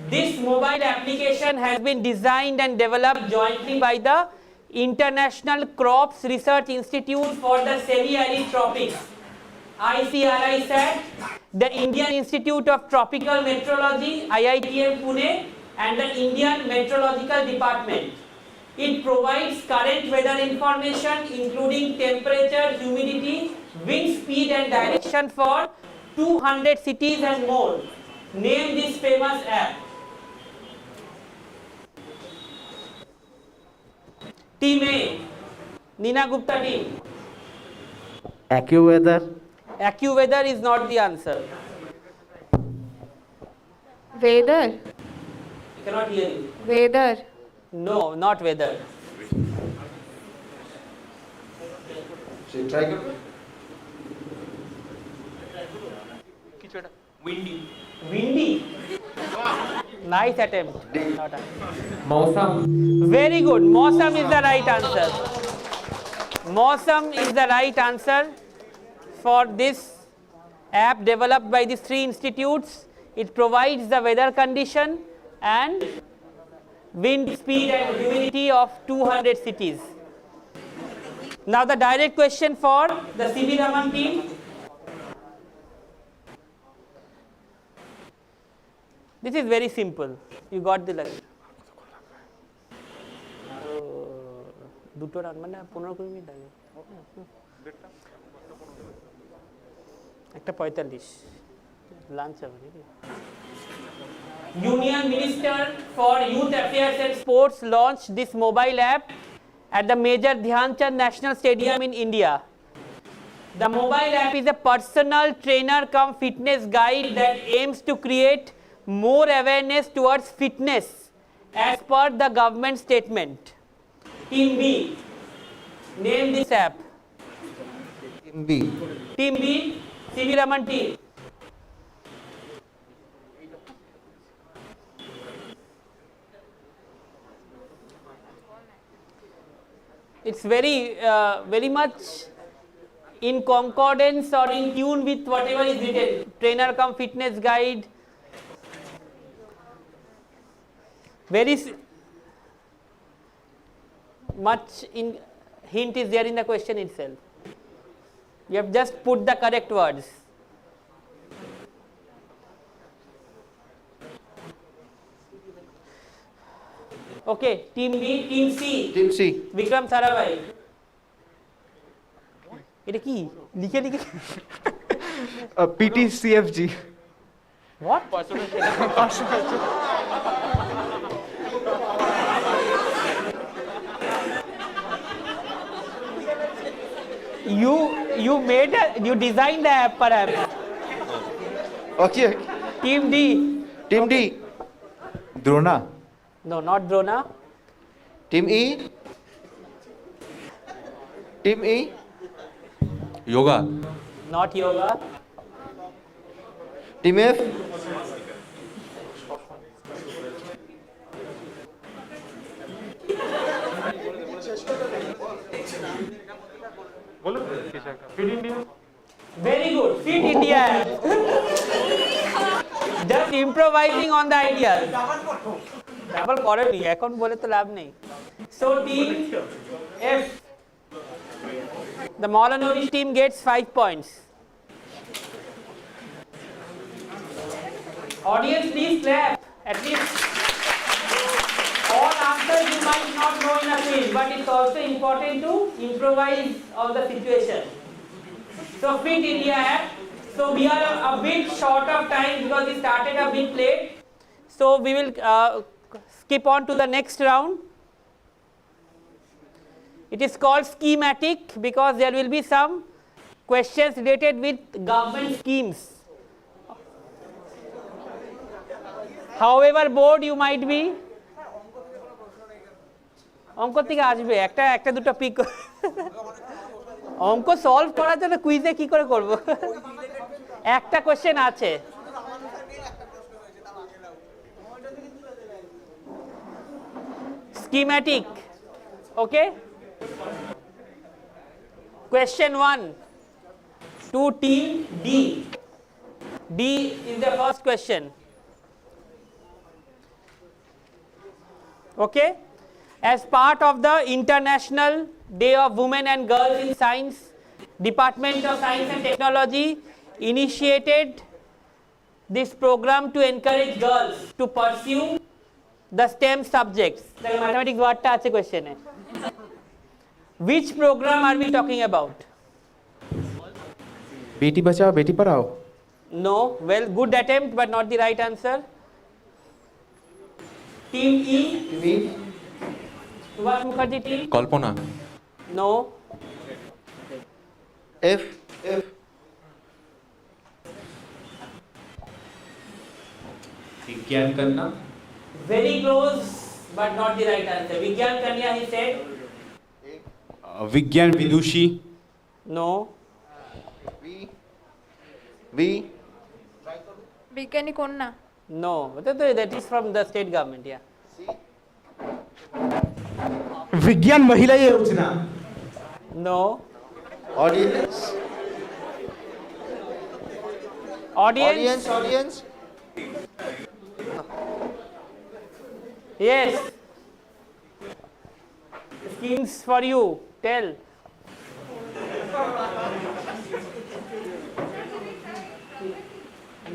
This mobile application has been designed and developed jointly by the International Crops Research Institute for the Semi-Arid Tropics, ICRISAT, the Indian Institute of Tropical Meteorology, IITM Pune, and the Indian Meteorological Department. It provides current weather information including temperature, humidity, wind speed and direction for 200 cities and more. Name this famous app. Team A, Nina Gupta team. AccuWeather. AccuWeather is not the answer. Weather. Cannot hear you. Weather. No, not weather. Try. Windy. Windy. Nice attempt. Not Mausam. Very good. Mausam is the right answer. Mausam is the right answer for this app developed by these three institutes. It provides the weather condition and wind speed and humidity of 200 cities. Now the direct question for the CV Raman team. This is very simple. You got the lecture. দুটো run মানে 15-20 minute লাগে একটা 45 lunch হবে নাকি Union Minister for Youth Affairs and Sports launched this mobile app at the Major Dhyan Chand National Stadium in India. The mobile app is a personal trainer cum fitness guide that aims to create more awareness towards fitness as per the government statement. Team B, name this app. Team B. Team B, CV Raman team. It's very much in concordance or in tune with whatever is written. Trainer cum fitness guide. Very much in hint is there in the question itself. You have just put the correct words. Okay, team B, team C. Team C. Vikram Sarabhai. এটা কি লিখে লিখে PTCFG. What? You designed the app perhaps. Okay. Team D. Team D. Drona. No, not Drona. Team E. Team E. Yoga. Not yoga. Team F. Very good. Fit India. Just improvising on the ideas. Double করেনি এখন বলে তো লাভ নেই. So team F. The Maulanovish team gets 5 points. Audience, please clap. At least all answers you might not know in a quiz. also important to improvise on the situation. So Fit India app. So we are a bit short of time because we started a bit late. So we will skip on to the next round. It is called schematic because there will be some questions related with government schemes. However bored you might be, অঙ্ক থেকে আসবে একটা দুটো pick অঙ্ক solve করার জন্য কুইজে কি করে করব একটা কোশ্চেন আছে schematic. Okay, question 1 to team D is the first question. Okay, as part of the International Day of Women and Girls in Science, Department of Science and Technology initiated this program to encourage girls to pursue the STEM subjects. The mathematics word ta ache question hai. Which program are we talking about? Beti Bachao Beti Padhao. No, well, good attempt but not the right answer. Team E. Subhash Mukherjee team. Kalpana. No. F. विज्ञान करना. Very close but not the right answer. Vigyan Kanya he said. Vigyan Vidushi. No. V. বিজ্ঞানী কন্যা. No, that is from the state government, yeah. विज्ञान महिला योजना. No. Audience. Yes. Schemes for you. Tell.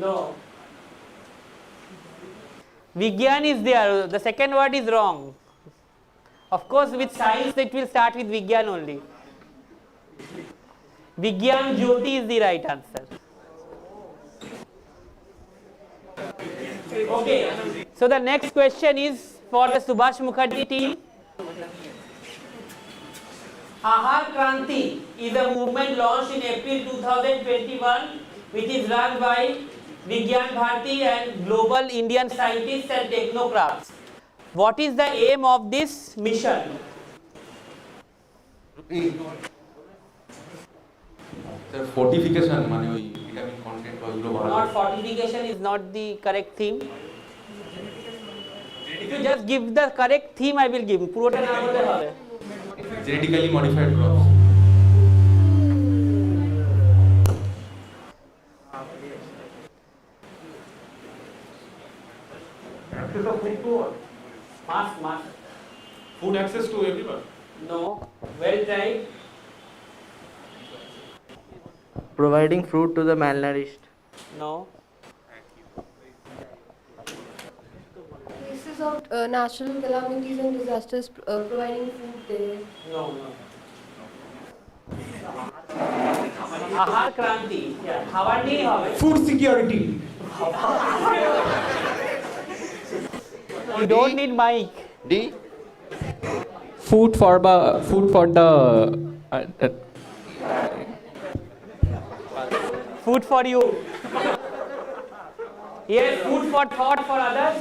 No. Vigyan is there. The second word is wrong. Of course, with science it will start with Vigyan only. Vigyan Jyoti is the right answer. Okay. So the next question is for the Subhash Mukherjee team. Ahar Kranti is a movement launched in April 2021 which is run by Vigyan Bharati and global Indian scientists and technocrats. What is the aim of this mission? Sir, fortification মানে ওই vitamin content ওগুলো বাড়ানো. Not fortification is not the correct theme. If you just give the correct theme, I will give. পুরোটা না বললে হবে. Genetically modified crops. Access of food to all. Mass. Food access to everyone. No. Well tried. Providing food to the malnourished. No. Cases of natural calamities and disasters, providing food there. No. Ahar Kranti. Yeah. Hawar nahi hobe. Food security. You don't need mic. D. Food for the Food for you. Yes, food for thought for others.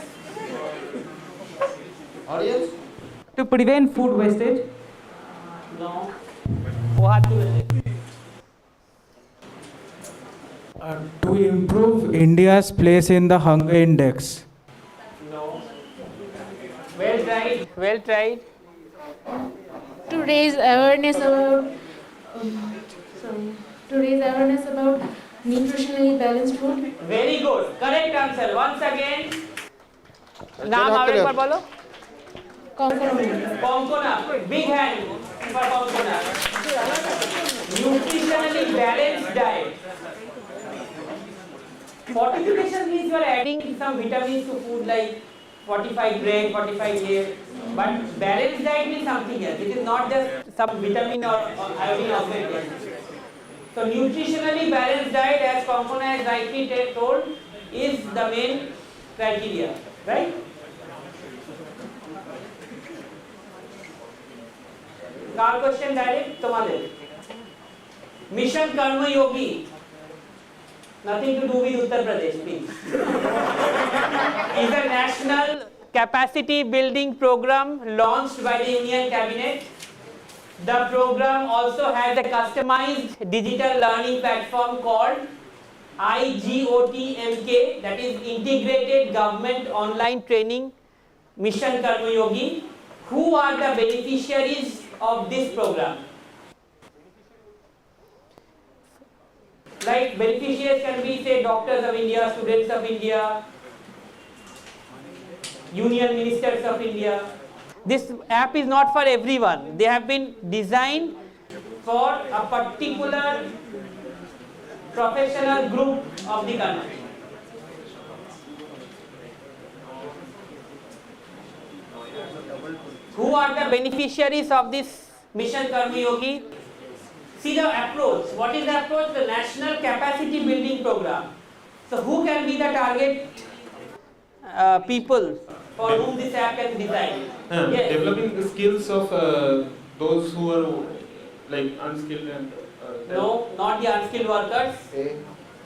Audience. To prevent food wastage. No. वो हाथ क्यों रखे? To improve India's place in the hunger index. No. Well tried. To raise awareness about nutritionally balanced food. Very good. Correct answer. Once again. नाम और एक बार बोलो. Konkona. Big hand for Konkona. Nutritionally balanced diet. Fortification means you are adding some vitamins to food like 45 bread, 45 years. But balanced diet means something else. It is not just some vitamin or iodine augmentation. So nutritionally balanced diet, as Konkona has rightly told, is the main criteria, right? Car question direct, tomorrow. Mission Karma Yogi. Nothing to do with Uttar Pradesh, please. Is a national capacity building program launched by the Union Cabinet. The program also has a customized digital learning platform called IGOTMK, that is Integrated Government Online Training Mission Karma Yogi. Who are the beneficiaries of this program? Like beneficiaries can be, say, doctors of India, students of India, union ministers of India. This app is not for everyone. They have been designed for a particular professional group of the country. Who are the beneficiaries of this Mission Karma Yogi? See the approach. What is the approach? The National Capacity Building Program. So who can be the target people for whom this app can be designed? Yes. Developing the skills of those who are like unskilled and No, not the unskilled workers.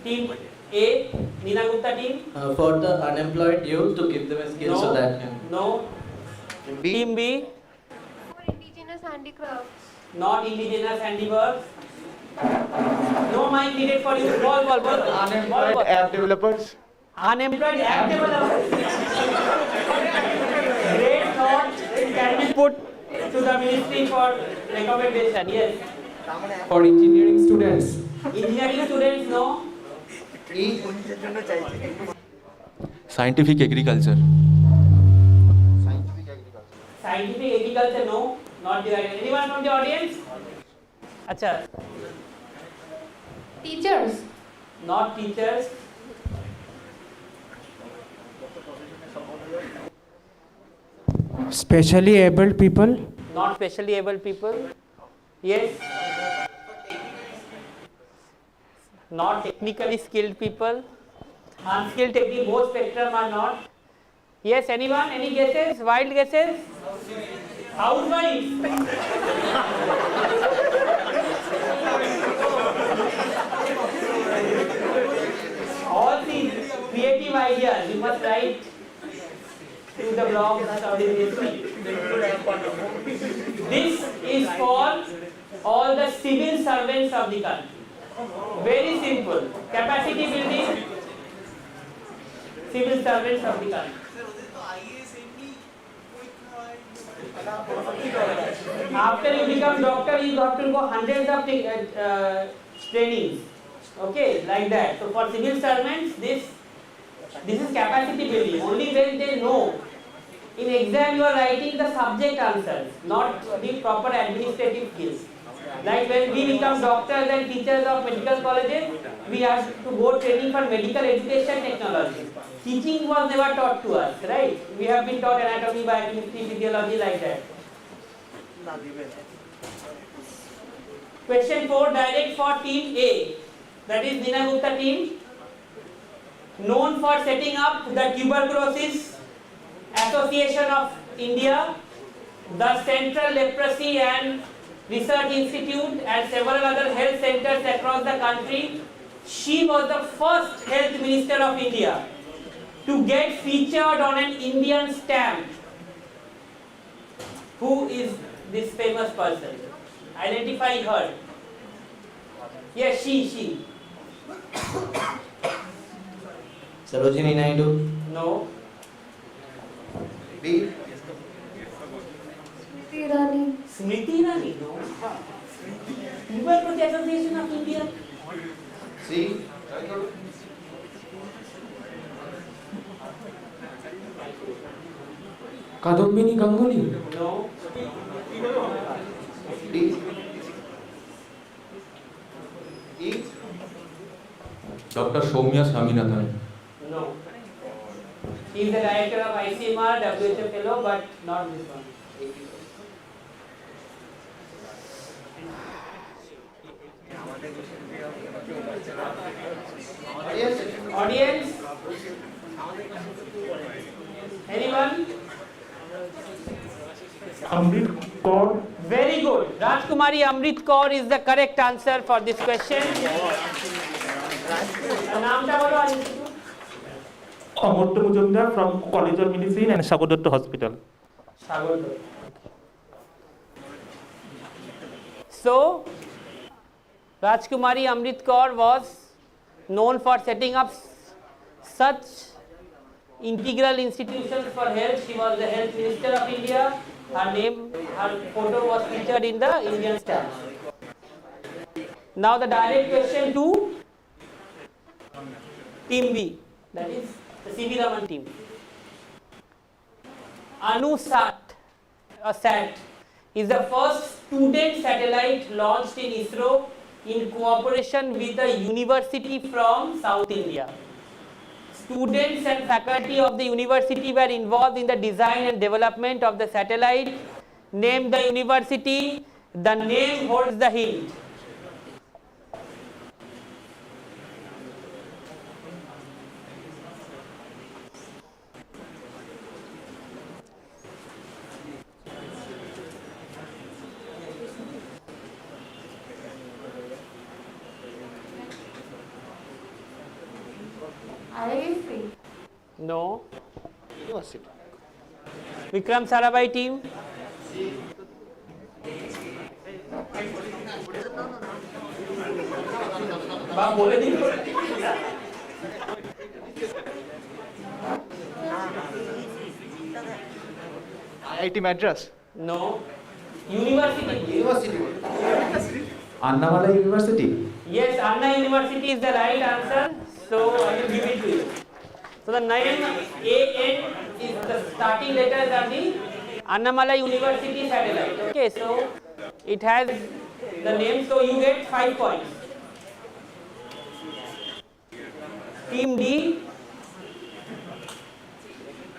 Team A, Nina Gupta team. For the unemployed youth to give them a skill so that can. No. Team B. For indigenous handicrafts. Not indigenous handiworks. No mic needed for you. Ball. Unemployed app developers. Unemployed app developers. Great thought can be put to the ministry for recommendation. Yes. For engineering students. Engineering students, no. Scientific agriculture. Scientific agriculture, no. Not the anyone from the audience? Acha. Teachers. Not teachers. Specially abled people. Not specially able people. Yes. Not technically skilled people. Unskilled technique, both spectrum are not. Yes, anyone? Any guesses? Wild guesses? Housewives. All these creative ideas you must write to the blogs of the ministry. This is for all the civil servants of the country. Very simple. Capacity building, civil servants of the country. After you become doctor, you have to go hundreds of trainings. Okay, like that. So for civil servants, this is capacity building. Only when they know. In exam, you are writing the subject answers, not the proper administrative skills. Like when we become doctors and teachers of medical colleges, we have to go training for medical education technology. Teaching was never taught to us, right? We have been taught anatomy, biochemistry, physiology, like that. Question 4, direct for team A, that is Nina Gupta team, known for setting up the Tuberculosis Association of India, the Central Leprosy and Research Institute and several other health centers across the country. She was the first health minister of India to get featured on an Indian stamp. Who is this famous person? Identify her. Yes, she. Sarojini Naidu. No. B. Smriti Irani, no. Tuberculosis Association of India. C. Kadambini Ganguly. No. D. E. Dr. Soumya Swaminathan. No. He is the director of ICMR, WHO fellow, but not this one. Audience? Anyone? Amrit Kaur. Very good. Rajkumari Amrit Kaur is the correct answer for this question. Naamta bolo R institute? Amurta Mujumdar from College of Medicine and Sagodatta Hospital. Sagodatta. So, Rajkumari Amrit Kaur was known for setting up such integral institutions for health. She was the health minister of India. Her photo was featured in the Indian stamp. Now the direct question to Team B, that is the CV Raman team. AnuSat, SAT, is the first student satellite launched in ISRO in cooperation with a university from South India. Students and faculty of the university were involved in the design and development of the satellite. Name the university. The name holds the hint. IISc. No. University. Vikram Sarabhai team. IIT Madras. No. University. Annamala University. Yes, Anna University is the right answer. So I will give it to you. So the name AN is the starting letters of the Annamala University satellite. Okay, so it has the name, so you get 5 points. Team D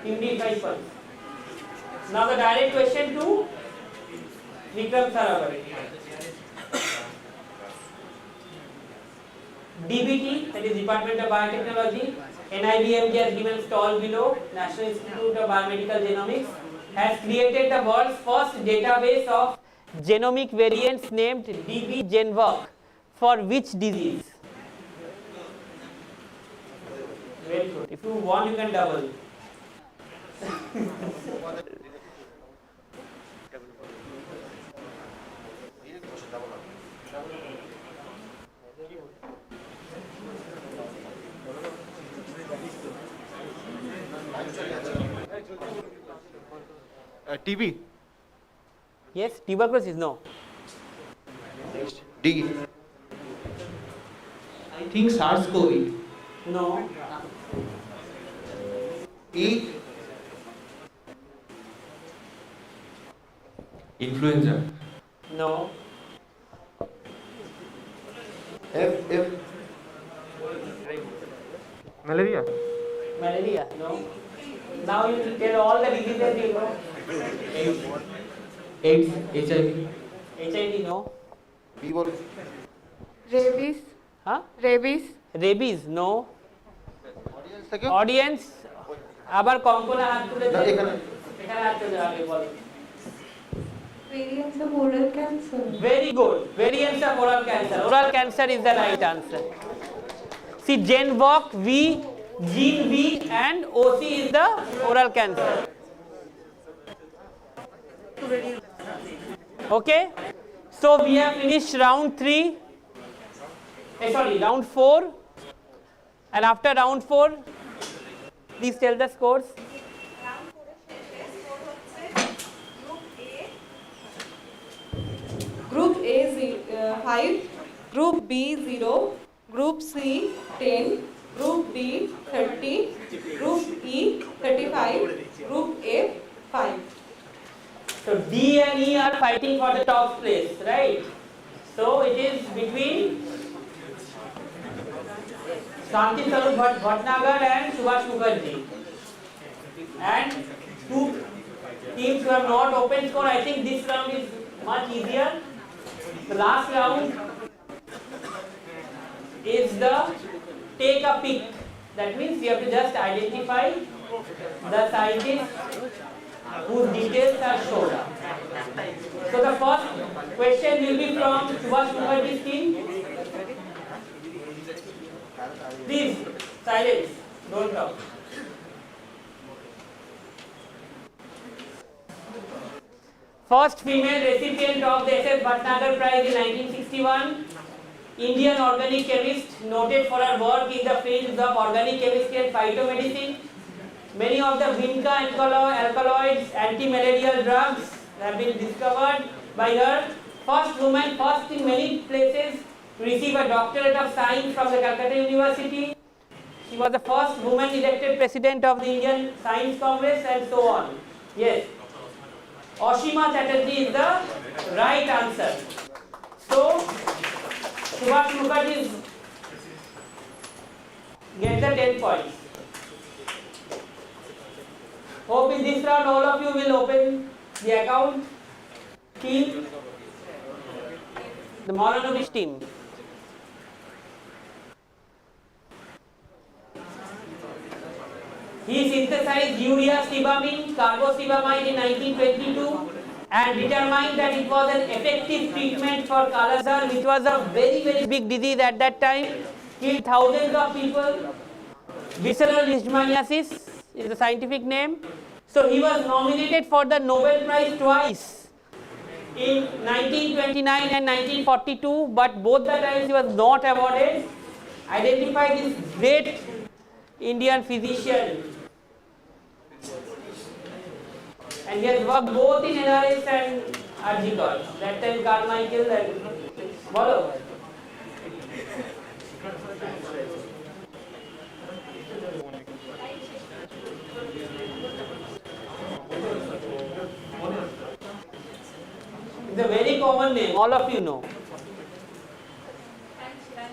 5 points. Now the direct question to Vikram Sarabhai. DBT, that is Department of Biotechnology, NIBMG has given stall below, National Institute of Biomedical Genomics, has created the world's first database of genomic variants named DB-GenVoc for which disease? Very good. If you want, you can double. TB. Yes, tuberculosis, no. D. I think SARS-CoV. No. E. Influenza. No. F. Malaria. Malaria, no. Now you tell all the diseases you know. AIDS, HIV. HIV, no. B बोलो. Rabies. Huh? Rabies. Rabies, no. Audience, আবার কঙ্কনা হাত তুলে দে এখানে হাত তুলে আগে বলো Variants of oral cancer. Very good. Variants of oral cancer. Oral cancer is the right answer. See, GenVoc, V, Gene V and OC is the oral cancer. Okay. So we have finished round 3. Round 4. And after round 4, please tell the scores. Group A 5, Group B 0, Group C 10, Group D 30, Group E 35, Group F 5. So D and E are fighting for the top place, right? So it is between Shanti Sarup Bhatnagar and Subhash Mukherjee. And two teams who have not opened score. I think this round is much easier. The last round is the take a pick. That means you have to just identify the scientists whose details are shown. So the first question will be from Subhash Mukherjee's team. Please, silence, don't talk. First female recipient of the SS Bhatnagar Prize in 1961, Indian organic chemist noted for her work in the fields of organic chemistry and phytomedicine. Many of the Vinca alkaloids, anti-malarial drugs have been discovered by her. First woman, first in many places to receive a doctorate of science from the Calcutta University. She was the first woman elected president of the Indian Science Congress and so on. Yes. Ashima Chatterjee is the right answer. So, Subhash Mukherjee gets the 10 points. Hope in this round all of you will open the account. Team, the Maulanovic team. He synthesized urea stibamine, carbostibamide in 1922 and determined that it was an effective treatment for Kala Azar, which was a very, very big disease at that time, killed thousands of people. Visceral leishmaniasis is the scientific name. So he was nominated for the Nobel Prize twice, in 1929 and 1942, but both the times he was not awarded. Identified this great Indian physician. And he has worked both in NRS and Arjikar. That time Carmichael and Bolo. It's a very common name, all of you know.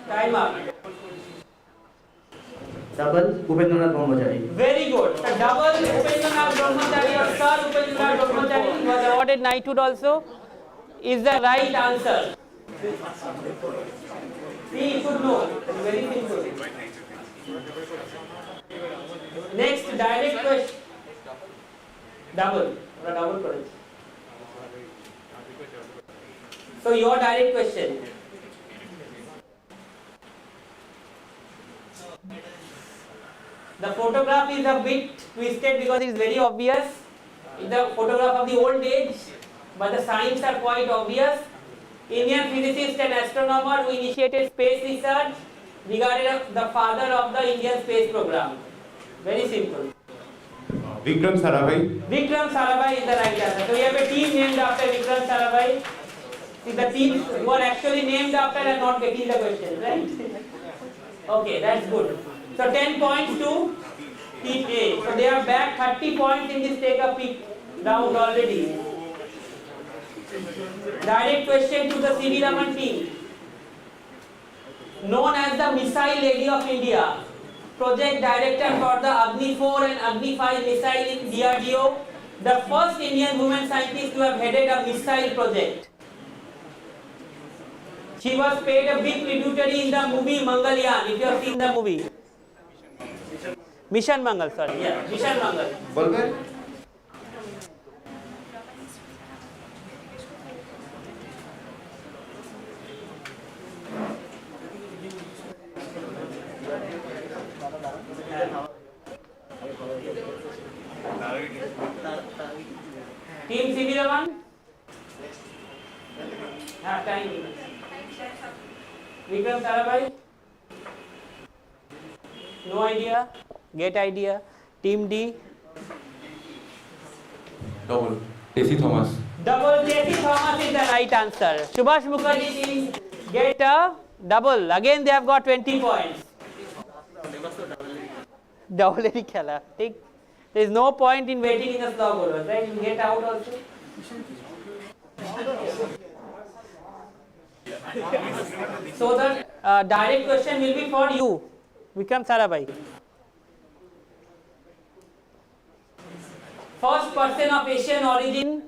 Time up. Double Upendranath Brahmachari. Very good. The double Upendranath Brahmachari or Sir Upendranath Brahmachari was awarded knighthood also is the right answer. See, you should know. It's very simple. Next, direct question. Double. Double correct. So your direct question. The photograph is a bit twisted because it is very obvious. It's the photograph of the old age, but the signs are quite obvious. Indian physicist and astronomer who initiated space research, regarded the father of the Indian space program. Very simple. Vikram Sarabhai. Vikram Sarabhai is the right answer. So we have a team named after Vikram Sarabhai. See, the teams who are actually named after are not getting the question, right? Okay, that's good. So 10 points to team A. So they are back 30 points in this take a pick round already. Direct question to the CV Raman team. Known as the Missile Lady of India, project director for the Agni 4 and Agni 5 missile in DRDO, the first Indian woman scientist to have headed a missile project. She was paid a big tributary in the movie Mangalyaan, if you have seen the movie. Mission Mangal, sorry, yeah, Mission Mangal. Bolbe? Team CV Raman? Time. Vikram Sarabhai? No idea? Get idea? Team D? Double. J.C. Thomas. Double J.C. Thomas is the right answer. Subhash Mukherjee team get a double. Again they have got 20 points. Double any khela. There is no point in waiting in the slog overs, right? You get out also. So the direct question will be for you, Vikram Sarabhai. first person of Asian origin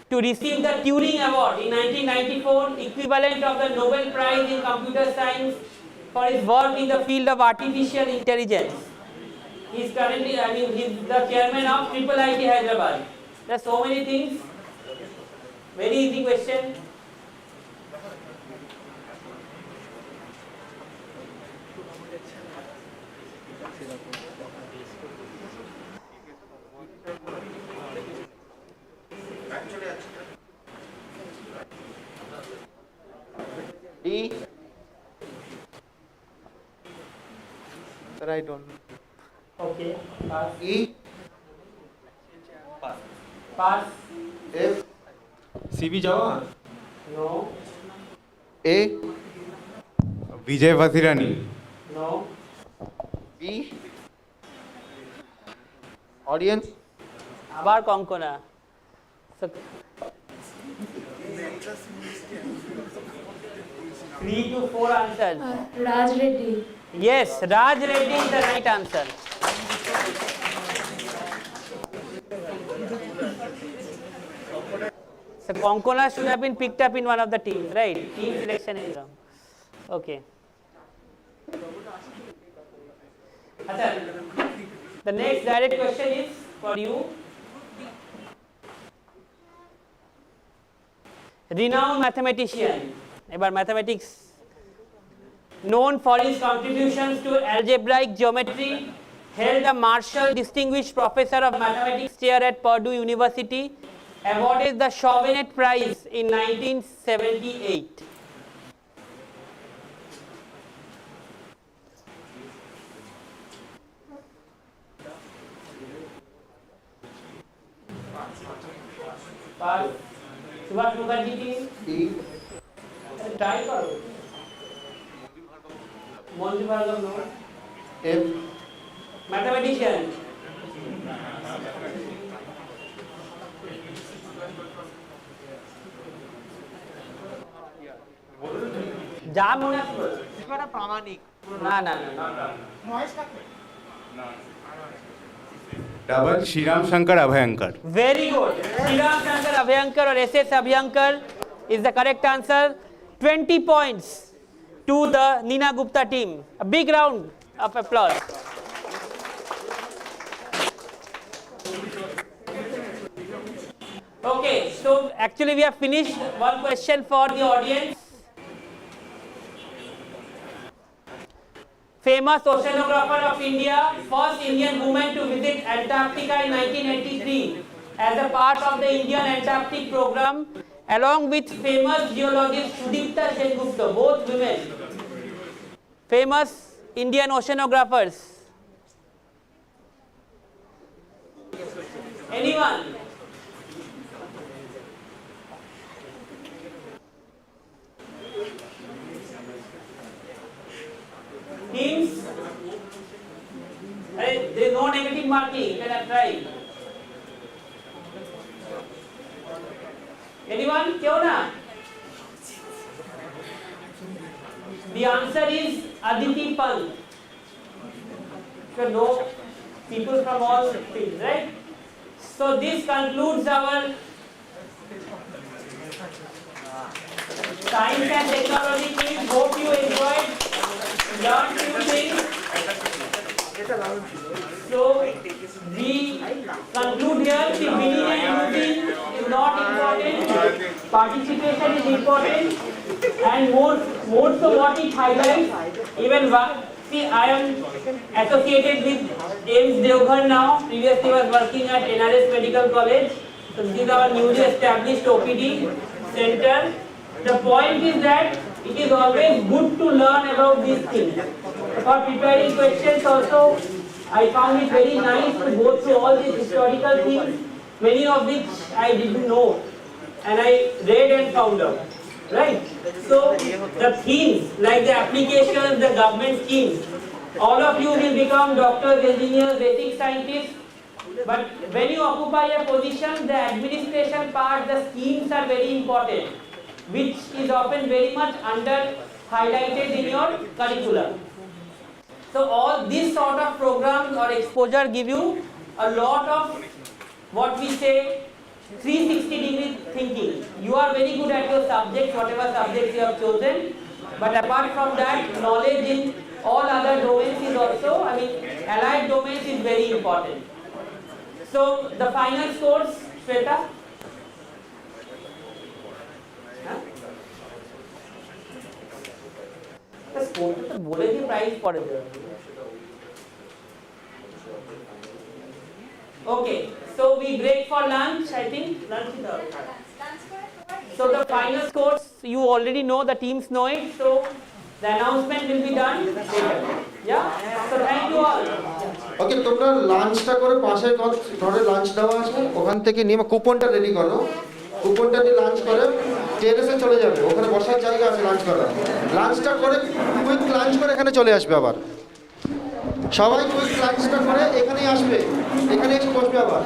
to receive the Turing Award in 1994, equivalent of the Nobel Prize in Computer Science for his work in the field of artificial intelligence. He is currently, he's the chairman of IIIT Hyderabad. There are so many things. Very easy question. D. Sir, I don't know. Okay. Pass. E. Pass. F. CB Java. No. A. Vijay Vasirani. No. B. Audience. Abar Konkona. So, 3 to 4 answers. Raj Reddy. Yes, Raj Reddy is the right answer. So Konkona should have been picked up in one of the teams, right? Team selection is wrong. Okay. The next direct question is for you. Renowned mathematician, about mathematics, known for his contributions to algebraic geometry, held the Marshall Distinguished Professor of Mathematics chair at Purdue University, awarded the Chauvenet Prize in 1978. Pass. Subhash Mukherjee team. Try karo. Monty Bhargava, no. F. Mathematician. Jam होना प्रामाणिक ना Double Shriram Shankar Abhayankar. Very good. Shriram Shankar Abhayankar or SS Abhayankar is the correct answer. 20 points to the Nina Gupta team. A big round of applause. Okay, so actually we have finished one question for the audience. Famous oceanographer of India, first Indian woman to visit Antarctica in 1983 as a part of the Indian Antarctic program, along with famous geologist Sudipta Sengupta, both women. Famous Indian oceanographers. Anyone? Teams? There is no negative marking, you can try. Anyone? क्यों ना? The answer is Aditi Pant. So no people from all fields, right? So this concludes our science and technology quiz. Hope you enjoyed, learned few things. So we conclude here. The winning and losing is not important. Participation is important, and more so what it highlights. Even see, I am associated with AIMS Devghar now. Previously, I was working at NRS Medical College. So this is our newly established OPD center. The point is that it is always good to learn about these things. For preparing questions also, I found it very nice to go through all these historical things, many of which I didn't know, and I read and found out. Right? So the themes, like the applications, the government schemes, all of you will become doctors, engineers, basic scientists. But when you occupy a position, the administration part, the schemes are very important, which is often very much under highlighted in your curriculum. So all these sort of programs or exposure give you a lot of what we say 360-degree thinking. You are very good at your subject, whatever subject you have chosen, but apart from that, knowledge in all other domains is also, allied domains is very important. So the final scores, Shweta? The score to bole the prize for it. Okay, so we break for lunch, I think. Lunch is over. So the final scores, you already know, the teams know it. So the announcement will be done later. Yeah? So thank you all. ওকে, তোমরা লাঞ্চটা করে পাশের ঘরে lunch দেওয়া আছে, ওখান থেকে নিয়ে কুপনটা রেডি করো। কুপনটা নিয়ে লাঞ্চ করে টেরেসে চলে যাবে, ওখানে বসার জায়গা আছে লাঞ্চ করার। লাঞ্চটা করে কুইক লাঞ্চ করে এখানে চলে আসবে আবার। সবাই কুইক লাঞ্চটা করে এখানেই আসবে, এখানে এসে বসবে আবার।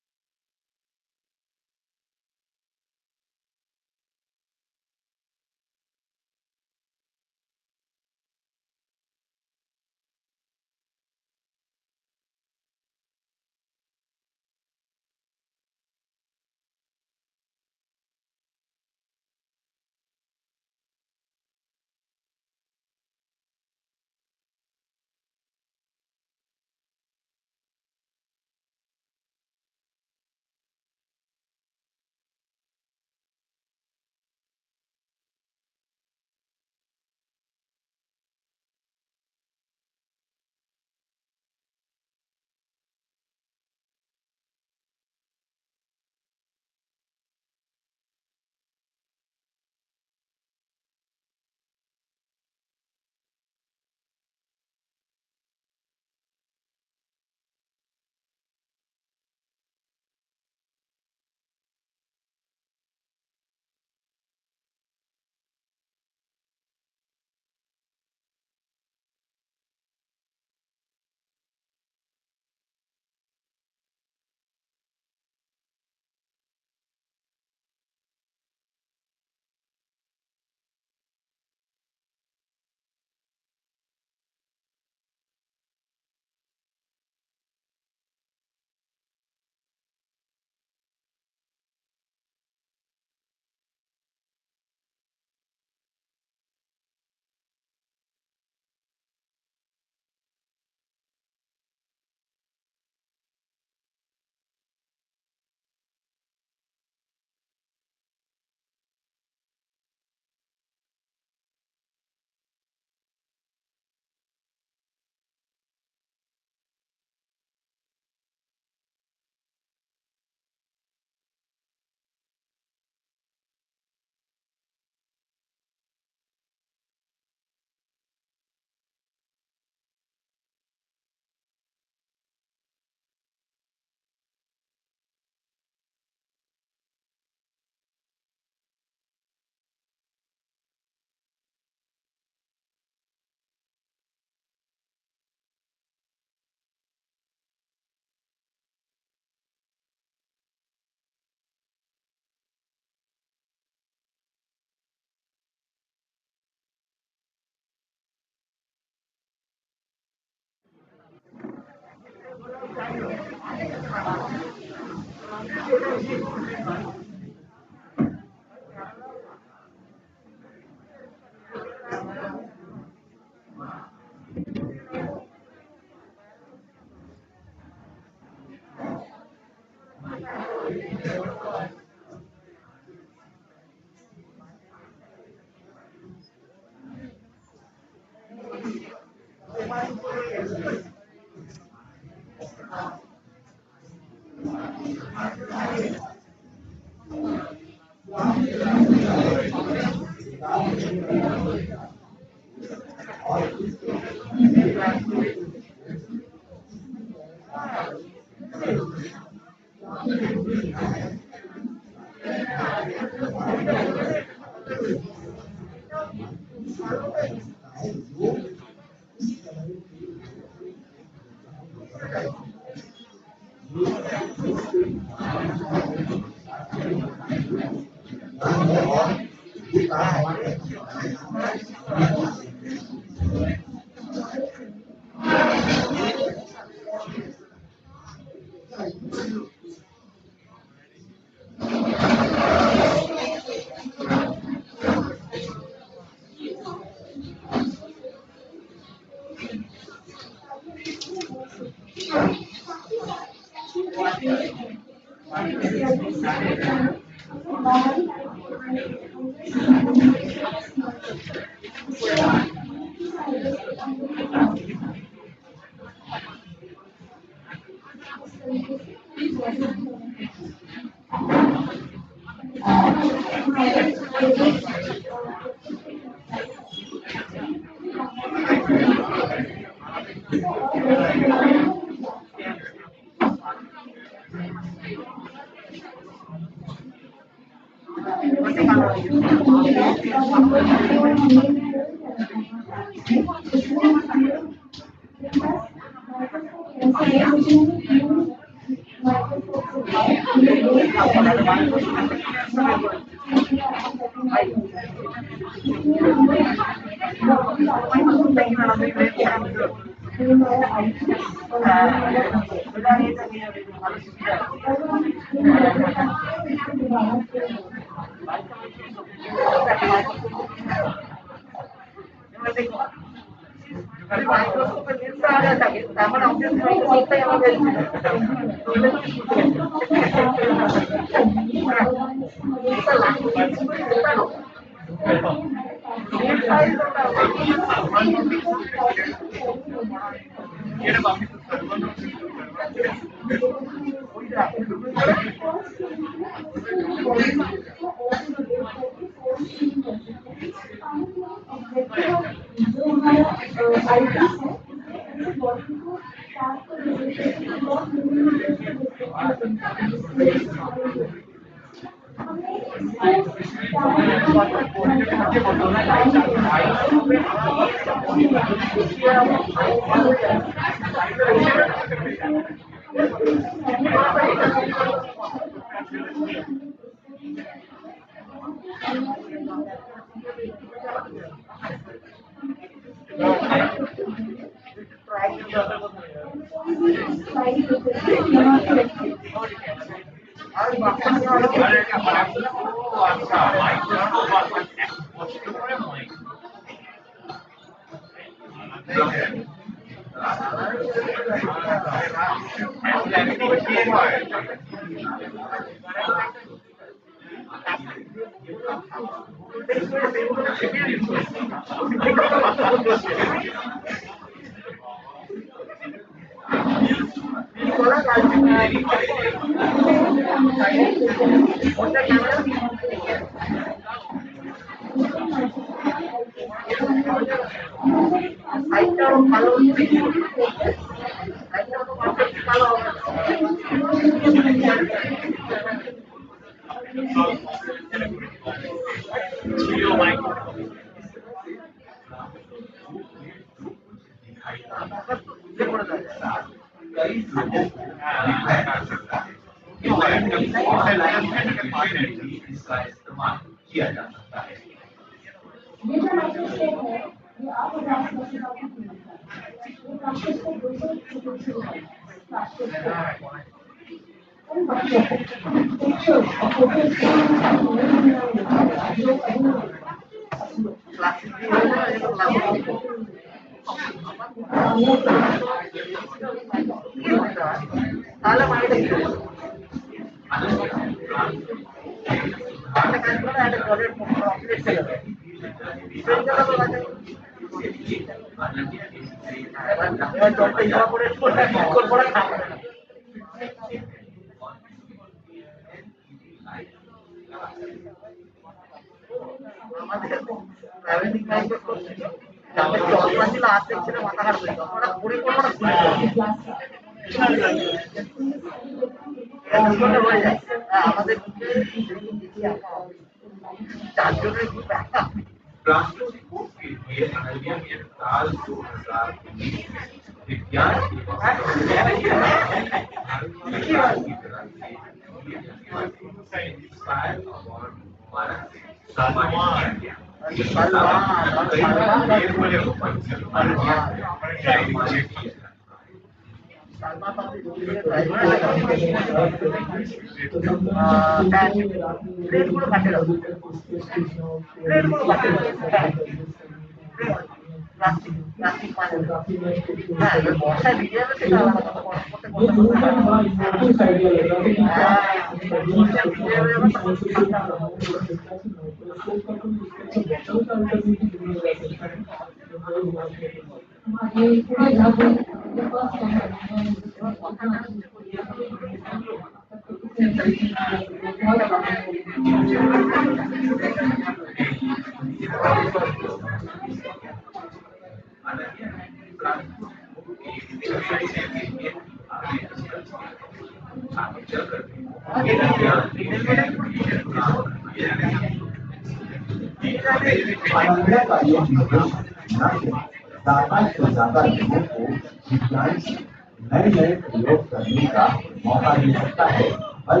नए नए प्रयोग करने का मौका मिल सकता है और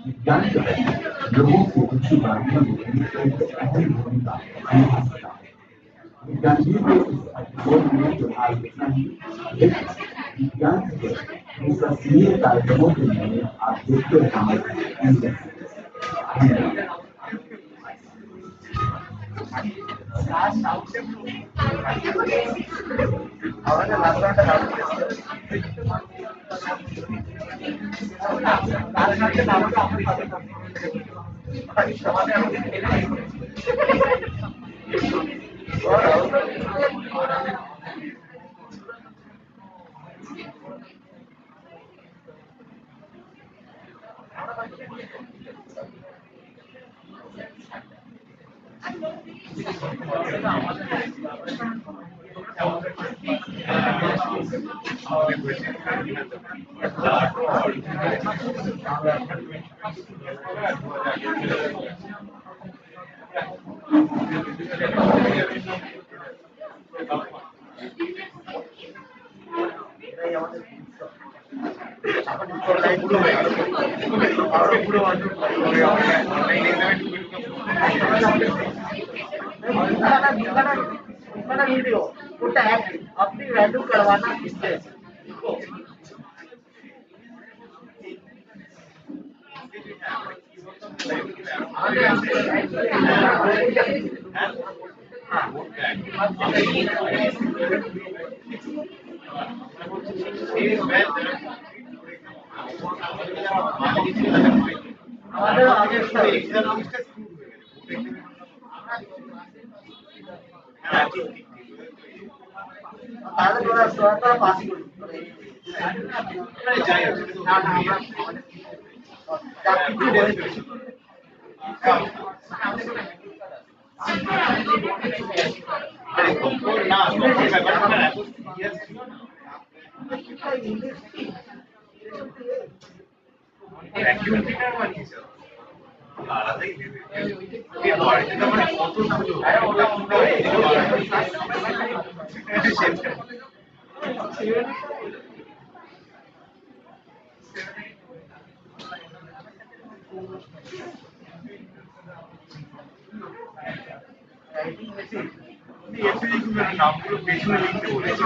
विज्ञान के प्रति लोगों की रुचि बढ़ाने में एक अहम भूमिका निभा सकता है। विज्ञान के इस एपिसोड में फिलहाल इतना ही। विज्ञान के विश्वसनीय कार्यक्रमों के लिए आप देखते रहेंगे। अपनी वैल्यू करवाना किससे? নামগুলো পেছনে লিখতে বলেছি।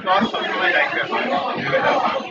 Lost of my life.